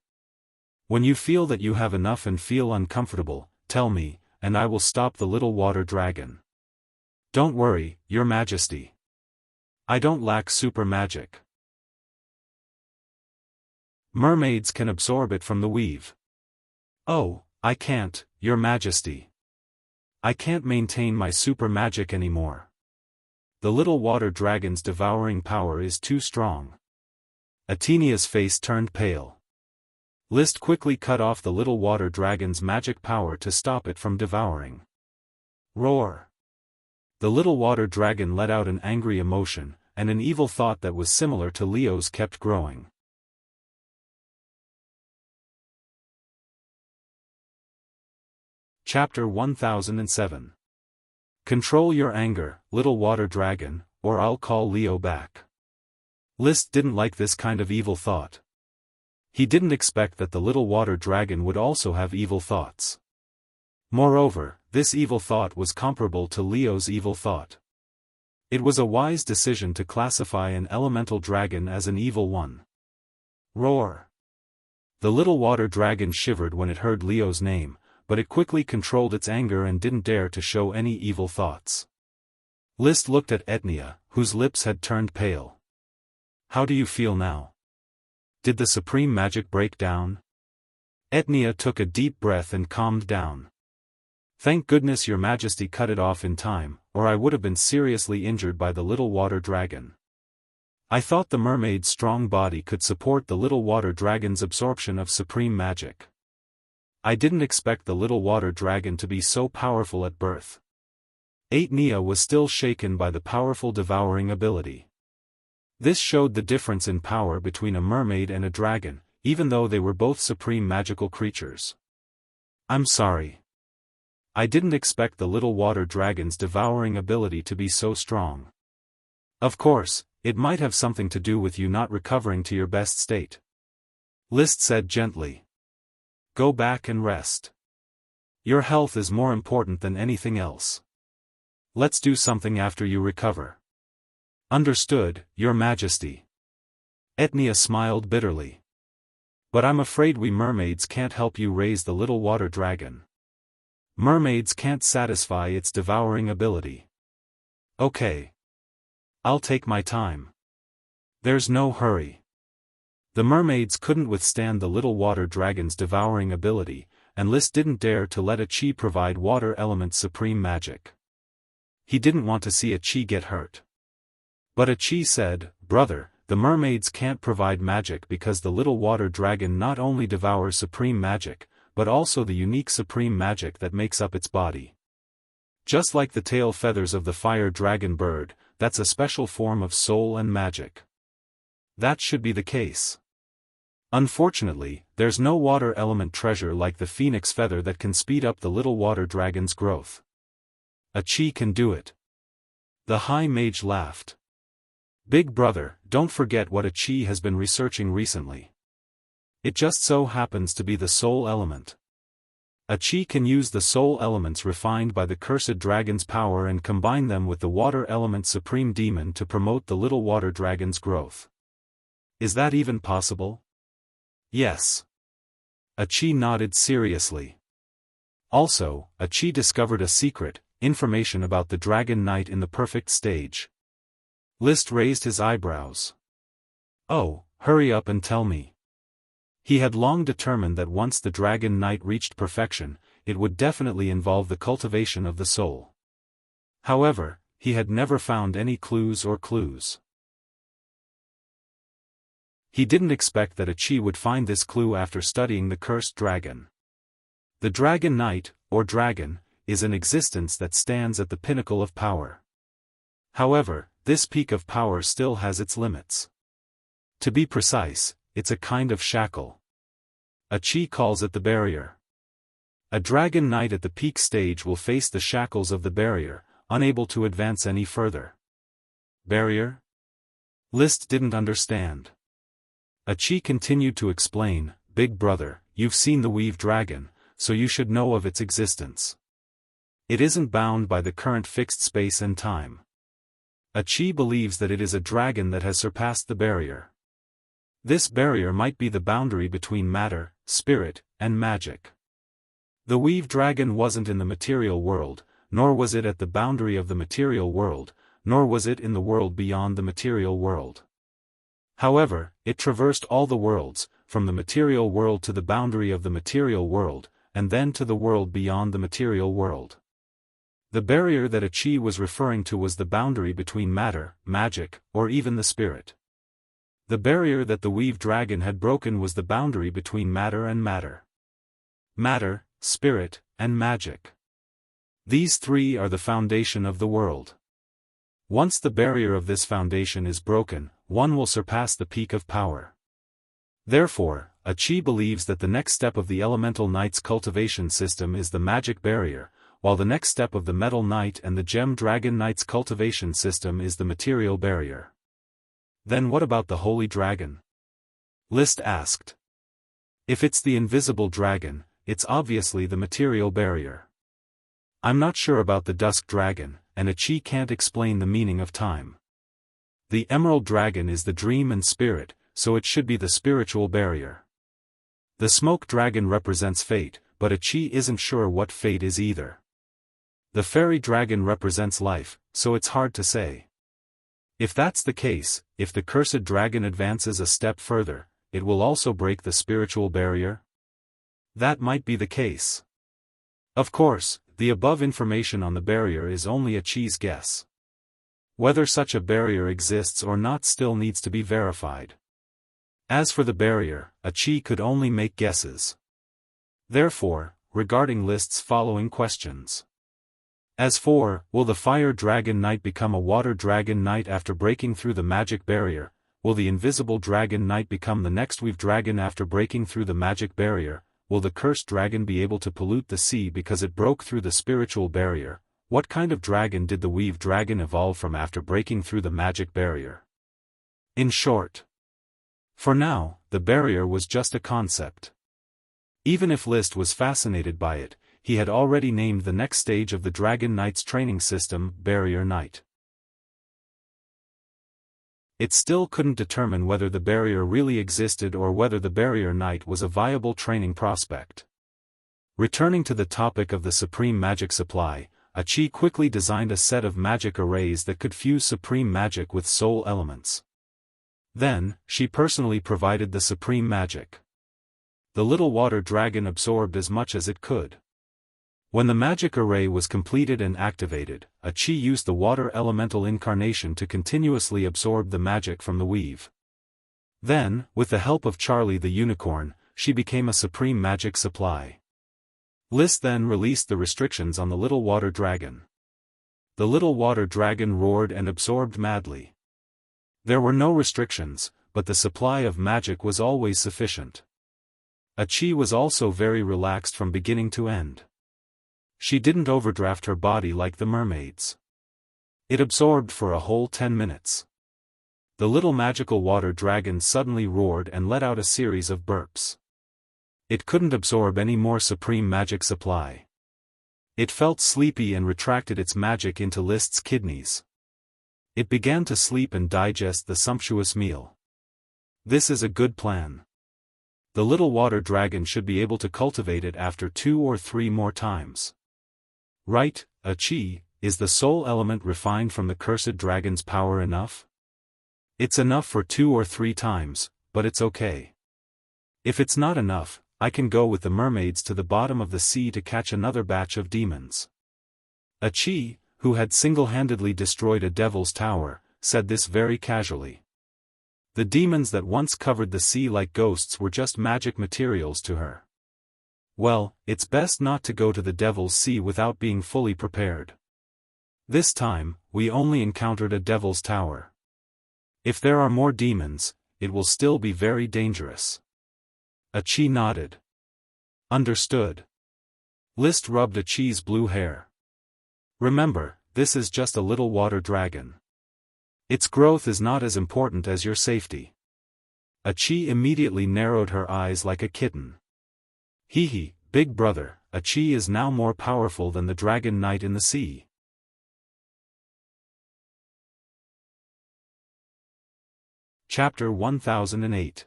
When you feel that you have enough and feel uncomfortable, tell me, and I will stop the little water dragon. Don't worry, Your Majesty. I don't lack super magic. Mermaids can absorb it from the weave." "Oh, I can't, Your Majesty. I can't maintain my super magic anymore. The little water dragon's devouring power is too strong." Athenia's face turned pale. List quickly cut off the little water dragon's magic power to stop it from devouring. Roar! The little water dragon let out an angry emotion, and an evil thought that was similar to Leo's kept growing. Chapter 1007. Control your anger, little water dragon, or I'll call Leo back. List didn't like this kind of evil thought. He didn't expect that the little water dragon would also have evil thoughts. Moreover, this evil thought was comparable to Leo's evil thought. It was a wise decision to classify an elemental dragon as an evil one. Roar! The little water dragon shivered when it heard Leo's name, but it quickly controlled its anger and didn't dare to show any evil thoughts. List looked at Etnia, whose lips had turned pale. "How do you feel now? Did the supreme magic break down?" Etnia took a deep breath and calmed down. "Thank goodness your majesty cut it off in time, or I would have been seriously injured by the little water dragon. I thought the mermaid's strong body could support the little water dragon's absorption of supreme magic. I didn't expect the little water dragon to be so powerful at birth." Etnia was still shaken by the powerful devouring ability. This showed the difference in power between a mermaid and a dragon, even though they were both supreme magical creatures. "I'm sorry. I didn't expect the little water dragon's devouring ability to be so strong. Of course, it might have something to do with you not recovering to your best state," List said gently. "Go back and rest. Your health is more important than anything else. Let's do something after you recover." "Understood, Your Majesty." Etnia smiled bitterly. "But I'm afraid we mermaids can't help you raise the little water dragon. Mermaids can't satisfy its devouring ability." "Okay. I'll take my time. There's no hurry." The mermaids couldn't withstand the little water dragon's devouring ability, and List didn't dare to let a chi provide water element's supreme magic. He didn't want to see a chi get hurt. But a chi said, "Brother, the mermaids can't provide magic because the little water dragon not only devours supreme magic, but also the unique supreme magic that makes up its body. Just like the tail feathers of the fire dragon bird, that's a special form of soul and magic. That should be the case. Unfortunately, there's no water element treasure like the phoenix feather that can speed up the little water dragon's growth. A chi can do it." The High Mage laughed. "Big brother, don't forget what a chi has been researching recently. It just so happens to be the soul element. A chi can use the soul elements refined by the cursed dragon's power and combine them with the water element supreme demon to promote the little water dragon's growth. Is that even possible?" "Yes." A chi nodded seriously. "Also, a chi discovered a secret, information about the Dragon Knight in the perfect stage." List raised his eyebrows. "Oh, hurry up and tell me." He had long determined that once the Dragon Knight reached perfection, it would definitely involve the cultivation of the soul. However, he had never found any clues. He didn't expect that a chi would find this clue after studying the cursed dragon. The Dragon Knight, or dragon, is an existence that stands at the pinnacle of power. However, this peak of power still has its limits. To be precise, it's a kind of shackle. A chi calls it the barrier. A Dragon Knight at the peak stage will face the shackles of the barrier, unable to advance any further. Barrier? List didn't understand. A chi continued to explain, "Big brother, you've seen the Weave Dragon, so you should know of its existence. It isn't bound by the current fixed space and time. A chi believes that it is a dragon that has surpassed the barrier. This barrier might be the boundary between matter, spirit, and magic. The Weave Dragon wasn't in the material world, nor was it at the boundary of the material world, nor was it in the world beyond the material world. However, it traversed all the worlds, from the material world to the boundary of the material world, and then to the world beyond the material world. The barrier that a chi was referring to was the boundary between matter, magic, or even the spirit. The barrier that the Weave Dragon had broken was the boundary between matter and matter. Matter, spirit, and magic. These three are the foundation of the world. Once the barrier of this foundation is broken, one will surpass the peak of power. Therefore, a chi believes that the next step of the Elemental Knight's cultivation system is the magic barrier, while the next step of the Metal Knight and the Gem Dragon Knight's cultivation system is the material barrier. Then what about the Holy Dragon? List asked. If it's the invisible dragon, it's obviously the material barrier. I'm not sure about the Dusk Dragon, and a chi can't explain the meaning of time. The Emerald Dragon is the dream and spirit, so it should be the spiritual barrier. The Smoke Dragon represents fate, but a Qi isn't sure what fate is either. The fairy dragon represents life, so it's hard to say. If that's the case, if the cursed dragon advances a step further, it will also break the spiritual barrier? That might be the case. Of course, the above information on the barrier is only a Qi's guess. Whether such a barrier exists or not still needs to be verified. As for the barrier, a Qi could only make guesses. Therefore, regarding List's following questions. As for, will the fire dragon knight become a water dragon knight after breaking through the magic barrier? Will the invisible dragon knight become the next weave dragon after breaking through the magic barrier? Will the cursed dragon be able to pollute the sea because it broke through the spiritual barrier? What kind of dragon did the weave dragon evolve from after breaking through the magic barrier? In short, for now, the barrier was just a concept. Even if List was fascinated by it, he had already named the next stage of the Dragon Knight's training system, Barrier Knight. It still couldn't determine whether the barrier really existed or whether the Barrier Knight was a viable training prospect. Returning to the topic of the supreme magic supply, Qi quickly designed a set of magic arrays that could fuse supreme magic with soul elements. Then, she personally provided the supreme magic. The little water dragon absorbed as much as it could. When the magic array was completed and activated, Qi used the water elemental incarnation to continuously absorb the magic from the weave. Then, with the help of Charlie the unicorn, she became a supreme magic supply. List then released the restrictions on the little water dragon. The little water dragon roared and absorbed madly. There were no restrictions, but the supply of magic was always sufficient. Qi was also very relaxed from beginning to end. She didn't overdraft her body like the mermaids. It absorbed for a whole 10 minutes. The little magical water dragon suddenly roared and let out a series of burps. It couldn't absorb any more supreme magic supply. It felt sleepy and retracted its magic into List's kidneys. It began to sleep and digest the sumptuous meal. This is a good plan. The little water dragon should be able to cultivate it after 2 or 3 more times. Right, Qi, is the soul element refined from the cursed dragon's power enough? It's enough for 2 or 3 times, but it's okay. If it's not enough, I can go with the mermaids to the bottom of the sea to catch another batch of demons. Qi, who had single-handedly destroyed a devil's tower, said this very casually. The demons that once covered the sea like ghosts were just magic materials to her. Well, it's best not to go to the Devil's Sea without being fully prepared. This time, we only encountered a devil's tower. If there are more demons, it will still be very dangerous. Qi nodded. Understood. List rubbed Qi's blue hair. Remember, this is just a little water dragon. Its growth is not as important as your safety. Qi immediately narrowed her eyes like a kitten. Hee, big brother, Qi is now more powerful than the Dragon Knight in the sea. Chapter 1008.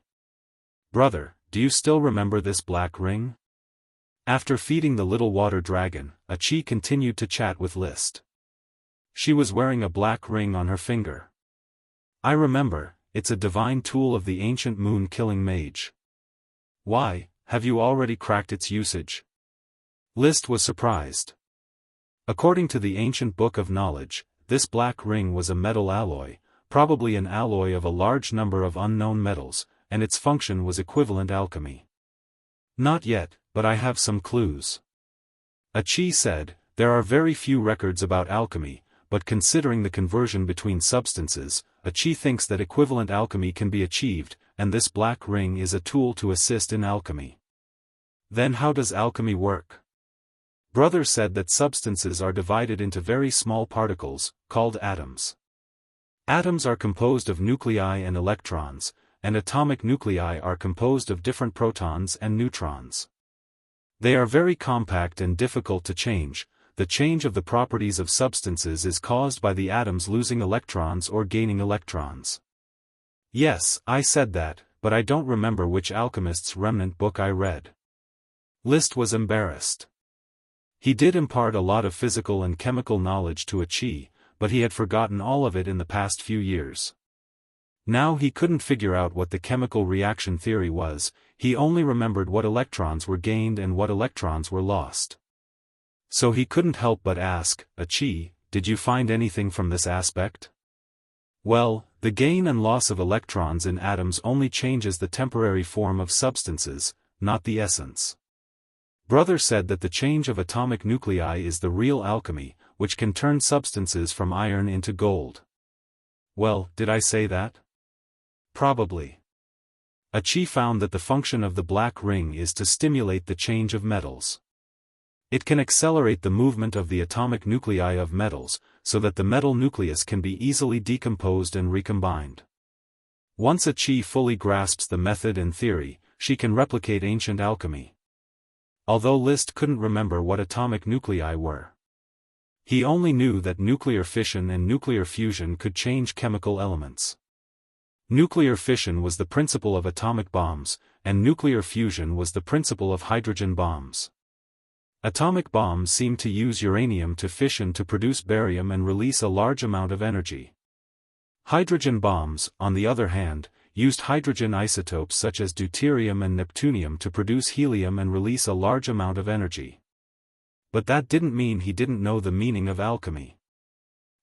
Brother, do you still remember this black ring? After feeding the little water dragon, Qi continued to chat with List. She was wearing a black ring on her finger. I remember, it's a divine tool of the ancient moon-killing mage. Why? Have you already cracked its usage? List was surprised. According to the ancient book of knowledge, this black ring was a metal alloy, probably an alloy of a large number of unknown metals, and its function was equivalent alchemy. Not yet, but I have some clues. Qi said, there are very few records about alchemy, but considering the conversion between substances, Qi thinks that equivalent alchemy can be achieved, and this black ring is a tool to assist in alchemy. Then how does alchemy work? Brother said that substances are divided into very small particles, called atoms. Atoms are composed of nuclei and electrons, and atomic nuclei are composed of different protons and neutrons. They are very compact and difficult to change. The change of the properties of substances is caused by the atoms losing electrons or gaining electrons. Yes, I said that, but I don't remember which alchemist's remnant book I read. List was embarrassed. He did impart a lot of physical and chemical knowledge to Qi, but he had forgotten all of it in the past few years. Now he couldn't figure out what the chemical reaction theory was, he only remembered what electrons were gained and what electrons were lost. So he couldn't help but ask, Qi, did you find anything from this aspect? Well, the gain and loss of electrons in atoms only changes the temporary form of substances, not the essence. Brother said that the change of atomic nuclei is the real alchemy, which can turn substances from iron into gold. Well, did I say that? Probably. Qi found that the function of the black ring is to stimulate the change of metals. It can accelerate the movement of the atomic nuclei of metals, so that the metal nucleus can be easily decomposed and recombined. Once Qi fully grasps the method and theory, she can replicate ancient alchemy. Although List couldn't remember what atomic nuclei were. He only knew that nuclear fission and nuclear fusion could change chemical elements. Nuclear fission was the principle of atomic bombs, and nuclear fusion was the principle of hydrogen bombs. Atomic bombs seem to use uranium to fission to produce barium and release a large amount of energy. Hydrogen bombs, on the other hand, used hydrogen isotopes such as deuterium and neptunium to produce helium and release a large amount of energy. But that didn't mean he didn't know the meaning of alchemy.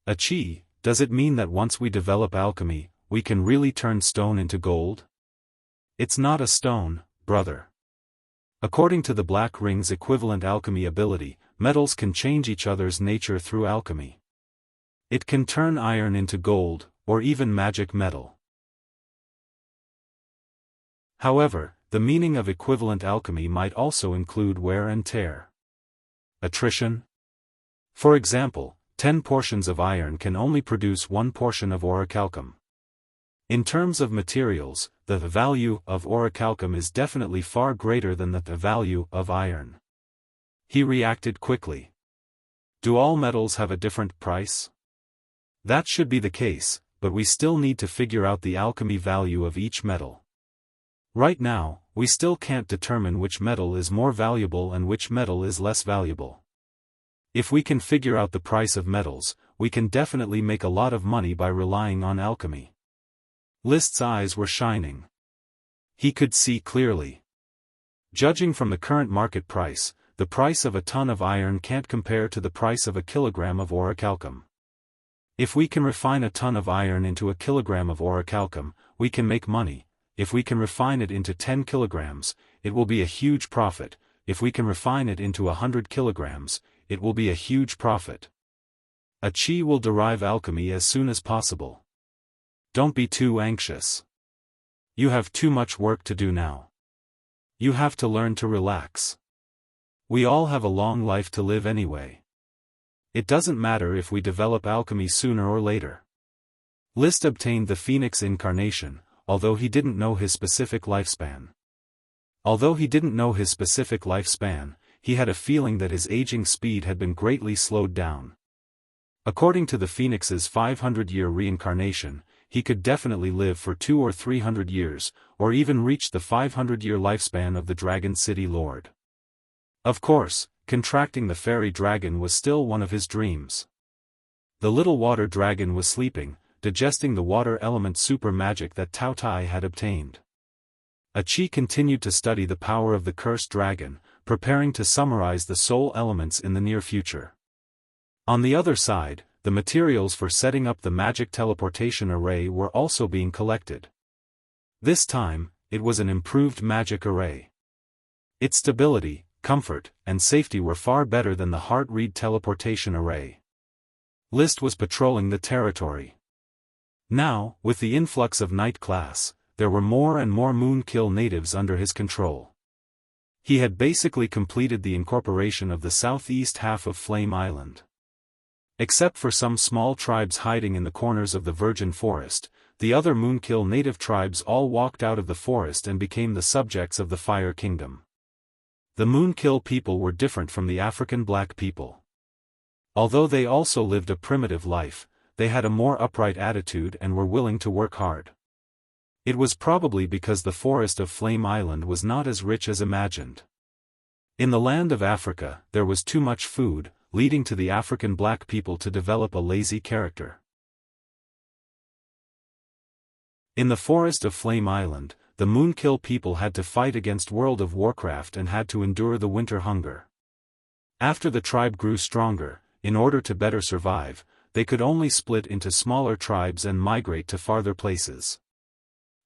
Qi, does it mean that once we develop alchemy, we can really turn stone into gold? It's not a stone, brother. According to the black ring's equivalent alchemy ability, metals can change each other's nature through alchemy. It can turn iron into gold, or even magic metal. However, the meaning of equivalent alchemy might also include wear and tear. Attrition? For example, 10 portions of iron can only produce 1 portion of orichalcum. In terms of materials, the value of orichalcum is definitely far greater than the value of iron. He reacted quickly. Do all metals have a different price? That should be the case, but we still need to figure out the alchemy value of each metal. Right now, we still can't determine which metal is more valuable and which metal is less valuable. If we can figure out the price of metals, we can definitely make a lot of money by relying on alchemy. List's eyes were shining. He could see clearly. Judging from the current market price, the price of a ton of iron can't compare to the price of a kilogram of orichalcum. If we can refine a ton of iron into a kilogram of orichalcum, we can make money. If we can refine it into 10 kilograms, it will be a huge profit. If we can refine it into 100 kilograms, it will be a huge profit. Qi will derive alchemy as soon as possible. Don't be too anxious. You have too much work to do now. You have to learn to relax. We all have a long life to live anyway. It doesn't matter if we develop alchemy sooner or later. List obtained the Phoenix incarnation, although he didn't know his specific lifespan. He had a feeling that his aging speed had been greatly slowed down. According to the Phoenix's 500-year reincarnation, he could definitely live for 200 or 300 years, or even reach the 500-year lifespan of the Dragon City Lord. Of course, contracting the fairy dragon was still one of his dreams. The little water dragon was sleeping, digesting the water element super magic that Tao Tai had obtained. Qi continued to study the power of the cursed dragon, preparing to summarize the soul elements in the near future. On the other side, the materials for setting up the magic teleportation array were also being collected. This time, it was an improved magic array. Its stability, comfort, and safety were far better than the heart-read teleportation array. List was patrolling the territory. Now, with the influx of night class, there were more and more Moonkill natives under his control. He had basically completed the incorporation of the southeast half of Flame Island. Except for some small tribes hiding in the corners of the virgin forest, the other Moonkill native tribes all walked out of the forest and became the subjects of the Fire Kingdom. The Moonkill people were different from the African black people. Although they also lived a primitive life, they had a more upright attitude and were willing to work hard. It was probably because the forest of Flame Island was not as rich as imagined. In the land of Africa, there was too much food, leading to the African black people to develop a lazy character. In the forest of Flame Island, the Moonkill people had to fight against World of Warcraft and had to endure the winter hunger. After the tribe grew stronger, in order to better survive, they could only split into smaller tribes and migrate to farther places.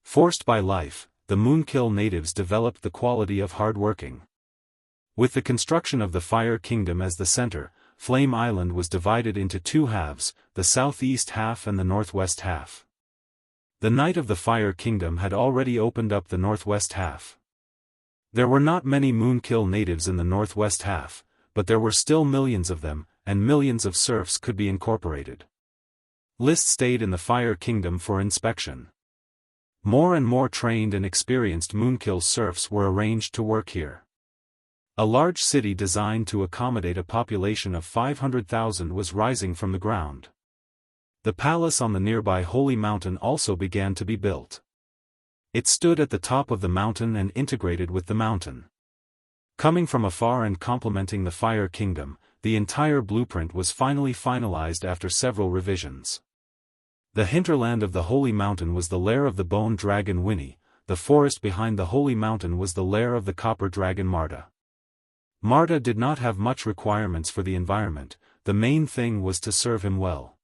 Forced by life, the Moonkill natives developed the quality of hard-working. With the construction of the Fire Kingdom as the center, Flame Island was divided into two halves, the southeast half and the northwest half. The Knight of the Fire Kingdom had already opened up the northwest half. There were not many Moonkill natives in the northwest half, but there were still millions of them, and millions of serfs could be incorporated. List stayed in the Fire Kingdom for inspection. More and more trained and experienced Moonkill serfs were arranged to work here. A large city designed to accommodate a population of 500,000 was rising from the ground. The palace on the nearby Holy Mountain also began to be built. It stood at the top of the mountain and integrated with the mountain. Coming from afar and complementing the Fire Kingdom, the entire blueprint was finally finalized after several revisions. The hinterland of the Holy Mountain was the lair of the bone dragon Winnie, the forest behind the Holy Mountain was the lair of the copper dragon Marta. Marta did not have much requirements for the environment, the main thing was to serve him well.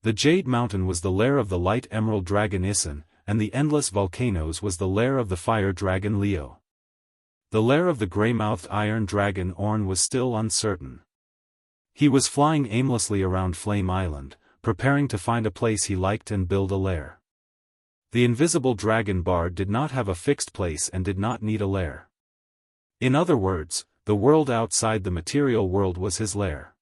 The Jade Mountain was the lair of the light emerald dragon Isan, and the endless volcanoes was the lair of the fire dragon Leo. The lair of the grey-mouthed iron dragon Orn was still uncertain. He was flying aimlessly around Flame Island, preparing to find a place he liked and build a lair. The invisible dragon Bard did not have a fixed place and did not need a lair. In other words, the world outside the material world was his lair.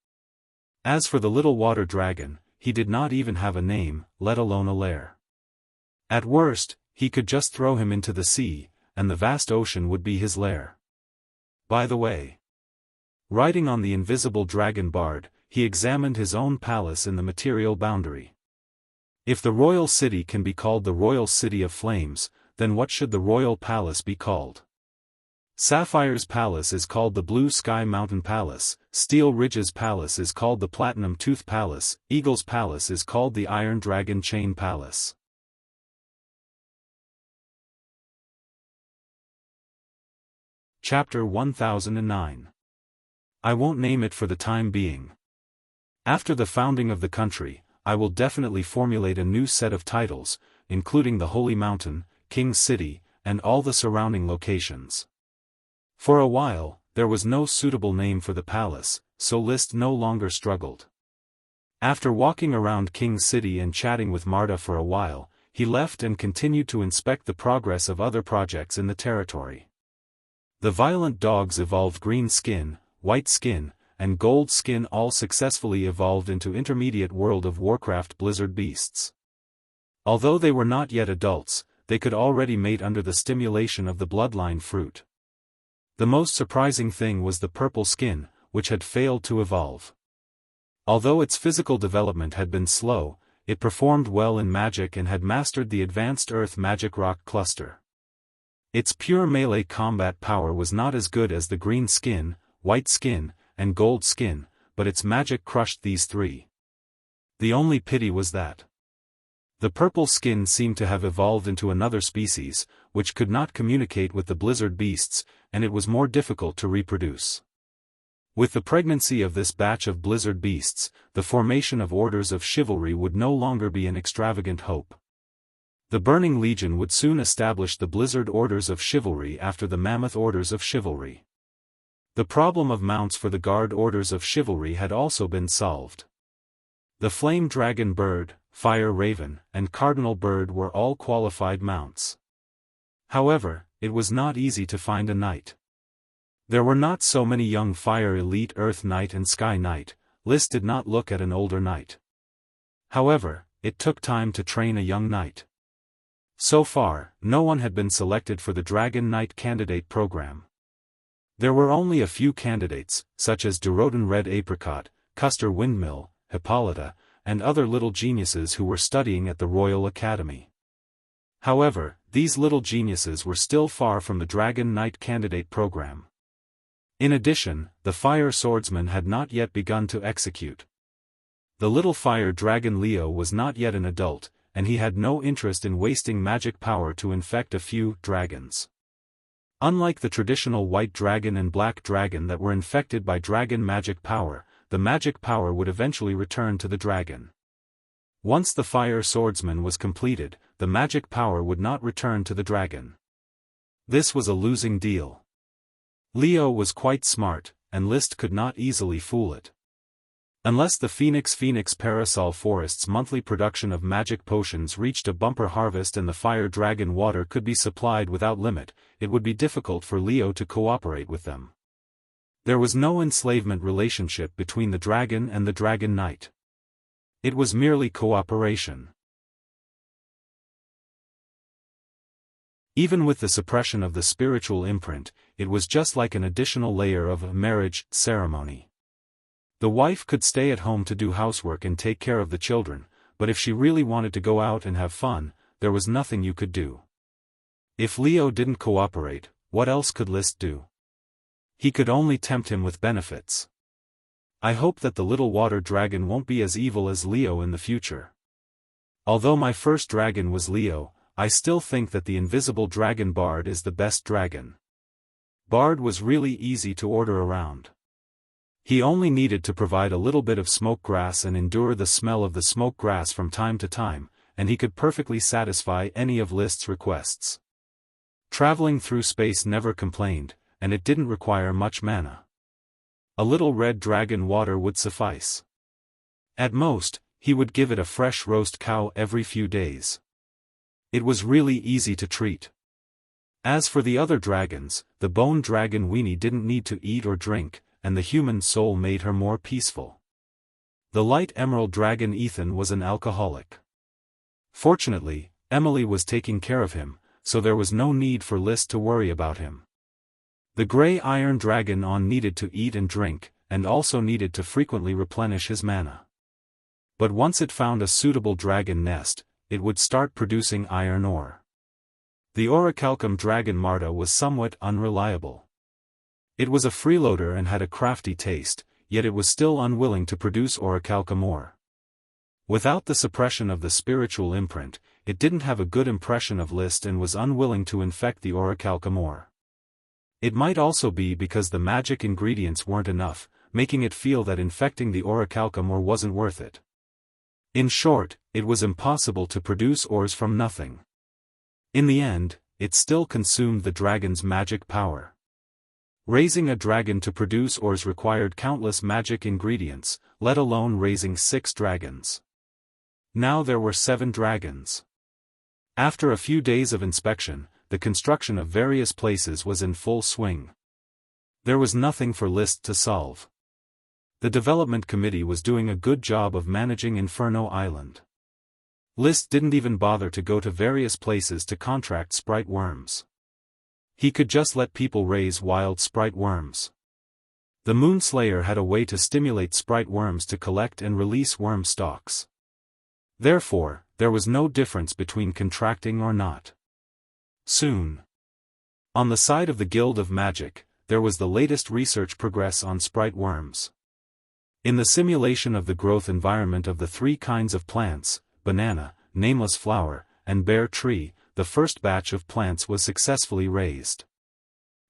As for the little water dragon, he did not even have a name, let alone a lair. At worst, he could just throw him into the sea, and the vast ocean would be his lair. By the way, riding on the invisible dragon Bard, he examined his own palace in the material boundary. If the royal city can be called the royal city of flames, then what should the royal palace be called? Sapphire's palace is called the Blue Sky Mountain Palace, Steel Ridge's palace is called the Platinum Tooth Palace, Eagle's palace is called the Iron Dragon Chain Palace. Chapter 1009. I won't name it for the time being. After the founding of the country, I will definitely formulate a new set of titles, including the Holy Mountain, King's City, and all the surrounding locations. For a while, there was no suitable name for the palace, so List no longer struggled. After walking around King's City and chatting with Marta for a while, he left and continued to inspect the progress of other projects in the territory. The violent dogs evolved green skin, white skin, and gold skin all successfully evolved into intermediate World of Warcraft Blizzard beasts. Although they were not yet adults, they could already mate under the stimulation of the bloodline fruit. The most surprising thing was the purple skin, which had failed to evolve. Although its physical development had been slow, it performed well in magic and had mastered the advanced Earth Magic Rock Cluster. Its pure melee combat power was not as good as the green skin, white skin, and gold skin, but its magic crushed these three. The only pity was that the purple skin seemed to have evolved into another species, which could not communicate with the blizzard beasts, and it was more difficult to reproduce. With the pregnancy of this batch of blizzard beasts, the formation of orders of chivalry would no longer be an extravagant hope. The Burning Legion would soon establish the blizzard orders of chivalry after the mammoth orders of chivalry. The problem of mounts for the guard orders of chivalry had also been solved. The Flame Dragon Bird, Fire Raven, and Cardinal Bird were all qualified mounts. However, it was not easy to find a knight. There were not so many young Fire Elite Earth Knight and Sky Knight. List did not look at an older knight. However, it took time to train a young knight. So far, no one had been selected for the Dragon Knight candidate program. There were only a few candidates, such as Duroden Red Apricot, Custer Windmill, Hippolyta, and other little geniuses who were studying at the Royal Academy. However, these little geniuses were still far from the Dragon Knight candidate program. In addition, the fire swordsman had not yet begun to execute. The little fire dragon Leo was not yet an adult, and he had no interest in wasting magic power to infect a few dragons. Unlike the traditional white dragon and black dragon that were infected by dragon magic power, the magic power would eventually return to the dragon. Once the fire swordsman was completed, the magic power would not return to the dragon. This was a losing deal. Leo was quite smart, and Liszt could not easily fool it. Unless the Phoenix Parasol Forest's monthly production of magic potions reached a bumper harvest and the fire dragon water could be supplied without limit, it would be difficult for Leo to cooperate with them. There was no enslavement relationship between the dragon and the dragon knight. It was merely cooperation. Even with the suppression of the spiritual imprint, it was just like an additional layer of a marriage ceremony. The wife could stay at home to do housework and take care of the children, but if she really wanted to go out and have fun, there was nothing you could do. If Leo didn't cooperate, what else could Liszt do? He could only tempt him with benefits. I hope that the little water dragon won't be as evil as Leo in the future. Although my first dragon was Leo, I still think that the invisible dragon Bard is the best dragon. Bard was really easy to order around. He only needed to provide a little bit of smoke grass and endure the smell of the smoke grass from time to time, and he could perfectly satisfy any of Liszt's requests. Traveling through space never complained, and it didn't require much mana. A little red dragon water would suffice. At most, he would give it a fresh roast cow every few days. It was really easy to treat. As for the other dragons, the bone dragon Weenie didn't need to eat or drink, and the human soul made her more peaceful. The light emerald dragon Ethan was an alcoholic. Fortunately, Emily was taking care of him, so there was no need for Liszt to worry about him. The gray iron dragon On needed to eat and drink, and also needed to frequently replenish his mana. But once it found a suitable dragon nest, it would start producing iron ore. The orichalcum dragon Marta was somewhat unreliable. It was a freeloader and had a crafty taste, yet it was still unwilling to produce orichalcum ore. Without the suppression of the spiritual imprint, it didn't have a good impression of Liszt and was unwilling to infect the orichalcum ore. It might also be because the magic ingredients weren't enough, making it feel that infecting the orichalcum ore wasn't worth it. In short, it was impossible to produce ores from nothing. In the end, it still consumed the dragon's magic power. Raising a dragon to produce ores required countless magic ingredients, let alone raising 6 dragons. Now there were 7 dragons. After a few days of inspection, the construction of various places was in full swing. There was nothing for Liszt to solve. The development committee was doing a good job of managing Inferno Island. Liszt didn't even bother to go to various places to contract sprite worms. He could just let people raise wild sprite worms. The Moonslayer had a way to stimulate sprite worms to collect and release worm stalks. Therefore, there was no difference between contracting or not. Soon. On the side of the Guild of Magic, there was the latest research progress on sprite worms. In the simulation of the growth environment of the 3 kinds of plants, banana, nameless flower, and bare tree, the first batch of plants was successfully raised.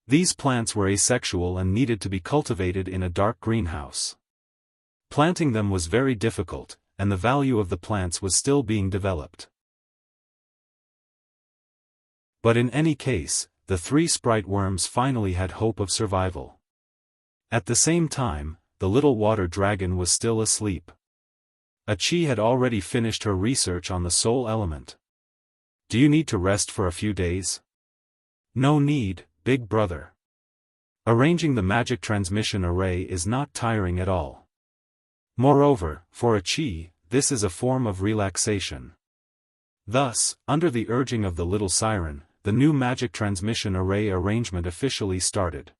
These plants were asexual and needed to be cultivated in a dark greenhouse. Planting them was very difficult, and the value of the plants was still being developed. But in any case, the 3 sprite worms finally had hope of survival. At the same time, the little water dragon was still asleep. Achi had already finished her research on the soul element. Do you need to rest for a few days? No need, big brother. Arranging the magic transmission array is not tiring at all. Moreover, for Achi, this is a form of relaxation. Thus, under the urging of the little siren, the new magic transmission array arrangement officially started.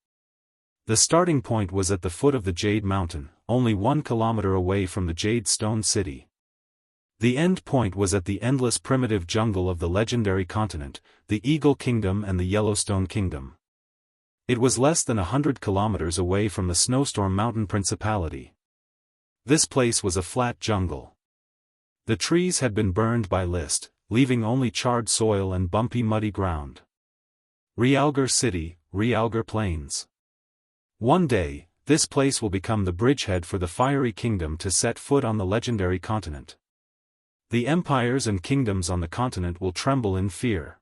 The starting point was at the foot of the Jade Mountain, only 1 kilometer away from the Jade Stone City. The end point was at the endless primitive jungle of the legendary continent, the Eagle Kingdom and the Yellowstone Kingdom. It was less than 100 kilometers away from the Snowstorm Mountain Principality. This place was a flat jungle. The trees had been burned by List, leaving only charred soil and bumpy muddy ground. Realgar City, Realgar Plains. One day, this place will become the bridgehead for the Fiery Kingdom to set foot on the legendary continent. The empires and kingdoms on the continent will tremble in fear.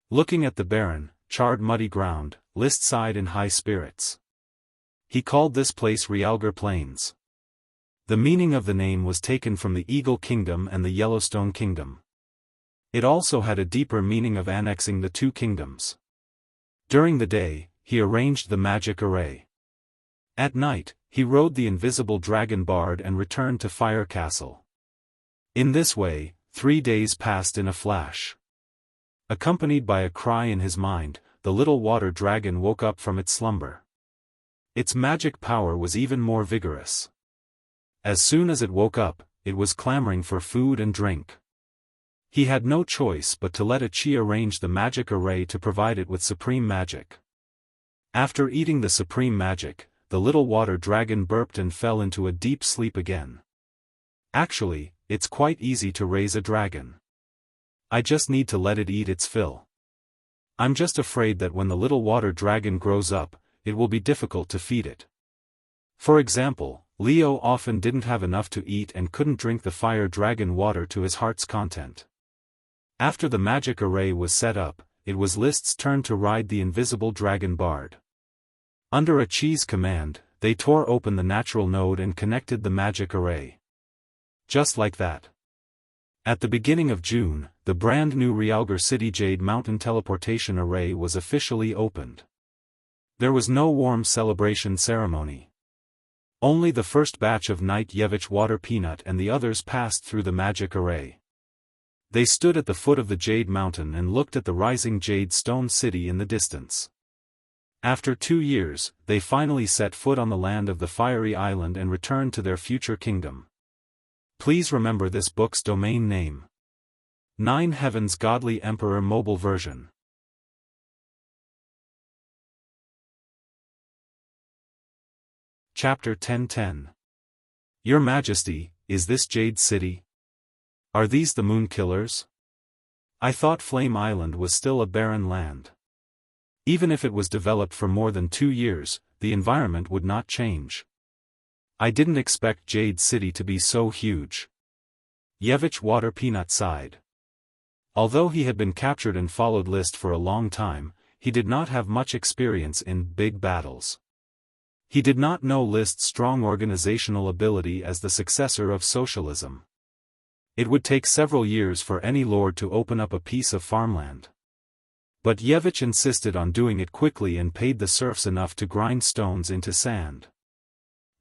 Looking at the barren, charred muddy ground, List sighed in high spirits. He called this place Realgar Plains. The meaning of the name was taken from the Eagle Kingdom and the Yellowstone Kingdom. It also had a deeper meaning of annexing the two kingdoms. During the day, he arranged the magic array. At night, he rode the invisible dragon bard and returned to Fire Castle. In this way, 3 days passed in a flash. Accompanied by a cry in his mind, the little water dragon woke up from its slumber. Its magic power was even more vigorous. As soon as it woke up, it was clamoring for food and drink. He had no choice but to let Chi arrange the magic array to provide it with supreme magic. After eating the supreme magic, the little water dragon burped and fell into a deep sleep again. Actually, it's quite easy to raise a dragon. I just need to let it eat its fill. I'm just afraid that when the little water dragon grows up, it will be difficult to feed it. For example, Leo often didn't have enough to eat and couldn't drink the fire dragon water to his heart's content. After the magic array was set up, it was List's turn to ride the invisible dragon bard. Under Chi's command, they tore open the natural node and connected the magic array. Just like that. At the beginning of June, the brand new Realgar City Jade Mountain Teleportation Array was officially opened. There was no warm celebration ceremony. Only the first batch of Night Yevich Water Peanut and the others passed through the magic array. They stood at the foot of the Jade Mountain and looked at the rising Jade Stone City in the distance. After 2 years, they finally set foot on the land of the Fiery Island and returned to their future kingdom. Please remember this book's domain name. 9 Heavens Godly Emperor Mobile Version. Chapter 1010. Your Majesty, is this Jade City? Are these the Moon Killers? I thought Flame Island was still a barren land. Even if it was developed for more than 2 years, the environment would not change. I didn't expect Jade City to be so huge. Yevich Water Peanut sighed. Although he had been captured and followed List for a long time, he did not have much experience in big battles. He did not know List's strong organizational ability as the successor of socialism. It would take several years for any lord to open up a piece of farmland. But Yevich insisted on doing it quickly and paid the serfs enough to grind stones into sand.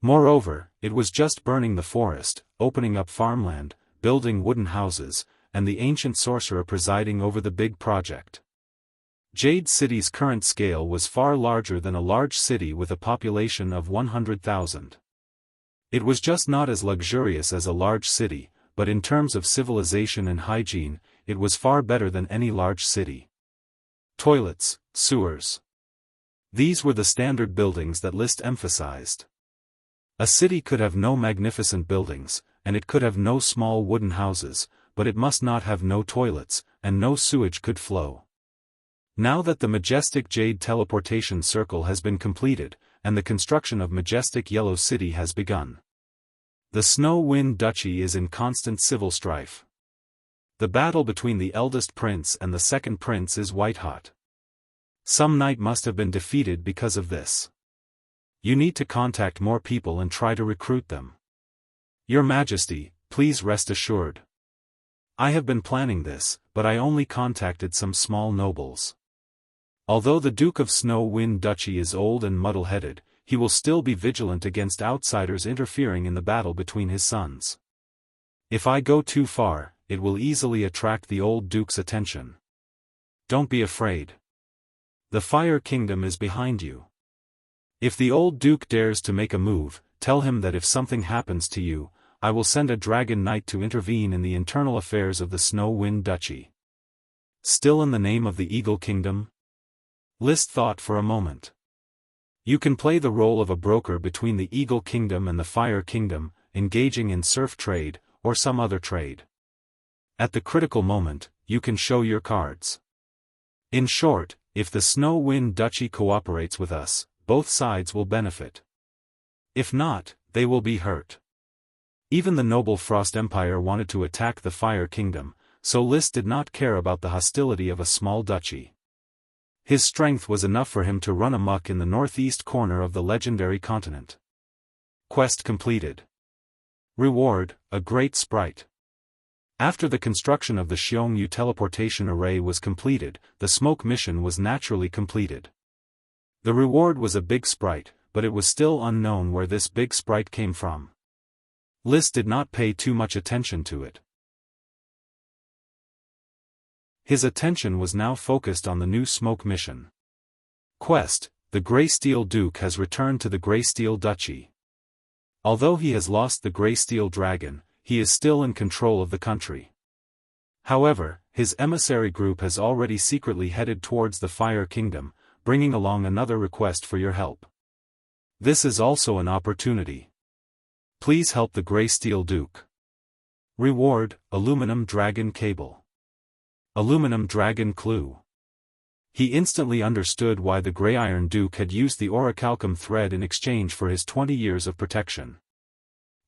Moreover, it was just burning the forest, opening up farmland, building wooden houses, and the ancient sorcerer presiding over the big project. Jade City's current scale was far larger than a large city with a population of 100,000. It was just not as luxurious as a large city, but in terms of civilization and hygiene, it was far better than any large city. Toilets, sewers. These were the standard buildings that List emphasized. A city could have no magnificent buildings, and it could have no small wooden houses, but it must not have no toilets, and no sewage could flow. Now that the majestic Jade Teleportation Circle has been completed, and the construction of majestic Yellow City has begun. The Snow Wind Duchy is in constant civil strife. The battle between the eldest prince and the second prince is white-hot. Some knight must have been defeated because of this. You need to contact more people and try to recruit them. Your Majesty, please rest assured. I have been planning this, but I only contacted some small nobles. Although the Duke of Snow Wind Duchy is old and muddle-headed, he will still be vigilant against outsiders interfering in the battle between his sons. If I go too far, it will easily attract the old Duke's attention. Don't be afraid. The Fire Kingdom is behind you. If the old Duke dares to make a move, tell him that if something happens to you, I will send a dragon knight to intervene in the internal affairs of the Snow Wind Duchy. Still in the name of the Eagle Kingdom? List thought for a moment. You can play the role of a broker between the Eagle Kingdom and the Fire Kingdom, engaging in serf trade, or some other trade. At the critical moment, you can show your cards. In short, if the Snow Wind Duchy cooperates with us, both sides will benefit. If not, they will be hurt. Even the noble Frost Empire wanted to attack the Fire Kingdom, so List did not care about the hostility of a small duchy. His strength was enough for him to run amok in the northeast corner of the legendary continent. Quest completed. Reward, a great sprite. After the construction of the Xiongyu teleportation array was completed, the smoke mission was naturally completed. The reward was a big sprite, but it was still unknown where this big sprite came from. List did not pay too much attention to it. His attention was now focused on the new smoke mission. Quest: the Grey Steel Duke has returned to the Grey Steel Duchy. Although he has lost the Grey Steel Dragon, he is still in control of the country. However, his emissary group has already secretly headed towards the Fire Kingdom, bringing along another request for your help. This is also an opportunity. Please help the Grey Steel Duke. Reward: Aluminum Dragon Cable. Aluminum Dragon Clue. He instantly understood why the Grey Iron Duke had used the orichalcum thread in exchange for his 20 years of protection.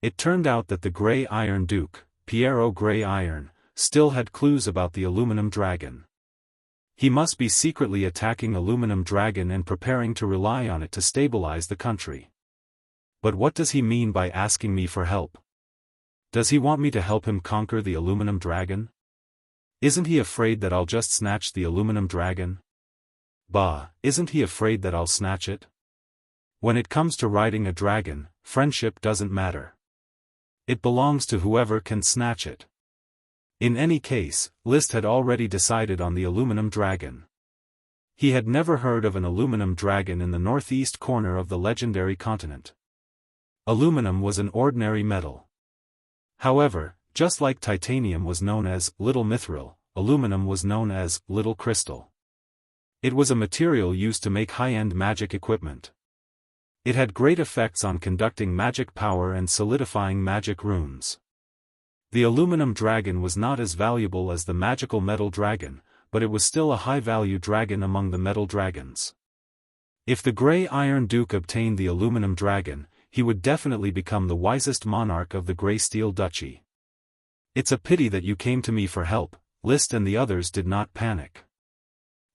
It turned out that the Grey Iron Duke, Piero Grey Iron, still had clues about the Aluminum Dragon. He must be secretly attacking Aluminum Dragon and preparing to rely on it to stabilize the country. But what does he mean by asking me for help? Does he want me to help him conquer the Aluminum Dragon? Isn't he afraid that I'll just snatch the Aluminum Dragon? Bah, isn't he afraid that I'll snatch it? When it comes to riding a dragon, friendship doesn't matter. It belongs to whoever can snatch it. In any case, List had already decided on the Aluminum Dragon. He had never heard of an Aluminum Dragon in the northeast corner of the legendary continent. Aluminum was an ordinary metal. However, just like titanium was known as Little Mithril, aluminum was known as Little Crystal. It was a material used to make high-end magic equipment. It had great effects on conducting magic power and solidifying magic runes. The Aluminum Dragon was not as valuable as the magical Metal Dragon, but it was still a high-value dragon among the Metal Dragons. If the Grey Iron Duke obtained the Aluminum Dragon, he would definitely become the wisest monarch of the Grey Steel Duchy. It's a pity that you came to me for help. List and the others did not panic.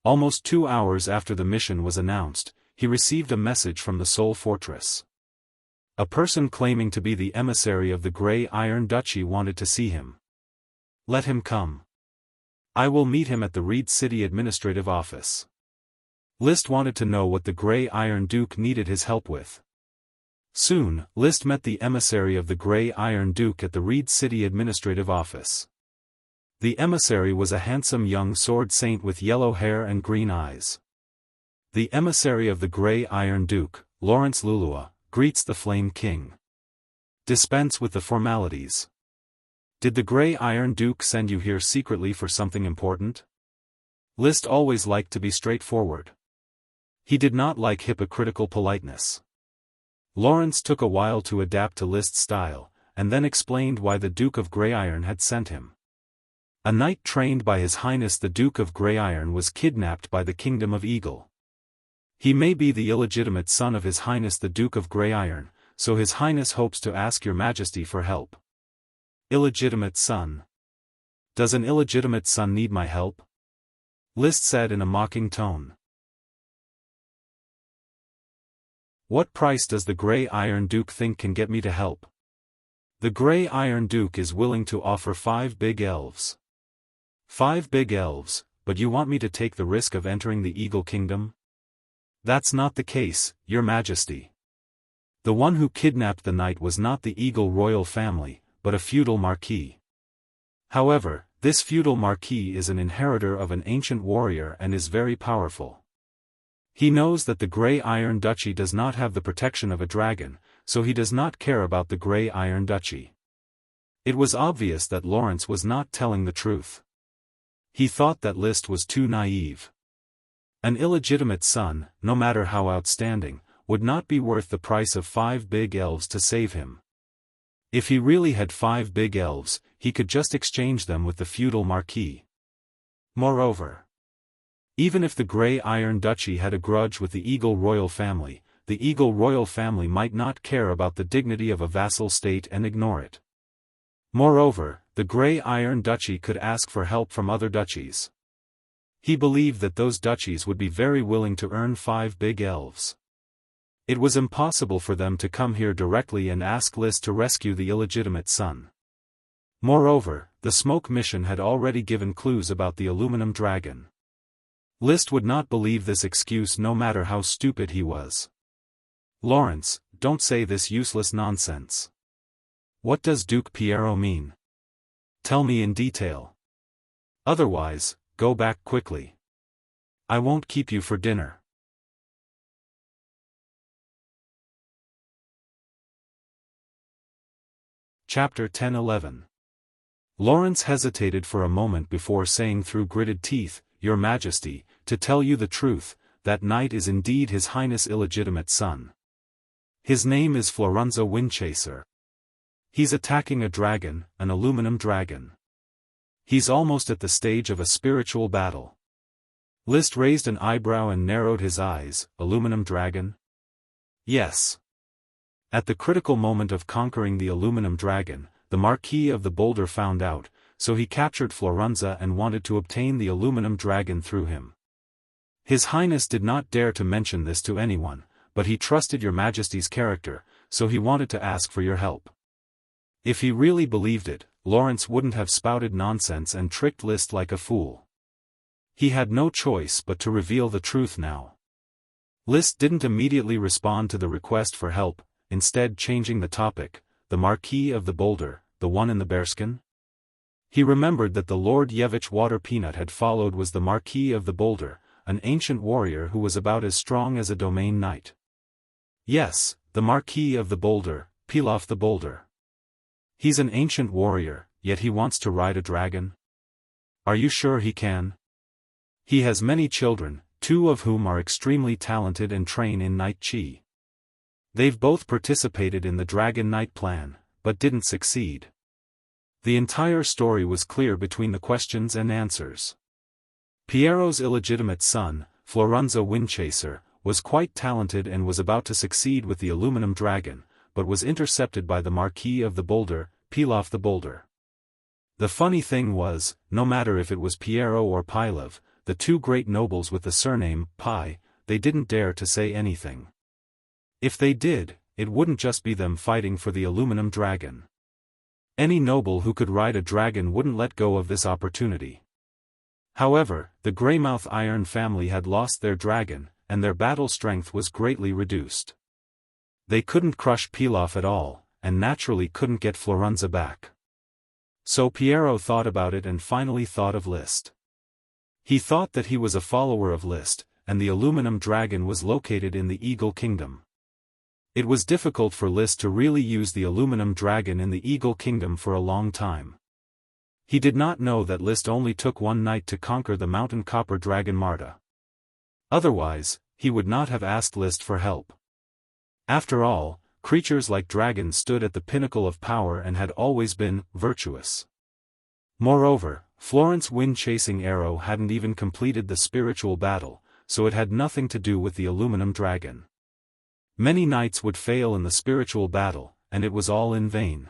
Almost 2 hours after the mission was announced, he received a message from the Soul Fortress. A person claiming to be the emissary of the Grey Iron Duchy wanted to see him. Let him come. I will meet him at the Reed City Administrative Office. List wanted to know what the Grey Iron Duke needed his help with. Soon, List met the emissary of the Grey Iron Duke at the Reed City Administrative Office. The emissary was a handsome young sword saint with yellow hair and green eyes. The emissary of the Grey Iron Duke, Lawrence Lulua, greets the Flame King. Dispense with the formalities. Did the Grey Iron Duke send you here secretly for something important? List always liked to be straightforward. He did not like hypocritical politeness. Lawrence took a while to adapt to List's style, and then explained why the Duke of Grey Iron had sent him. A knight trained by His Highness the Duke of Grey Iron was kidnapped by the Kingdom of Eagle. He may be the illegitimate son of His Highness the Duke of Grey Iron, so His Highness hopes to ask your Majesty for help. Illegitimate son. Does an illegitimate son need my help? List said in a mocking tone. What price does the Grey Iron Duke think can get me to help? The Grey Iron Duke is willing to offer 5 big elves. 5 big elves, but you want me to take the risk of entering the Eagle Kingdom? That's not the case, Your Majesty. The one who kidnapped the knight was not the Eagle royal family, but a feudal marquis. However, this feudal marquis is an inheritor of an ancient warrior and is very powerful. He knows that the Grey Iron Duchy does not have the protection of a dragon, so he does not care about the Grey Iron Duchy. It was obvious that Lawrence was not telling the truth. He thought that List was too naive. An illegitimate son, no matter how outstanding, would not be worth the price of 5 big elves to save him. If he really had 5 big elves, he could just exchange them with the feudal marquis. Moreover, even if the Grey Iron Duchy had a grudge with the Eagle royal family, the Eagle royal family might not care about the dignity of a vassal state and ignore it. Moreover, the Grey Iron Duchy could ask for help from other duchies. He believed that those duchies would be very willing to earn 5 big elves. It was impossible for them to come here directly and ask List to rescue the illegitimate son. Moreover, the smoke mission had already given clues about the aluminum dragon. List would not believe this excuse no matter how stupid he was. Lawrence, don't say this useless nonsense. What does Duke Piero mean? Tell me in detail. Otherwise, go back quickly. I won't keep you for dinner. Chapter 10-11. Lawrence hesitated for a moment before saying through gritted teeth, Your Majesty, to tell you the truth, that knight is indeed His Highness' illegitimate son. His name is Florenzo Windchaser. He's attacking a dragon, an aluminum dragon. He's almost at the stage of a spiritual battle. List raised an eyebrow and narrowed his eyes. Aluminum dragon? Yes. At the critical moment of conquering the aluminum dragon, the Marquis of the Boulder found out, so he captured Florenza and wanted to obtain the aluminum dragon through him. His Highness did not dare to mention this to anyone, but he trusted Your Majesty's character, so he wanted to ask for your help. If he really believed it, Lawrence wouldn't have spouted nonsense and tricked List like a fool. He had no choice but to reveal the truth now. List didn't immediately respond to the request for help, instead changing the topic. The Marquis of the Boulder, the one in the bearskin? He remembered that the Lord Yevich Waterpeanut had followed was the Marquis of the Boulder, an ancient warrior who was about as strong as a domain knight. Yes, the Marquis of the Boulder, Pilaf the Boulder. He's an ancient warrior, yet he wants to ride a dragon? Are you sure he can? He has many children, 2 of whom are extremely talented and train in Knight Chi. They've both participated in the Dragon Knight plan, but didn't succeed. The entire story was clear between the questions and answers. Piero's illegitimate son, Florenzo Windchaser, was quite talented and was about to succeed with the aluminum dragon, but was intercepted by the Marquis of the Boulder, Pilaf the Boulder. The funny thing was, no matter if it was Piero or Pilaf, the 2 great nobles with the surname Pi, they didn't dare to say anything. If they did, it wouldn't just be them fighting for the aluminum dragon. Any noble who could ride a dragon wouldn't let go of this opportunity. However, the Greymouth Iron family had lost their dragon, and their battle strength was greatly reduced. They couldn't crush Pilaf at all, and naturally couldn't get Florenza back. So Piero thought about it and finally thought of List. He thought that he was a follower of List, and the aluminum dragon was located in the Eagle Kingdom. It was difficult for List to really use the aluminum dragon in the Eagle Kingdom for a long time. He did not know that List only took 1 night to conquer the mountain copper dragon Marta. Otherwise, he would not have asked List for help. After all, creatures like dragons stood at the pinnacle of power and had always been virtuous. Moreover, Florence Wind-chasing Arrow hadn't even completed the spiritual battle, so it had nothing to do with the aluminum dragon. Many knights would fail in the spiritual battle, and it was all in vain.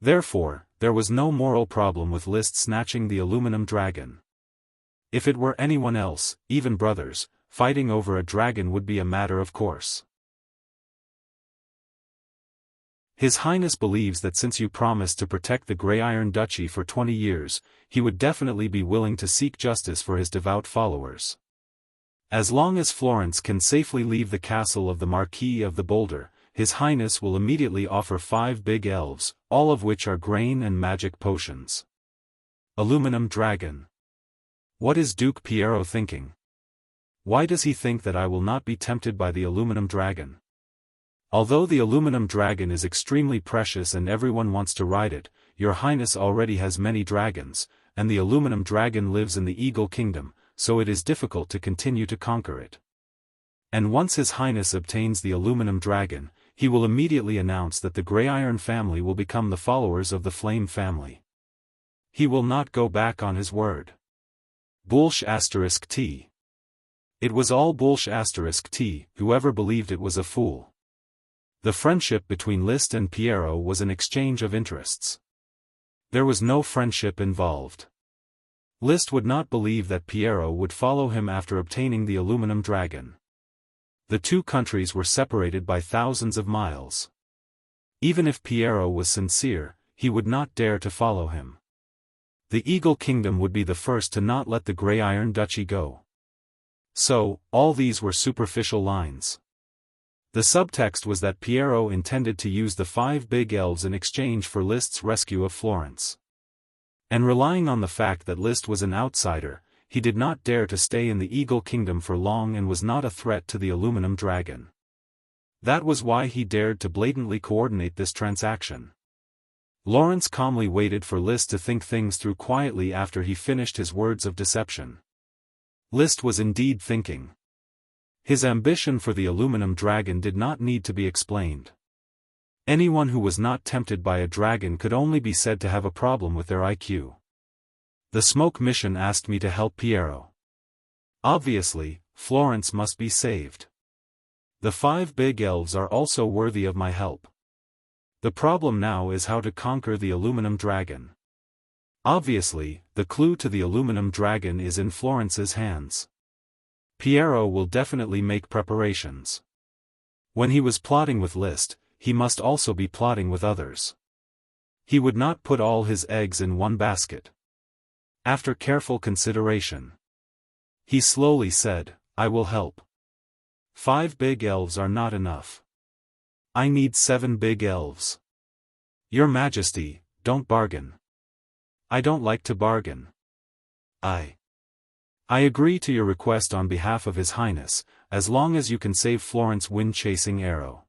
Therefore, there was no moral problem with List snatching the aluminum dragon. If it were anyone else, even brothers, fighting over a dragon would be a matter of course. His Highness believes that since you promised to protect the Grey Iron Duchy for 20 years, he would definitely be willing to seek justice for his devout followers. As long as Florence can safely leave the castle of the Marquis of the Boulder, His Highness will immediately offer 5 big elves, all of which are grain and magic potions. Aluminum Dragon. What is Duke Piero thinking? Why does he think that I will not be tempted by the aluminum dragon? Although the aluminum dragon is extremely precious and everyone wants to ride it, Your Highness already has many dragons, and the aluminum dragon lives in the Eagle Kingdom, so it is difficult to continue to conquer it. And once His Highness obtains the aluminum dragon, he will immediately announce that the Grey Iron family will become the followers of the Flame family. He will not go back on his word. Bullsh*T. It was all Bullsh*T, whoever believed it was a fool. The friendship between Liszt and Piero was an exchange of interests. There was no friendship involved. Liszt would not believe that Piero would follow him after obtaining the aluminum dragon. The two countries were separated by thousands of miles. Even if Piero was sincere, he would not dare to follow him. The Eagle Kingdom would be the first to not let the Grey Iron Duchy go. So, all these were superficial lines. The subtext was that Piero intended to use the 5 big elves in exchange for Liszt's rescue of Florence. And relying on the fact that Liszt was an outsider, he did not dare to stay in the Eagle Kingdom for long and was not a threat to the aluminum dragon. That was why he dared to blatantly coordinate this transaction. Lawrence calmly waited for Liszt to think things through quietly after he finished his words of deception. Liszt was indeed thinking. His ambition for the aluminum dragon did not need to be explained. Anyone who was not tempted by a dragon could only be said to have a problem with their IQ. The smoke mission asked me to help Piero. Obviously, Florence must be saved. The 5 big elves are also worthy of my help. The problem now is how to conquer the aluminum dragon. Obviously, the clue to the aluminum dragon is in Florence's hands. Piero will definitely make preparations. When he was plotting with Liszt, he must also be plotting with others. He would not put all his eggs in one basket. After careful consideration, he slowly said, "I will help. 5 big elves are not enough. I need 7 big elves. Your Majesty, don't bargain. I don't like to bargain. I agree to your request on behalf of His Highness, as long as you can save Florence wind-chasing arrow."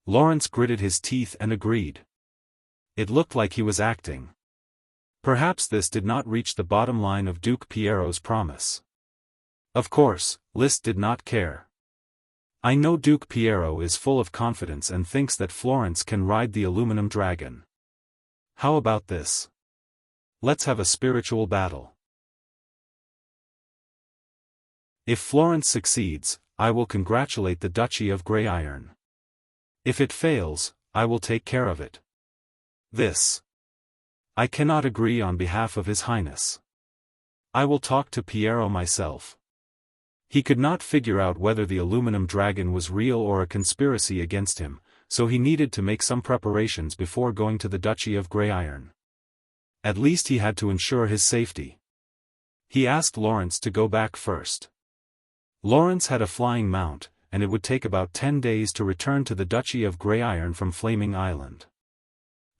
Lawrence gritted his teeth and agreed. It looked like he was acting. Perhaps this did not reach the bottom line of Duke Piero's promise. Of course, Liszt did not care. I know Duke Piero is full of confidence and thinks that Florence can ride the aluminum dragon. How about this? Let's have a spiritual battle. If Florence succeeds, I will congratulate the Duchy of Grey Iron. If it fails, I will take care of it. This. I cannot agree on behalf of His Highness. I will talk to Piero myself. He could not figure out whether the aluminum dragon was real or a conspiracy against him, so he needed to make some preparations before going to the Duchy of Grey Iron. At least he had to ensure his safety. He asked Lawrence to go back first. Lawrence had a flying mount, and it would take about 10 days to return to the Duchy of Grey Iron from Flaming Island.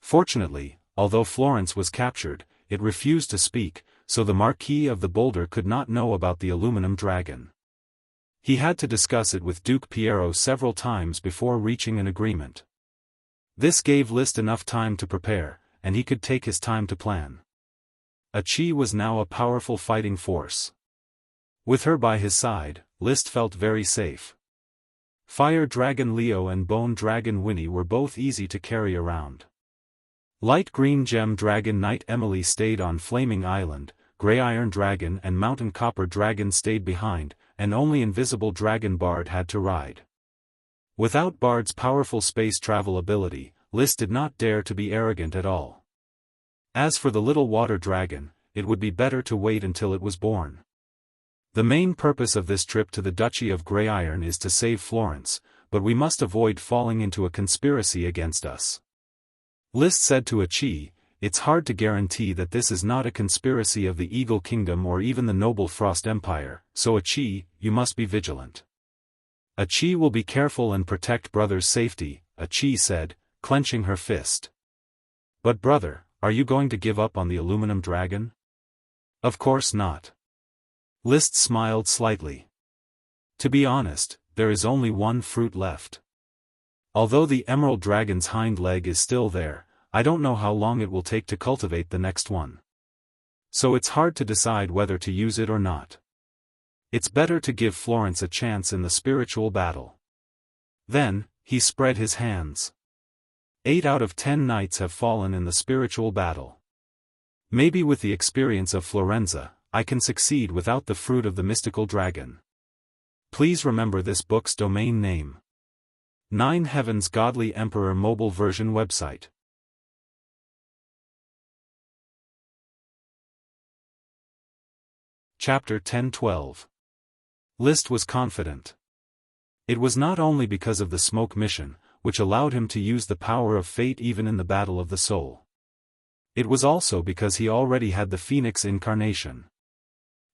Fortunately, although Florence was captured, it refused to speak, so the Marquis of the Boulder could not know about the aluminum dragon. He had to discuss it with Duke Piero several times before reaching an agreement. This gave Liszt enough time to prepare, and he could take his time to plan. Achi was now a powerful fighting force. With her by his side, Liszt felt very safe. Fire Dragon Leo and Bone Dragon Winnie were both easy to carry around. Light Green Gem Dragon Knight Emily stayed on Flaming Island, Grey Iron Dragon and Mountain Copper Dragon stayed behind, and only Invisible Dragon Bard had to ride. Without Bard's powerful space travel ability, Liszt did not dare to be arrogant at all. As for the little water dragon, it would be better to wait until it was born. The main purpose of this trip to the Duchy of Grey Iron is to save Florence, but we must avoid falling into a conspiracy against us. Liszt said to Achi, "It's hard to guarantee that this is not a conspiracy of the Eagle Kingdom or even the noble Frost Empire, so Achi, you must be vigilant." "Achi will be careful and protect brother's safety," Achi said, clenching her fist. "But brother, are you going to give up on the aluminum dragon?" "Of course not." Liszt smiled slightly. "To be honest, there is only one fruit left. Although the Emerald Dragon's hind leg is still there, I don't know how long it will take to cultivate the next one. So it's hard to decide whether to use it or not. It's better to give Florence a chance in the spiritual battle. Then, he spread his hands. 8 out of 10 knights have fallen in the spiritual battle. Maybe with the experience of Florenza, I can succeed without the fruit of the mystical dragon. Please remember this book's domain name. 9 Heavens Godly Emperor Mobile Version Website. Chapter 10-12. List was confident. It was not only because of the smoke mission, which allowed him to use the power of fate even in the battle of the soul. It was also because he already had the Phoenix incarnation.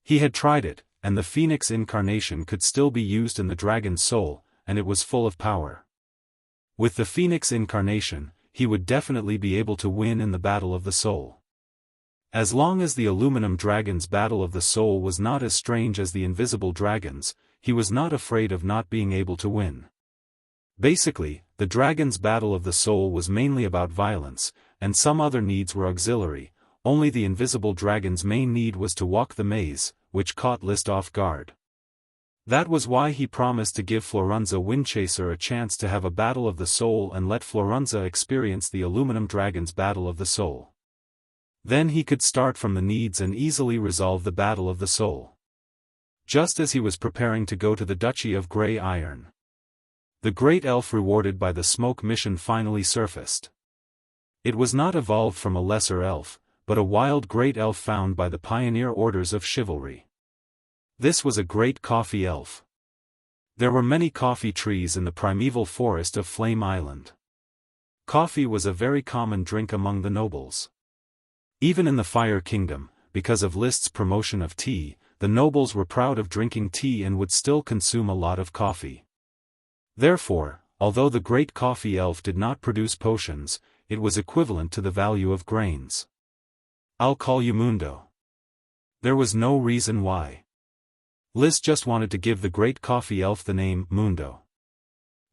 He had tried it, and the Phoenix incarnation could still be used in the dragon's soul, and it was full of power. With the Phoenix incarnation, he would definitely be able to win in the battle of the soul. As long as the aluminum dragon's battle of the soul was not as strange as the invisible dragon's, he was not afraid of not being able to win. Basically, the dragon's battle of the soul was mainly about violence, and some other needs were auxiliary. Only the invisible dragon's main need was to walk the maze, which caught List off guard. That was why he promised to give Florenza Windchaser a chance to have a battle of the soul and let Florenza experience the aluminum dragon's battle of the soul. Then he could start from the needs and easily resolve the battle of the soul. Just as he was preparing to go to the Duchy of Grey Iron, the great elf rewarded by the smoke mission finally surfaced. It was not evolved from a lesser elf, but a wild great elf found by the pioneer orders of chivalry. This was a great coffee elf. There were many coffee trees in the primeval forest of Flame Island. Coffee was a very common drink among the nobles. Even in the Fire Kingdom, because of List's promotion of tea, the nobles were proud of drinking tea and would still consume a lot of coffee. Therefore, although the great coffee elf did not produce potions, it was equivalent to the value of grains. I'll call you Mundo. There was no reason why. List just wanted to give the great coffee elf the name Mundo.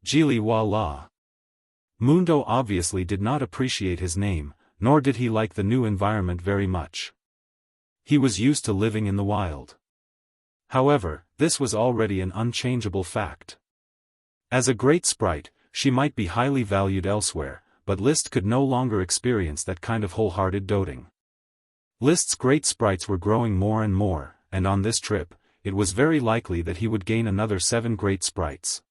Geely voila. Mundo obviously did not appreciate his name, nor did he like the new environment very much. He was used to living in the wild. However, this was already an unchangeable fact. As a great sprite, she might be highly valued elsewhere, but List could no longer experience that kind of wholehearted doting. List's great sprites were growing more and more, and on this trip, it was very likely that he would gain another 7 great sprites.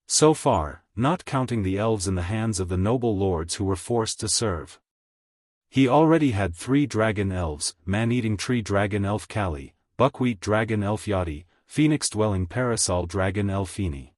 So far, not counting the elves in the hands of the noble lords who were forced to serve. He already had 3 dragon elves, man-eating tree dragon elf Kali, buckwheat dragon elf Yadi, phoenix-dwelling parasol dragon elf Fini.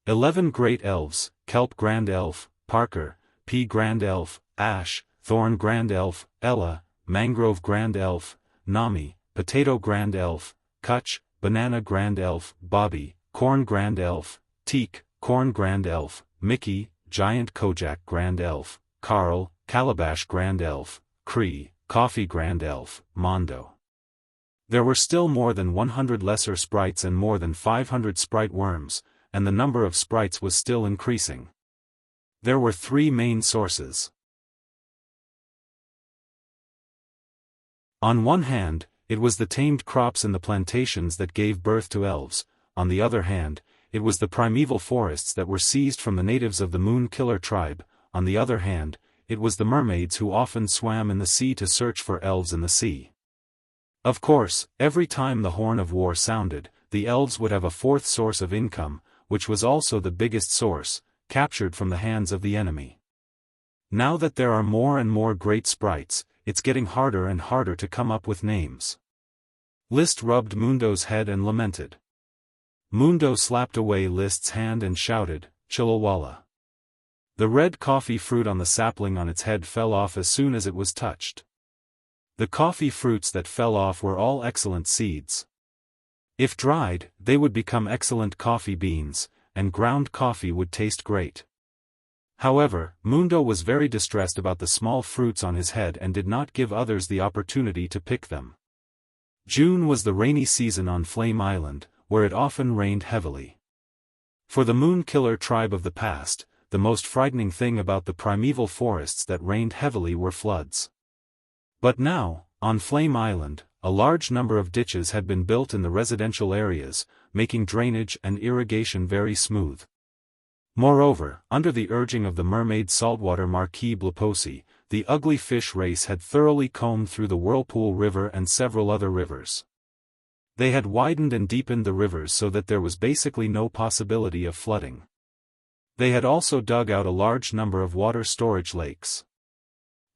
11 great elves, kelp grand elf, Parker, pea grand elf, ash, thorn grand elf, Ella, mangrove grand elf, Nami, potato grand elf, Kutch, banana grand elf, Bobby, corn grand elf, Teak, corn grand elf, Mickey, giant Kojak grand elf, Carl, calabash grand elf, Cree, coffee grand elf, Mondo. There were still more than 100 lesser sprites and more than 500 sprite worms, and the number of sprites was still increasing. There were 3 main sources. On one hand, it was the tamed crops in the plantations that gave birth to elves. On the other hand, it was the primeval forests that were seized from the natives of the Moon Killer tribe. On the other hand, it was the mermaids who often swam in the sea to search for elves in the sea. Of course, every time the horn of war sounded, the elves would have a 4th source of income, which was also the biggest source, captured from the hands of the enemy. Now that there are more and more great sprites, it's getting harder and harder to come up with names. List rubbed Mundo's head and lamented. Mundo slapped away List's hand and shouted, Chilawala. The red coffee fruit on the sapling on its head fell off as soon as it was touched. The coffee fruits that fell off were all excellent seeds. If dried, they would become excellent coffee beans, and ground coffee would taste great. However, Mundo was very distressed about the small fruits on his head and did not give others the opportunity to pick them. June was the rainy season on Flame Island, where it often rained heavily. For the Moon Killer tribe of the past, the most frightening thing about the primeval forests that rained heavily were floods. But now, on Flame Island, a large number of ditches had been built in the residential areas, making drainage and irrigation very smooth. Moreover, under the urging of the mermaid saltwater Marquis Bleposi, the ugly fish race had thoroughly combed through the Whirlpool River and several other rivers. They had widened and deepened the rivers so that there was basically no possibility of flooding. They had also dug out a large number of water storage lakes.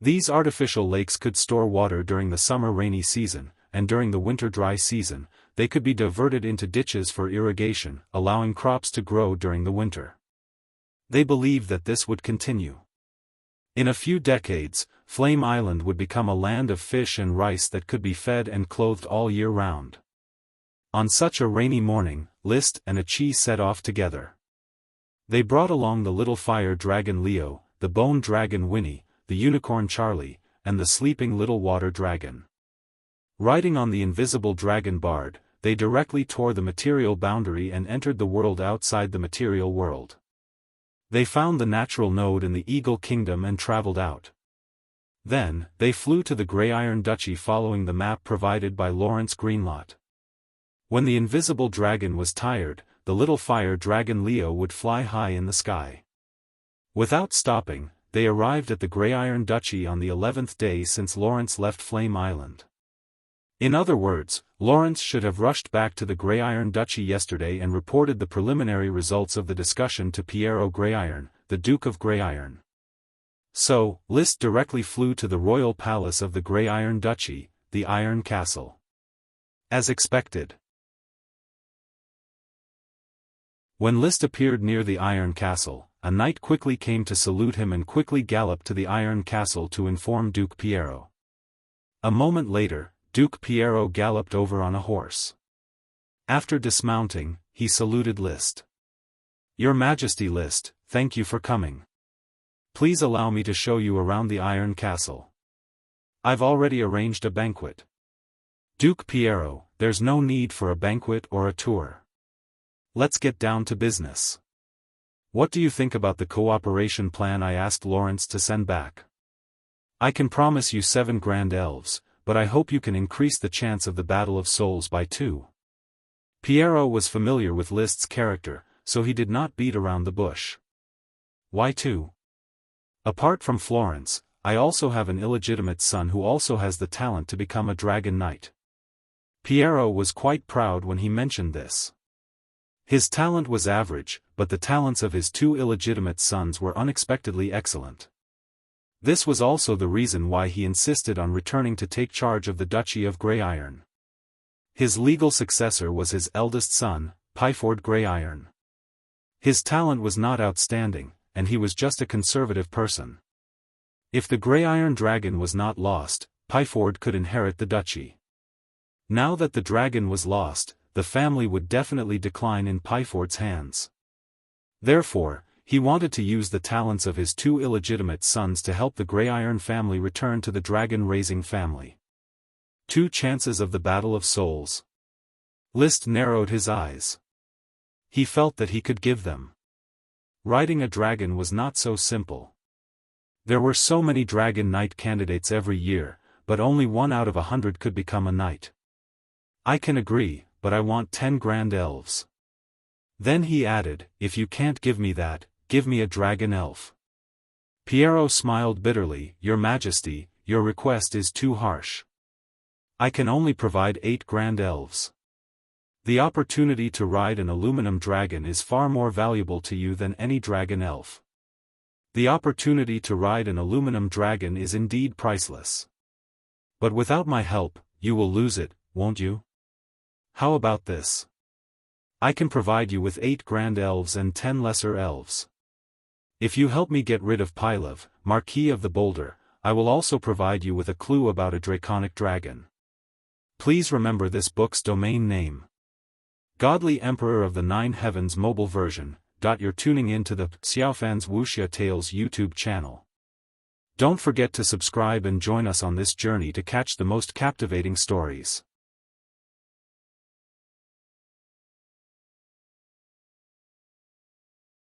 These artificial lakes could store water during the summer rainy season, and during the winter dry season, they could be diverted into ditches for irrigation, allowing crops to grow during the winter. They believed that this would continue. In a few decades, Flame Island would become a land of fish and rice that could be fed and clothed all year round. On such a rainy morning, List and Achi set off together. They brought along the little fire dragon Leo, the bone dragon Winnie, the unicorn Charlie, and the sleeping little water dragon. Riding on the invisible dragon Bard, they directly tore the material boundary and entered the world outside the material world. They found the natural node in the Eagle Kingdom and traveled out. Then, they flew to the Grey Iron Duchy following the map provided by Lawrence Greenlot. When the invisible dragon was tired, the little fire dragon Leo would fly high in the sky. Without stopping, they arrived at the Grey Iron Duchy on the 11th day since Lawrence left Flame Island. In other words, Lawrence should have rushed back to the Grey Iron Duchy yesterday and reported the preliminary results of the discussion to Piero Greyiron, the Duke of Greyiron. So, List directly flew to the royal palace of the Grey Iron Duchy, the Iron Castle. As expected. When List appeared near the Iron Castle, a knight quickly came to salute him and quickly galloped to the Iron Castle to inform Duke Piero. A moment later, Duke Piero galloped over on a horse. After dismounting, he saluted List. "Your Majesty List, thank you for coming. Please allow me to show you around the Iron Castle. I've already arranged a banquet." "Duke Piero, there's no need for a banquet or a tour. Let's get down to business. What do you think about the cooperation plan I asked Lawrence to send back? I can promise you 7 grand elves, but I hope you can increase the chance of the Battle of Souls by 2. Piero was familiar with List's character, so he did not beat around the bush. "Why 2? Apart from Florence, I also have an illegitimate son who also has the talent to become a dragon knight." Piero was quite proud when he mentioned this. His talent was average, but the talents of his 2 illegitimate sons were unexpectedly excellent. This was also the reason why he insisted on returning to take charge of the Duchy of Greyiron. His legal successor was his eldest son, Pyford Greyiron. His talent was not outstanding, and he was just a conservative person. If the Greyiron dragon was not lost, Pyford could inherit the duchy. Now that the dragon was lost, the family would definitely decline in Pyford's hands. Therefore, he wanted to use the talents of his 2 illegitimate sons to help the Greyiron family return to the dragon-raising family. 2 chances of the Battle of Souls. List narrowed his eyes. He felt that he could give them. Riding a dragon was not so simple. There were so many dragon knight candidates every year, but only 1 out of 100 could become a knight. "I can agree, but I want 10 grand elves." Then he added, "If you can't give me that, give me a dragon elf." Piero smiled bitterly, "Your Majesty, your request is too harsh. I can only provide 8 grand elves. The opportunity to ride an aluminum dragon is far more valuable to you than any dragon elf. The opportunity to ride an aluminum dragon is indeed priceless. But without my help, you will lose it, won't you? How about this? I can provide you with 8 grand elves and 10 lesser elves. If you help me get rid of Pylev, Marquis of the Boulder, I will also provide you with a clue about a draconic dragon. Please remember this book's domain name. Godly Emperor of the 9 Heavens mobile version. You're tuning in to the Xiaofan's Wuxia Tales YouTube channel. Don't forget to subscribe and join us on this journey to catch the most captivating stories.